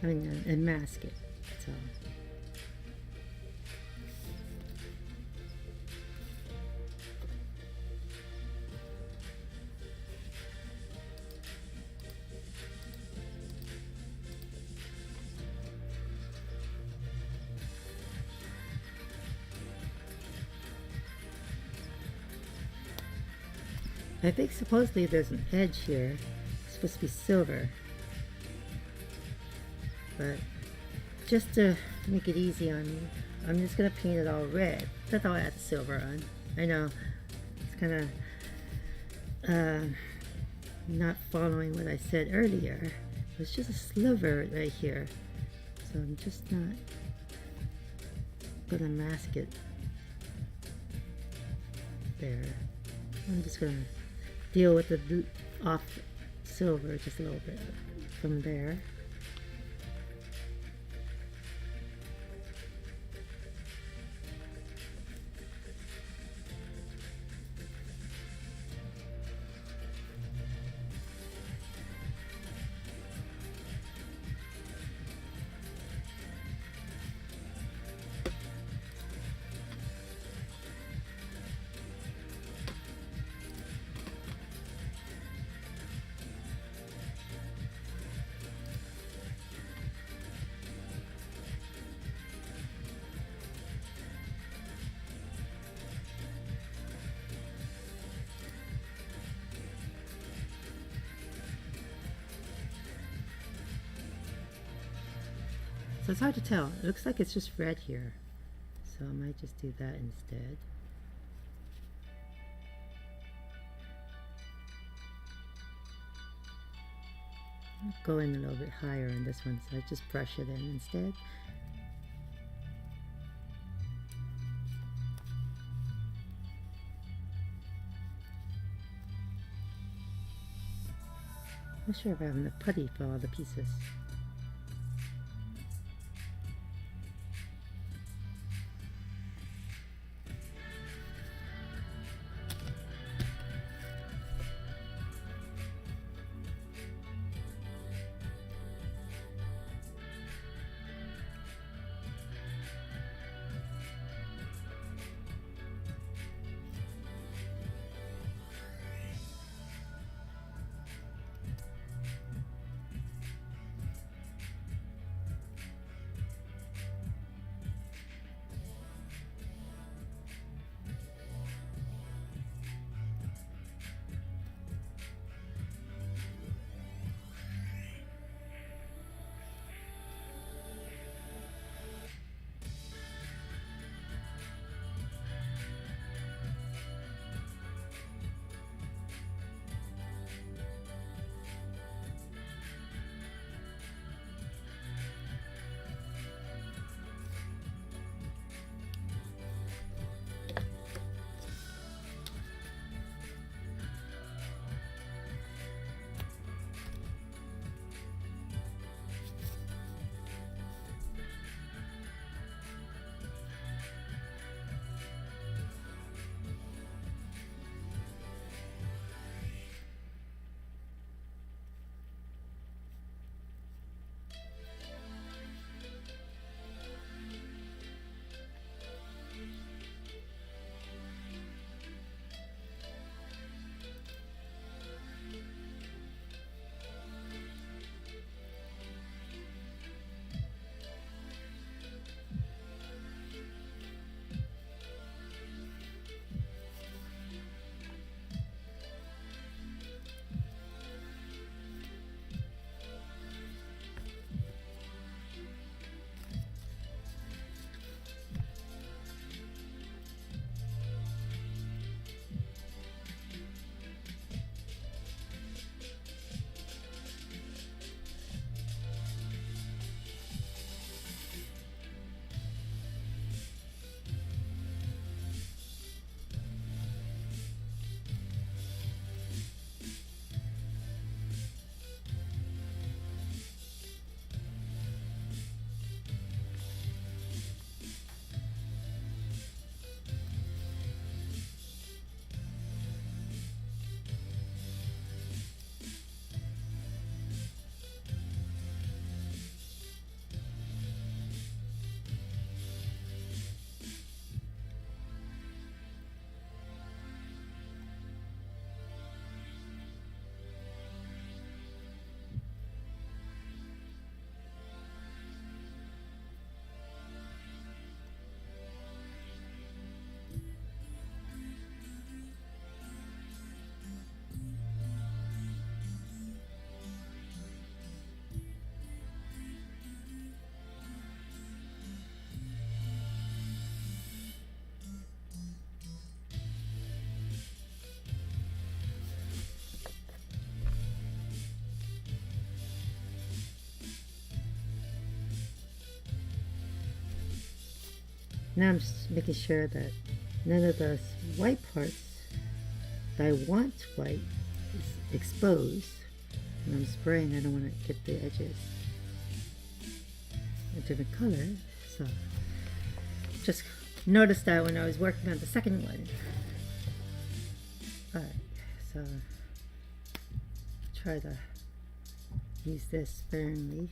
I mean, and mask it. So. I think supposedly there's an edge here. It's supposed to be silver. But just to make it easy on me, I'm just going to paint it all red. That's I'll add the silver on. I know it's kind of not following what I said earlier. It's just a sliver right here. So I'm just not going to mask it there. I'm just going to deal with the off silver just a little bit from there. So it's hard to tell. It looks like it's just red here. So I might just do that instead. I'll go in a little bit higher on this one, so I just brush it in instead. I'm not sure if I have enough putty for all the pieces. Now I'm just making sure that none of the white parts that I want white is exposed. When I'm spraying, I don't want to get the edges a different color. So just noticed that when I was working on the second one. Alright, so try to use this sparingly.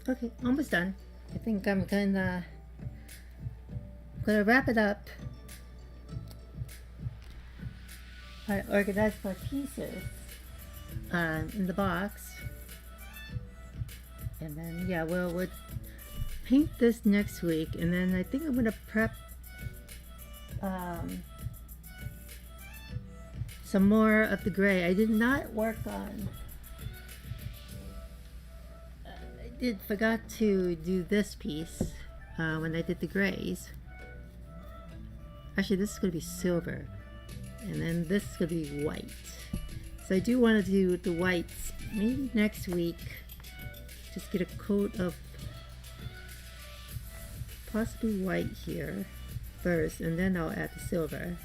Okay, almost done. I think I'm gonna wrap it up. I organized my pieces in the box, and then yeah, we'll paint this next week, and then I think I'm gonna prep some more of the gray. I did not work on. Forgot to do this piece when I did the grays. Actually, this is going to be silver, and then this is going to be white. So I do want to do the whites maybe next week. Just get a coat of possibly white here first, and then I'll add the silver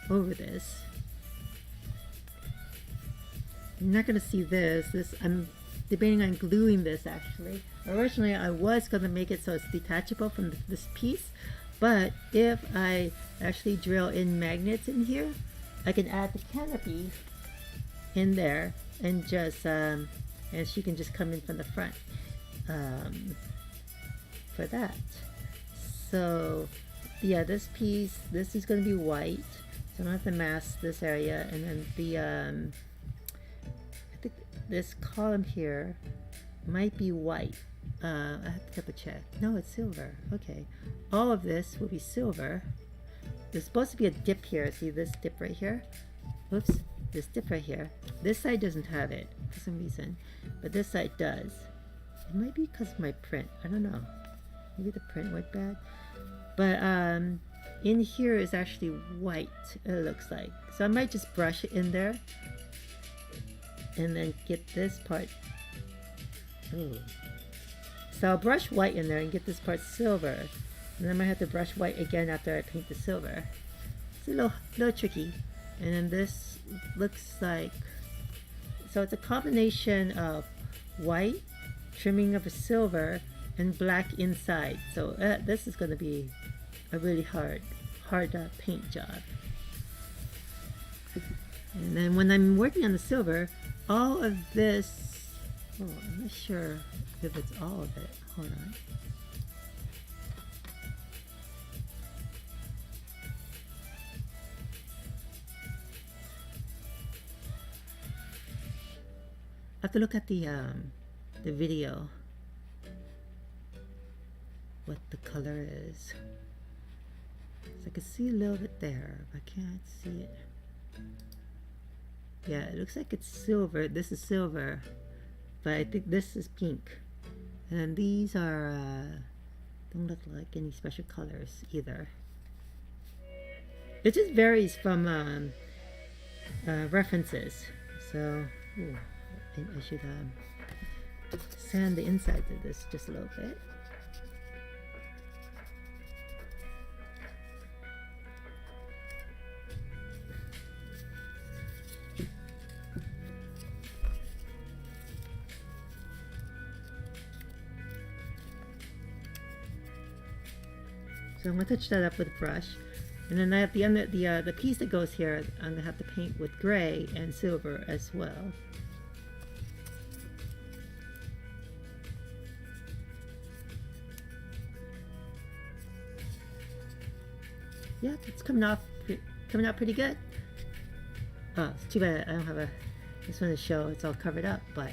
over this. You're not going to see this. I'm debating on gluing this actually. Originally I was going to make it so it's detachable from this piece, but if I actually drill in magnets in here, I can add the canopy in there and just and she can just come in from the front for that. So yeah, this piece, this is going to be white, so I'm going to have to mask this area, and then the this column here might be white. I have to double check. No, it's silver. Okay. All of this will be silver. There's supposed to be a dip here. See this dip right here? Whoops. This dip right here. This side doesn't have it for some reason, but this side does. It might be because of my print. I don't know. Maybe the print went bad. But in here is actually white, it looks like. So I might just brush it in there and then get this part. Ooh. So I'll brush white in there and get this part silver, and then I might have to brush white again after I paint the silver. It's a little tricky. And then this looks like, so it's a combination of white, trimming of a silver, and black inside. So this is going to be a really hard paint job. And then when I'm working on the silver, all of this, oh, I'm not sure if it's all of it. Hold on. have to look at the video what the color is. So I can see a little bit there, but I can't see it. Yeah, it looks like it's silver. This is silver, but I think this is pink. And then these are don't look like any special colors either. It just varies from references. So ooh, I should sand the inside of this just a little bit. So I'm going to touch that up with a brush. And then at the end, the piece that goes here, I'm going to have to paint with gray and silver as well. Yeah, it's coming out pretty good. Oh, it's too bad I don't have this one to show. It's all covered up, but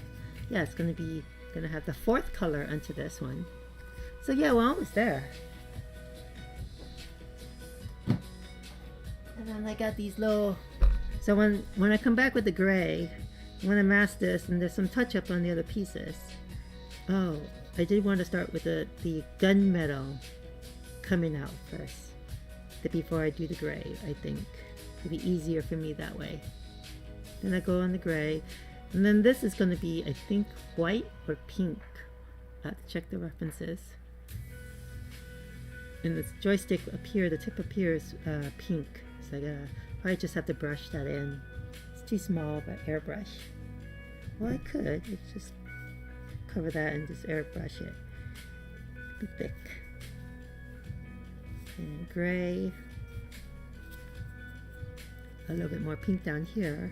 yeah, it's going to have the fourth color onto this one. So yeah, we're almost there. And then I got these little, so when I come back with the gray, I'm going to mask this, and there's some touch up on the other pieces. Oh, I did want to start with the gunmetal coming out first, before I do the gray. I think it'll be easier for me that way. Then I go on the gray, and then this is going to be, I think, white or pink. I have to check the references. And the joystick up here, the tip appears pink. So I probably just have to brush that in. It's too small, but airbrush. Well, I could just cover that and just airbrush it. Be thick. And gray. A little bit more pink down here.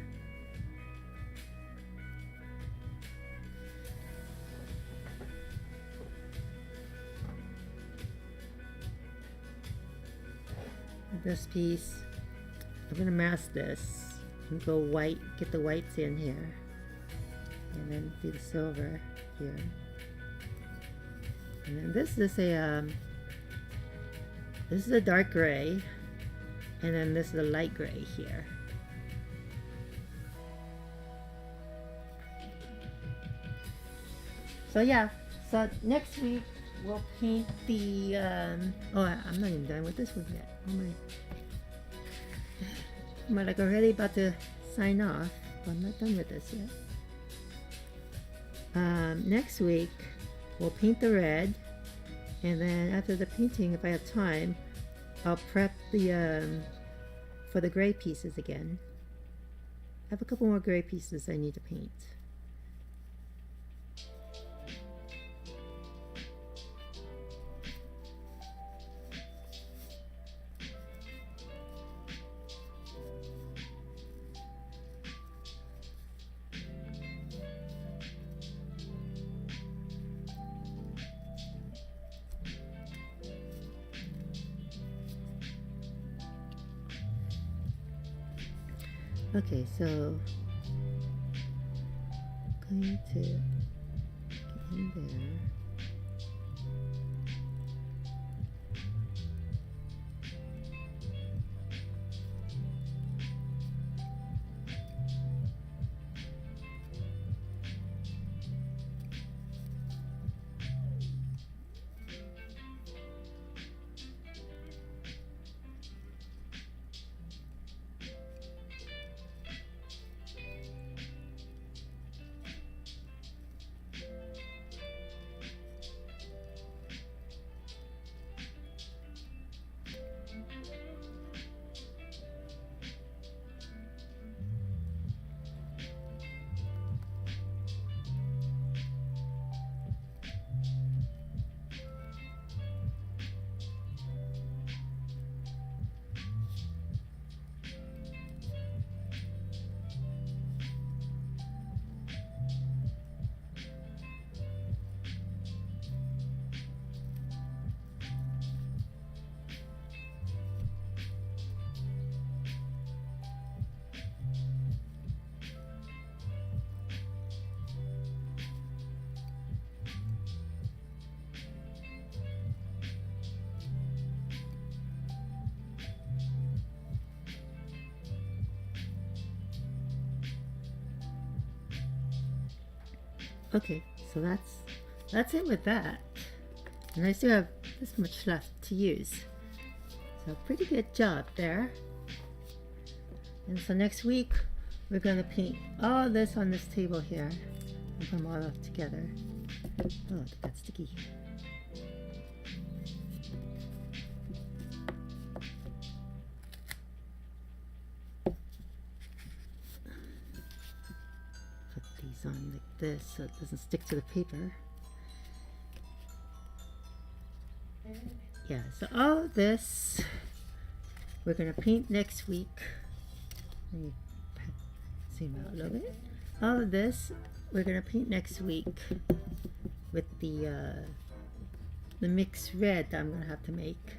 This piece, I'm going to mask this and go white, get the whites in here, and then do the silver here. And then this is a dark gray, and then this is a light gray here. So yeah, so next week we'll paint the, oh, I'm not even done with this one yet. Oh my. I'm like already about to sign off, but I'm not done with this yet. Next week, we'll paint the red, and then after the painting, if I have time, I'll prep the, for the gray pieces again. I have a couple more gray pieces I need to paint. Okay, so I'm going to get in there. Okay, so that's it with that. And I still have this much left to use. So pretty good job there. And so next week we're gonna paint all this on this table here and put them all up together. Oh, it got sticky. Put these on like this so it doesn't stick to the paper. Yeah, so all of this we're gonna paint next week. Let me zoom out a little bit. All of this we're gonna paint next week with the mixed red that I'm gonna have to make.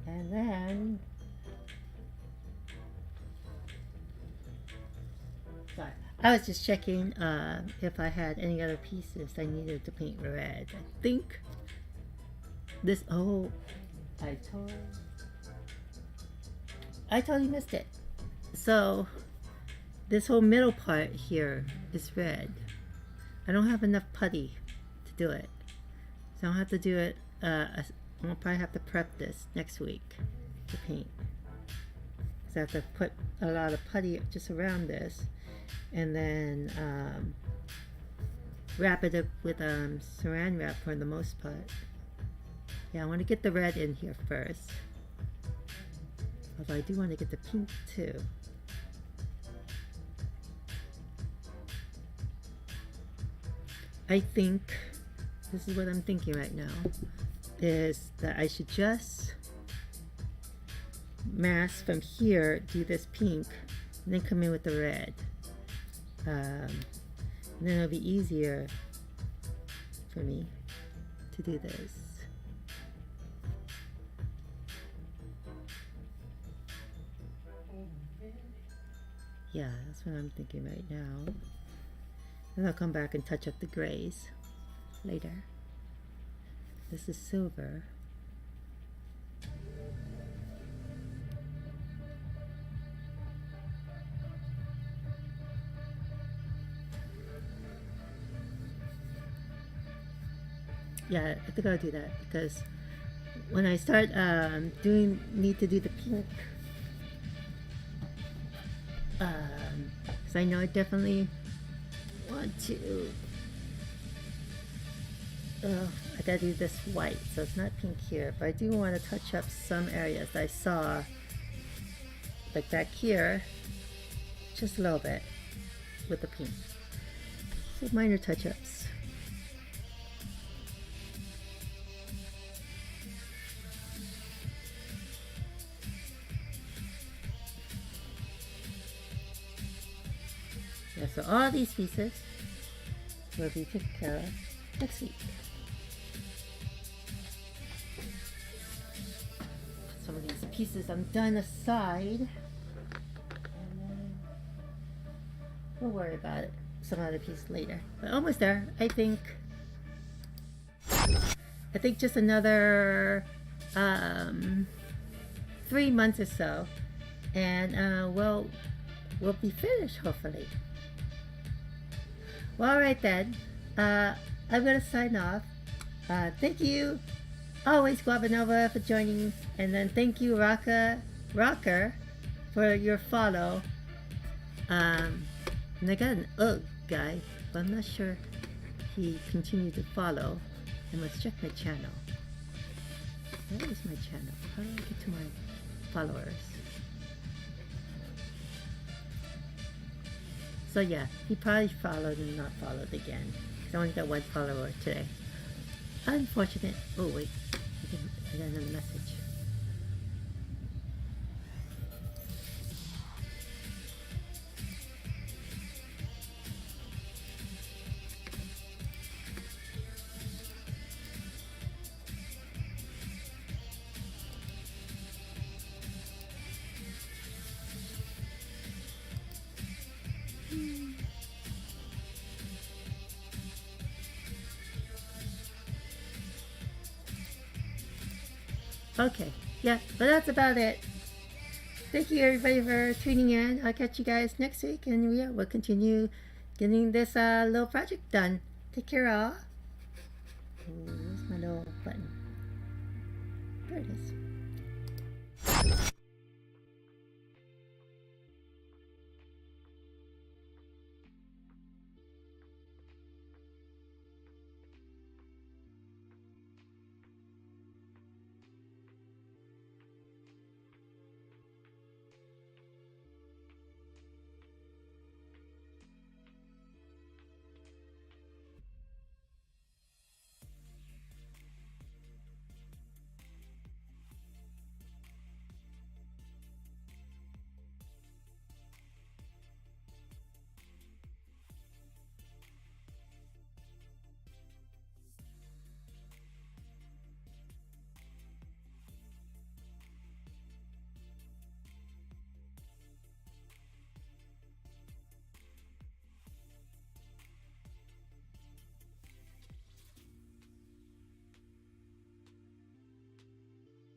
And then sorry, I was just checking if I had any other pieces I needed to paint red. I think this, oh, I totally missed it. So this whole middle part here is red. I don't have enough putty to do it, so I'll have to do it. I'll probably have to prep this next week to paint. So I have to put a lot of putty just around this, and then wrap it up with saran wrap for the most part. Yeah, I want to get the red in here first. Although I do want to get the pink too. I think, this is what I'm thinking right now, is that I should just mask from here, do this pink, and then come in with the red. And then it'll be easier for me to do this. Yeah, that's what I'm thinking right now. Then I'll come back and touch up the grays later. This is silver. Yeah, I think I'll do that because when I start need to do the pink, because I know I definitely want to. I gotta do this white, so it's not pink here, but I do want to touch up some areas I saw, like back here, just a little bit with the pink. So minor touch-ups. Yeah, so all these pieces will be taken care of next week. Some of these pieces I'm done aside, and then we'll worry about it, some other piece later. But almost there. I think just another 3 months or so, and we'll be finished hopefully. Well, alright then. I'm gonna sign off. Thank you, always Guabanova, for joining, and then thank you Rocker for your follow. And I got an guy, but I'm not sure he continued to follow. I must check my channel. Where is my channel? How do I get to my followers? So yeah, he probably followed and not followed again. I only got one follower today. Unfortunate. Oh wait, I got another message. Okay, yeah, but that's about it. Thank you everybody for tuning in. I'll catch you guys next week, and yeah, we'll continue getting this little project done. Take care, all. Where's my little button? There it is.